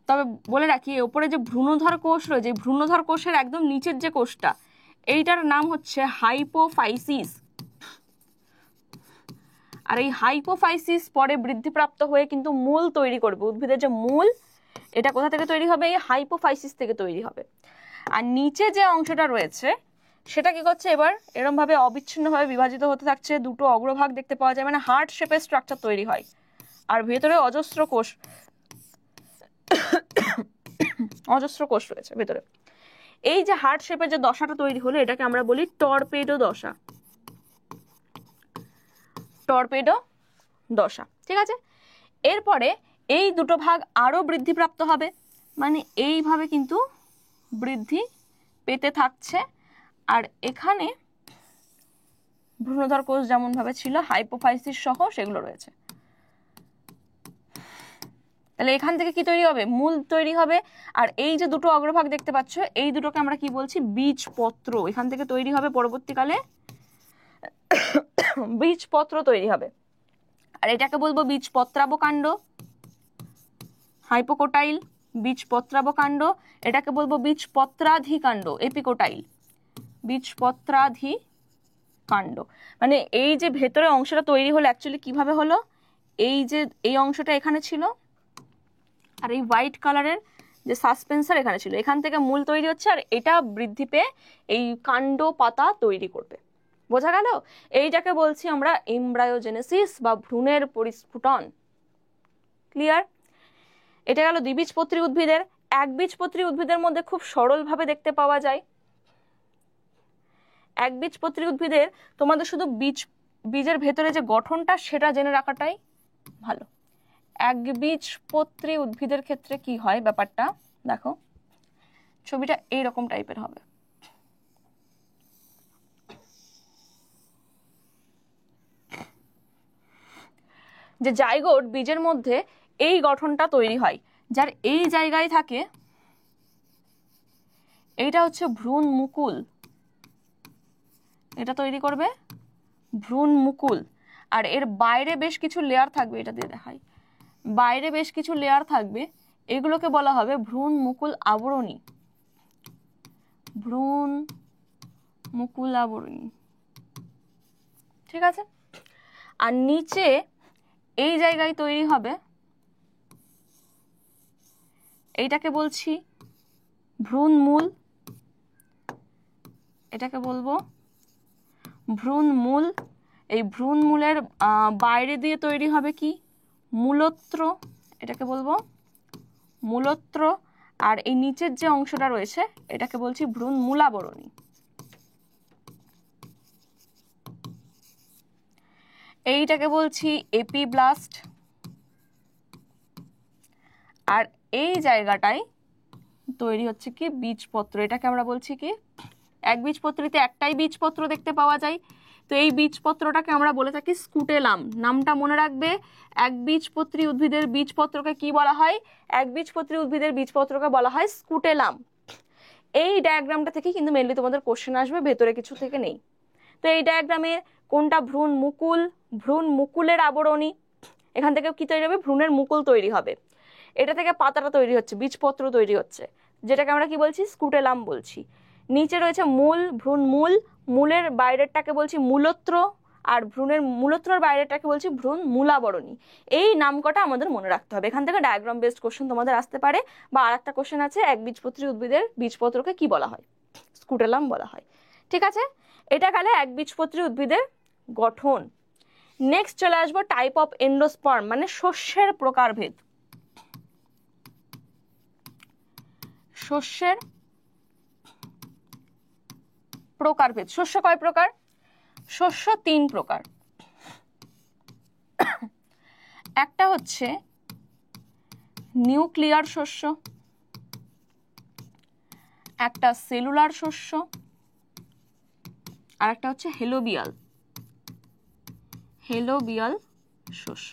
তবে বলে রাখি, ওপরে যে ভ্রূণধর কোষ রয়েছে, ভ্রূণধর কোষের একদম নিচের যে কোষটা, এইটার নাম হচ্ছে হাইপোফাইসিস। আর এই হাইপোফাইসিস পরে বৃদ্ধিপ্রাপ্ত হয়ে কিন্তু মূল তৈরি করবে। উদ্ভিদের যে মূল, এটা কোথা থেকে তৈরি হবে? এই হাইপোফাইসিস থেকে তৈরি হবে। আর নিচে যে অংশটা রয়েছে, সেটা কি করছে? এবার এরকম ভাবে অবিচ্ছিন্নভাবে বিভাজিত হতে থাকছে। 2টো অগ্রভাগ দেখতে পাওয়া যায়, মানে হার্ট শেপের স্ট্রাকচার তৈরি হয়। আর ভেতরে অজস্র কোষ রয়েছে ভেতরে। এই যে হার্ট শেপের যে দশাটা তৈরি হলো, এটাকে আমরা বলি টর্পেডো দশা। টর্পেডো দশা, ঠিক আছে? এরপরে এই 2টো ভাগ আরো বৃদ্ধিপ্রাপ্ত হবে, মানে এইভাবে কিন্তু বৃদ্ধি পেতে থাকছে। আর এখানে ভ্রূণধর কোষ যেমন ভাবে ছিল, হাইপোফাইসিস সহ সেগুলো রয়েছে। তাহলে এখান থেকে কি তৈরি হবে? মূল তৈরি হবে। আর এই যে 2টো অগ্রভাগ দেখতে পাচ্ছ, এই দুটোকে আমরা কি বলছি? বীজপত্র। এখান থেকে তৈরি হবে পরবর্তীকালে বীজপত্র তৈরি হবে। আর এটাকে বলবো বীজপত্রাবকাণ্ড, হাইপোকোটাইল, বীজপত্রাবকাণ্ড। এটাকে বলবো বীজপত্রাধিকাণ্ড, এপিকোটাইল, বীজপত্রাধিকাণ্ড। মানে এই যে ভেতরে অংশটা তৈরি হলো, অ্যাকচুয়ালি কিভাবে হলো? এই যে এই অংশটা এখানে ছিল, আর এই হোয়াইট কালারের যে সাসপেন্সার এখানে ছিল, এখান থেকে মূল তৈরি হচ্ছে। আর এটা বৃদ্ধি পেয়ে এই কাণ্ড পাতা তৈরি করবে। বোঝা গেল? এইটাকে বলছি আমরা এমব্রায়োজেনেসিস বা ভ্রূণের পরিস্ফুটন। ক্লিয়ার? এটা গেল দ্বিবীজপত্রী উদ্ভিদের। একবীজপত্রী উদ্ভিদের মধ্যে খুব সরলভাবে দেখতে পাওয়া যায়। একবীজপত্রী উদ্ভিদের তোমাদের শুধু বীজের ভেতরে যে গঠনটা সেটা জেনে রাখাটাই ভালো। একবীজপত্রী উদ্ভিদের ক্ষেত্রে কি হয় ব্যাপারটা দেখো, ছবিটা এইরকম টাইপের হবে। যে জাইগোট বীজের মধ্যে এই গঠনটা তৈরি হয়, যার এই জায়গায় থাকে, এইটা হচ্ছে ভ্রূণ মুকুল, এটা তৈরি করবে ভ্রূণ মুকুল। আর এর বাইরে বেশ কিছু লেয়ার থাকবে, এটা দিয়ে দেখাই, বাইরে বেশ কিছু লেয়ার থাকবে, এগুলোকে বলা হবে ভ্রূণ মুকুল আবরণী, ভ্রূণ মুকুল আবরণী, ঠিক আছে। আর নিচে এই জায়গায় তৈরি হবে, এইটাকে বলছি ভ্রূণমূল, এটাকে বলবো ভ্রূণমূল। এই ভ্রূণমূলের বাইরে দিয়ে তৈরি হবে কি মূলত্র, এটাকে বলবো মূলত্র। আর এই নিচের যে অংশটা রয়েছে এটাকে বলছি ভ্রূণমূলাবরণী। এইটাকে বলছি এপিব্লাস্ট। আর এই জায়গাটায় তৈরি হচ্ছে কি বীজপত্র, এটাকে আমরা বলছি কি একবীজপত্রীতে একটাই বীজপত্র দেখতে পাওয়া যায়, তো এই বীজপত্রটাকে আমরা বলে থাকি স্কুটেলাম। নামটা মনে রাখবে, একবীজপত্রী উদ্ভিদের বীজপত্রকে কি বলা হয়, একবীজপত্রী উদ্ভিদের বীজপত্রকে বলা হয় স্কুটেলাম। এই ডায়াগ্রামটা থেকে কিন্তু মেনলি তোমাদের কোশ্চেন আসবে, ভেতরে কিছু থেকে নেই। তো এই ডায়াগ্রামে কোনটা ভ্রূণ মুকুল, ভ্রূণ মুকুলের আবরণী, এখান থেকে কি তৈরি হবে ভ্রূণের মুকুল তৈরি হবে, এটা থেকে পাতাটা তৈরি হচ্ছে, বীজপত্র তৈরি হচ্ছে, যেটাকে আমরা কি বলছি স্কুটেলাম বলছি। নিচে রয়েছে মূল, ভ্রূণ মূল, মূলের বাইরেরটাকে বলছি মূলত্র, আর ভ্রূণের মূলত্রর বাইরেরটাকে বলছি ভ্রূণ মূলাবরণী। এই নামকটা আমাদের মনে রাখতে হবে, এখান থেকে ডায়াগ্রাম বেসড কোশ্চেন তোমাদের আসতে পারে। বা আর একটা কোশ্চেন আছে, একবীজপত্রী উদ্ভিদের বীজপত্রকে কি বলা হয়, স্কুটেলাম বলা হয়, ঠিক আছে। এটা গেলে একবীজপত্রী উদ্ভিদের গঠন। নেক্সট চলে আসবো টাইপ অফ এন্ডোস্পার্ম, মানে শস্যের প্রকারভেদ। শস্যের প্রকারভেদ, শস্য কয় প্রকার, শস্য 3 প্রকার। একটা হচ্ছে নিউক্লিয়ার শস্য, একটা সেলুলার শস্য, আর একটা হচ্ছে হেলোবিয়াল, হেলোবিয়াল শস্য।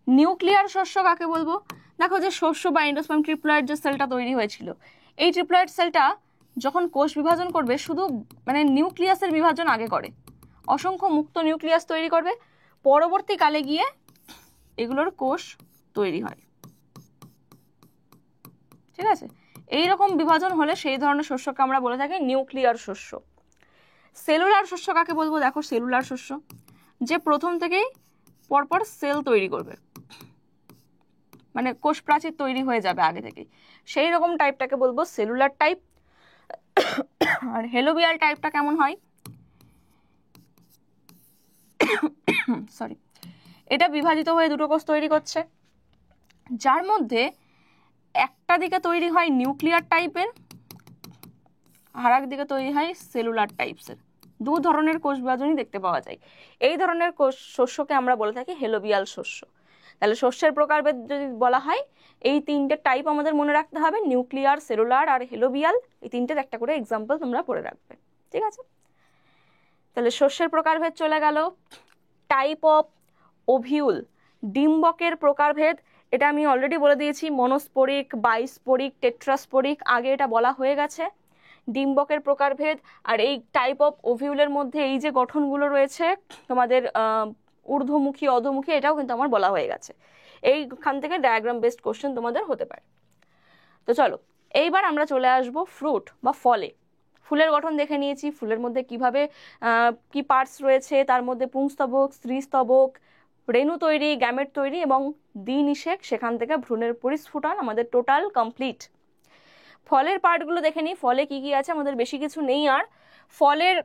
নিউক্লিয়ার শস্য কাকে বলবো, দেখো যে শস্য বা এন্ডোস্পার্ম ট্রিপ্লয়েড যে সেলটা তৈরি হয়েছিল, এই ট্রিপ্লয়েড সেলটা যখন কোষ বিভাজন করবে শুধু মানে নিউক্লিয়াসের বিভাজন আগে করে, অসংখ্য মুক্ত নিউক্লিয়াস তৈরি করবে, পরবর্তীকালে গিয়ে এগুলোর কোষ তৈরি হয়, ঠিক আছে। এইরকম বিভাজন হলে সেই ধরনের শস্যকে আমরা বলে থাকি নিউক্লিয়ার শস্য। সেলুলার শস্য কাকে বলবো, দেখো সেলুলার শস্য যে প্রথম থেকেই পরপর সেল তৈরি করবে, মানে কোষ প্রাচীর তৈরি হয়ে যাবে আগে থেকে, সেই রকম টাইপটাকে বলবো সেলুলার টাইপ। আর হেলোবিয়াল টাইপটা কেমন হয়, সরি, এটা বিভাজিত হয়ে দুটো কোষ তৈরি করছে, যার মধ্যে একটা দিকে তৈরি হয় নিউক্লিয়ার টাইপের, আর এক দিকে তৈরি হয় সেলুলার টাইপসের। দু ধরনের কোষ বিভাজনই দেখতে পাওয়া যায়। এই ধরনের কোষ শস্যকে আমরা বলে থাকি হেলোবিয়াল শস্য। তাহলে শস্যের প্রকারভেদ যদি বলা হয়, এই 3টে টাইপ আমাদের মনে রাখতে হবে, নিউক্লিয়ার, সেলুলার আর হেলোবিয়াল, এই 3টের একটা করে এক্সাম্পল তোমরা পড়ে রাখবে, ঠিক আছে। তাহলে শস্যের প্রকারভেদ চলে গেল। টাইপ অফ ওভিউল, ডিম্বকের প্রকারভেদ, এটা আমি অলরেডি বলে দিয়েছি, মনোস্পোরিক, বাইস্পোরিক, টেট্রাস্পোরিক, আগে এটা বলা হয়ে গেছে। ডিম্বকের প্রকারভেদ, আর এই টাইপ অফ ওভিউলের মধ্যে এই যে গঠনগুলো রয়েছে তোমাদের ঊর্ধ্বমুখী, অধোমুখী, এটাও কিন্তু আমার বলা হয়ে গেছে। এইখান থেকে ডায়াগ্রাম বেসড কোশ্চেন তোমাদের হতে পারে। তো চলো এইবার আমরা চলে আসব ফ্রুট বা ফলে। ফুলের গঠন দেখে নিয়েছি, ফুলের মধ্যে কিভাবে কি পার্টস রয়েছে, তার মধ্যে পুংস্তবক, স্ত্রীস্তবক, রেণু তৈরি, গ্যামেট তৈরি এবং দ্বিনিষেক, সেখান থেকে ভ্রূণের পরিস্ফুটন, আমাদের টোটাল কমপ্লিট। ফলের পার্টগুলো দেখে নিই, ফলে কি কি আছে, আমাদের বেশি কিছু নেই। আর ফলের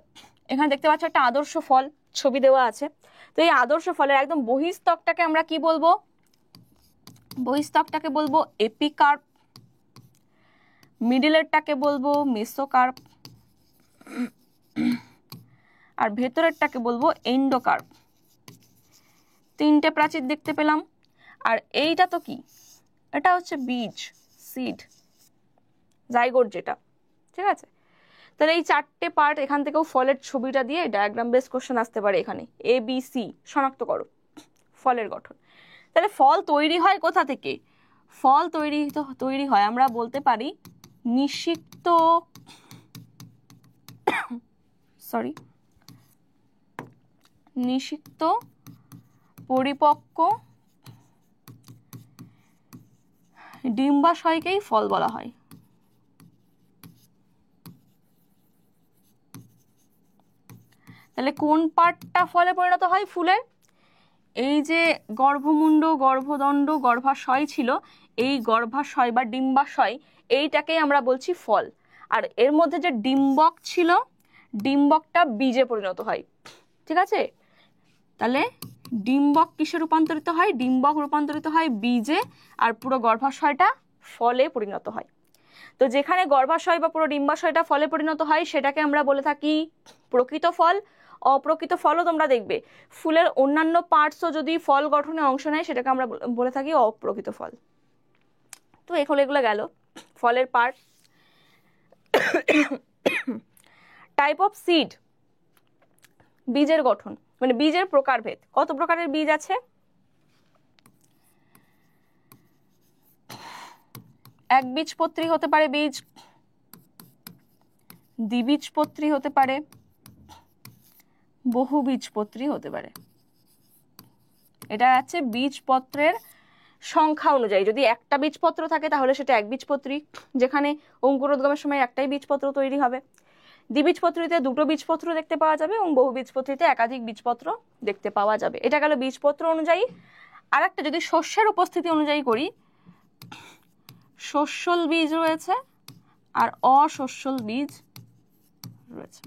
এখানে দেখতে পাচ্ছ একটা আদর্শ ফল ছবি দেওয়া আছে, তো এই আদর্শ ফলের একদম বহিস্তকটাকে আমরা কি বলবো, বহিস্তকটাকে বলবো এপিকার্প, মিডিলেরটাকে বলবো মেসোকার্প, আর ভেতরেরটাকে বলবো এন্ডোকার্প। তিনটে প্রাচীর দেখতে পেলাম। আর এইটা তো কি, এটা হচ্ছে বীজ, সিড, জাইগোট যেটা, ঠিক আছে। তাহলে এই চারটে পার্ট, এখান থেকেও ফলের ছবিটা দিয়ে ডায়াগ্রাম বেস কোশ্চেন আসতে পারে এখানে। এ বি সি শনাক্ত করো ফলের গঠন। তাহলে ফল তৈরি হয় কোথা থেকে? ফল তৈরি হয়, আমরা বলতে পারি নিষিক্ত নিষিক্ত পরিপক্ক ডিম্বাশয়কেই ফল বলা হয়। তাহলে কোন পার্টটা ফলে পরিণত হয় ফুলের? এই যে গর্ভমুণ্ড, গর্ভদণ্ড, গর্ভাশয় ছিল, এই গর্ভাশয় বা ডিম্বাশয় এইটাকেই আমরা বলছি ফল। আর এর মধ্যে যে ডিম্বক ছিল, ডিম্বকটা বীজে পরিণত হয়, ঠিক আছে। তাহলে ডিম্বক কিসে রূপান্তরিত হয়? ডিম্বক রূপান্তরিত হয় বীজে, আর পুরো গর্ভাশয়টা ফলে পরিণত হয়। তো যেখানে গর্ভাশয় বা পুরো ডিম্বাশয়টা ফলে পরিণত হয় সেটাকে আমরা বলে থাকি প্রকৃত ফল। অপ্রকৃত ফলও তোমরা দেখবে ফুলের অন্যান্য পার্টসও যদি ফল গঠনে অংশ নেয় সেটাকে আমরা বলে থাকি অপ্রকৃত ফল। তো এগুলো গেল ফলের পার্ট। টাইপ অফ সিড, বীজের গঠন, মানে বীজের প্রকারভেদ। কত প্রকারের বীজ আছে? একবীজপত্রী হতে পারে বীজ, দ্বিবীজপত্রী হতে পারে, বহুবীজপত্রী হতে পারে। এটা আছে বীজপত্রের সংখ্যা অনুযায়ী। যদি একটা বীজপত্র থাকে তাহলে সেটা একবীজপত্রী, যেখানে অঙ্কুরোদ্গমের সময় একটাই বীজপত্র তৈরি হবে। দ্বিবীজপত্রীতে দুটো বীজপত্র দেখতে পাওয়া যাবে এবং বহুবীজপত্রীতে একাধিক বীজপত্র দেখতে পাওয়া যাবে। এটা গেল বীজপত্র অনুযায়ী। আর একটা যদি শস্যের উপস্থিতি অনুযায়ী করি, শস্যল বীজ রয়েছে আর অশস্যল বীজ রয়েছে।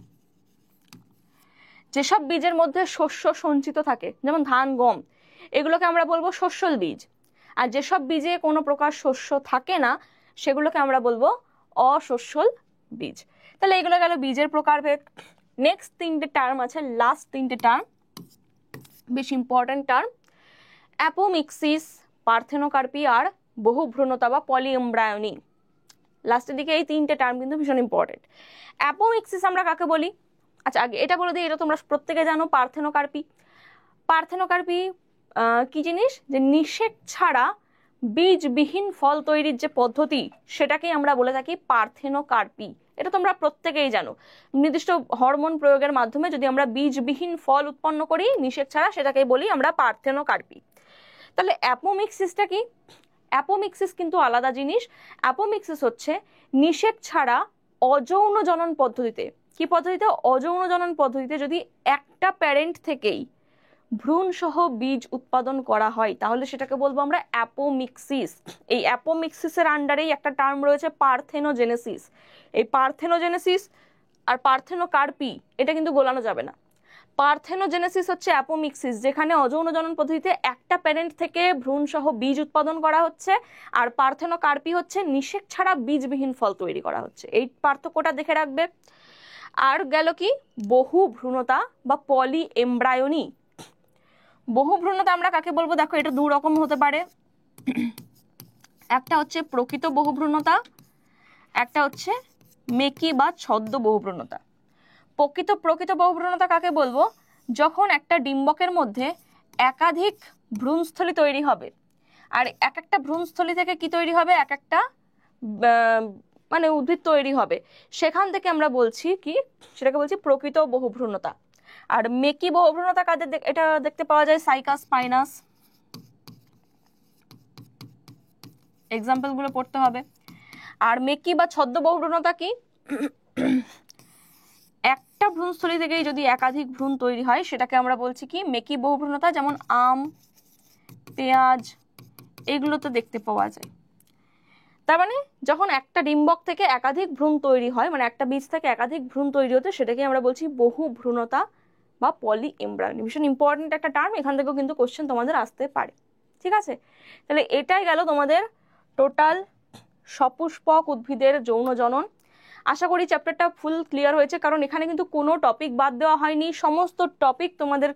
যেসব বীজের মধ্যে শস্য সঞ্চিত থাকে, যেমন ধান, গম, এগুলোকে আমরা বলবো শস্যল বীজ। আর যেসব বীজে কোনো প্রকার শস্য থাকে না সেগুলোকে আমরা বলবো অশস্যল বীজ। তাহলে এগুলো গেল বীজের প্রকারভেদ। নেক্সট তিনটে টার্ম আছে, লাস্ট তিনটে টার্ম, বেশ ইম্পর্টেন্ট টার্ম। অ্যাপোমিক্সিস, পার্থেনোকার্পি আর বহুভ্রূণতা বা পলিএমব্রায়োনি। লাস্টের দিকে এই তিনটে টার্ম কিন্তু ভীষণ ইম্পর্টেন্ট। অ্যাপোমিক্সিস আমরা কাকে বলি? আচ্ছা আগে এটা বলে দিই, এটা তোমরা প্রত্যেকে জানো। পার্থেনোকার্পি, পার্থেনোকার্পি কি জিনিস? যে নিষেক ছাড়া বীজবিহীন ফল তৈরির যে পদ্ধতি সেটাকেই আমরা বলে থাকি পার্থেনোকার্পি। এটা তোমরা প্রত্যেকেই জানো। নির্দিষ্ট হরমোন প্রয়োগের মাধ্যমে যদি আমরা বীজবিহীন ফল উৎপন্ন করি নিষেক ছাড়া, সেটাকেই বলি আমরা পার্থেনোকার্পি। তাহলে অ্যাপোমিক্সিসটা কি? অ্যাপোমিক্সিস কিন্তু আলাদা জিনিস। অ্যাপোমিক্সিস হচ্ছে নিষেক ছাড়া অযৌন জনন পদ্ধতিতে। কি পদ্ধতিতে? অযৌন জনন পদ্ধতিতে যদি একটা প্যারেন্ট থেকেই ভ্রূণ সহ বীজ উৎপাদন করা হয় তাহলে সেটাকে বলবো আমরা অ্যাপোমিক্সিস। এই অ্যাপোমিক্সিসের আন্ডারেই একটা টার্ম রয়েছে পার্থেনোজেনেসিস। এই পার্থেনোজেনেসিস আর পার্থেনোকার্পি এটা কিন্তু গোলানো যাবে না। পার্থেনোজেনেসিস হচ্ছে অ্যাপোমিক্সিস, যেখানে অযৌন জনন পদ্ধতিতে একটা প্যারেন্ট থেকে ভ্রূণ সহ বীজ উৎপাদন করা হচ্ছে, আর পার্থেনোকার্পি হচ্ছে নিষেক ছাড়া বীজবিহীন ফল তৈরি করা হচ্ছে। এই পার্থক্যটা দেখে রাখবে। আর গেল কি বহুভ্রূণতা বা পলি এমব্রায়োনি। বহুভ্রূণতা আমরা কাকে বলবো? দেখো এটা দু রকম হতে পারে। একটা হচ্ছে প্রকৃত বহুভ্রূণতা, একটা হচ্ছে মেকি বা ছদ্ম বহুভ্রূণতা। প্রকৃত বহুভ্রূণতা কাকে বলবো? যখন একটা ডিম্বকের মধ্যে একাধিক ভ্রূণস্থলী তৈরি হবে, আর এক একটা ভ্রূণস্থলী থেকে কি তৈরি হবে? এক একটা মানে উদ্ভিদ তৈরি হবে, সেখান থেকে আমরা বলছি কি, সেটাকে বলছি প্রকৃত বহুভ্রূণতা। আর মেকি বহুভ্রূণতা কাদের এটা দেখতে পাওয়া যায়? Cycas, Pinus. এক্সাম্পল গুলো পড়তে হবে। আর মেকি বা ছদ্ম বহুভ্রূণতা কি? একটা ভ্রূণস্থলী থেকেই যদি একাধিক ভ্রূণ তৈরি হয় সেটাকে আমরা বলছি কি মেকি বহুভ্রূণতা। যেমন আম, পেঁয়াজ, এগুলো তো দেখতে পাওয়া যায়। তার মানে যখন একটা ডিম্বক থেকে একাধিক ভ্রূণ তৈরি হয়, মানে একটা বীজ থেকে একাধিক ভ্রূণ তৈরি হতে, সেটাকে আমরা বলছি বহুভ্রূণতা বা পলি এমব্রায়োনি। ভীষণ ইম্পর্টেন্ট একটা টার্ম, এখান থেকেও কিন্তু কোশ্চেন তোমাদের আসতে পারে। ঠিক আছে, তাহলে এটাই গেল তোমাদের টোটাল সপুষ্পক উদ্ভিদের যৌন জনন। আশা করি চ্যাপ্টারটা ফুল ক্লিয়ার হয়েছে, কারণ এখানে কিন্তু কোনো টপিক বাদ দেওয়া হয়নি, সমস্ত টপিক তোমাদের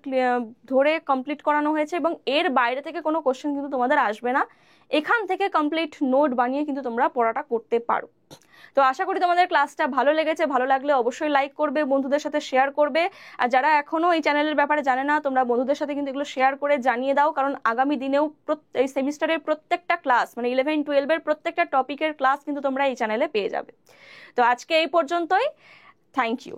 ধরে কমপ্লিট করানো হয়েছে এবং এর বাইরে থেকে কোনো কোশ্চেন কিন্তু তোমাদের আসবে না। এখান থেকে কমপ্লিট নোট বানিয়ে কিন্তু তোমরা পড়াটা করতে পারো। তো আশা করি তোমাদের ক্লাসটা ভালো লেগেছে। ভালো লাগলে অবশ্যই লাইক করবে, বন্ধুদের সাথে শেয়ার করবে। আর যারা এখনো এই চ্যানেলের ব্যাপারে জানে না, তোমরা বন্ধুদের সাথে কিন্তু এগুলো শেয়ার করে জানিয়ে দাও, কারণ আগামী দিনেও এই সেমিস্টারের প্রত্যেকটা ক্লাস, মানে 11-12-এর প্রত্যেকটা টপিকের ক্লাস কিন্তু তোমরা এই চ্যানেলে পেয়ে যাবে। তো আজকে এই পর্যন্তই। Thank you.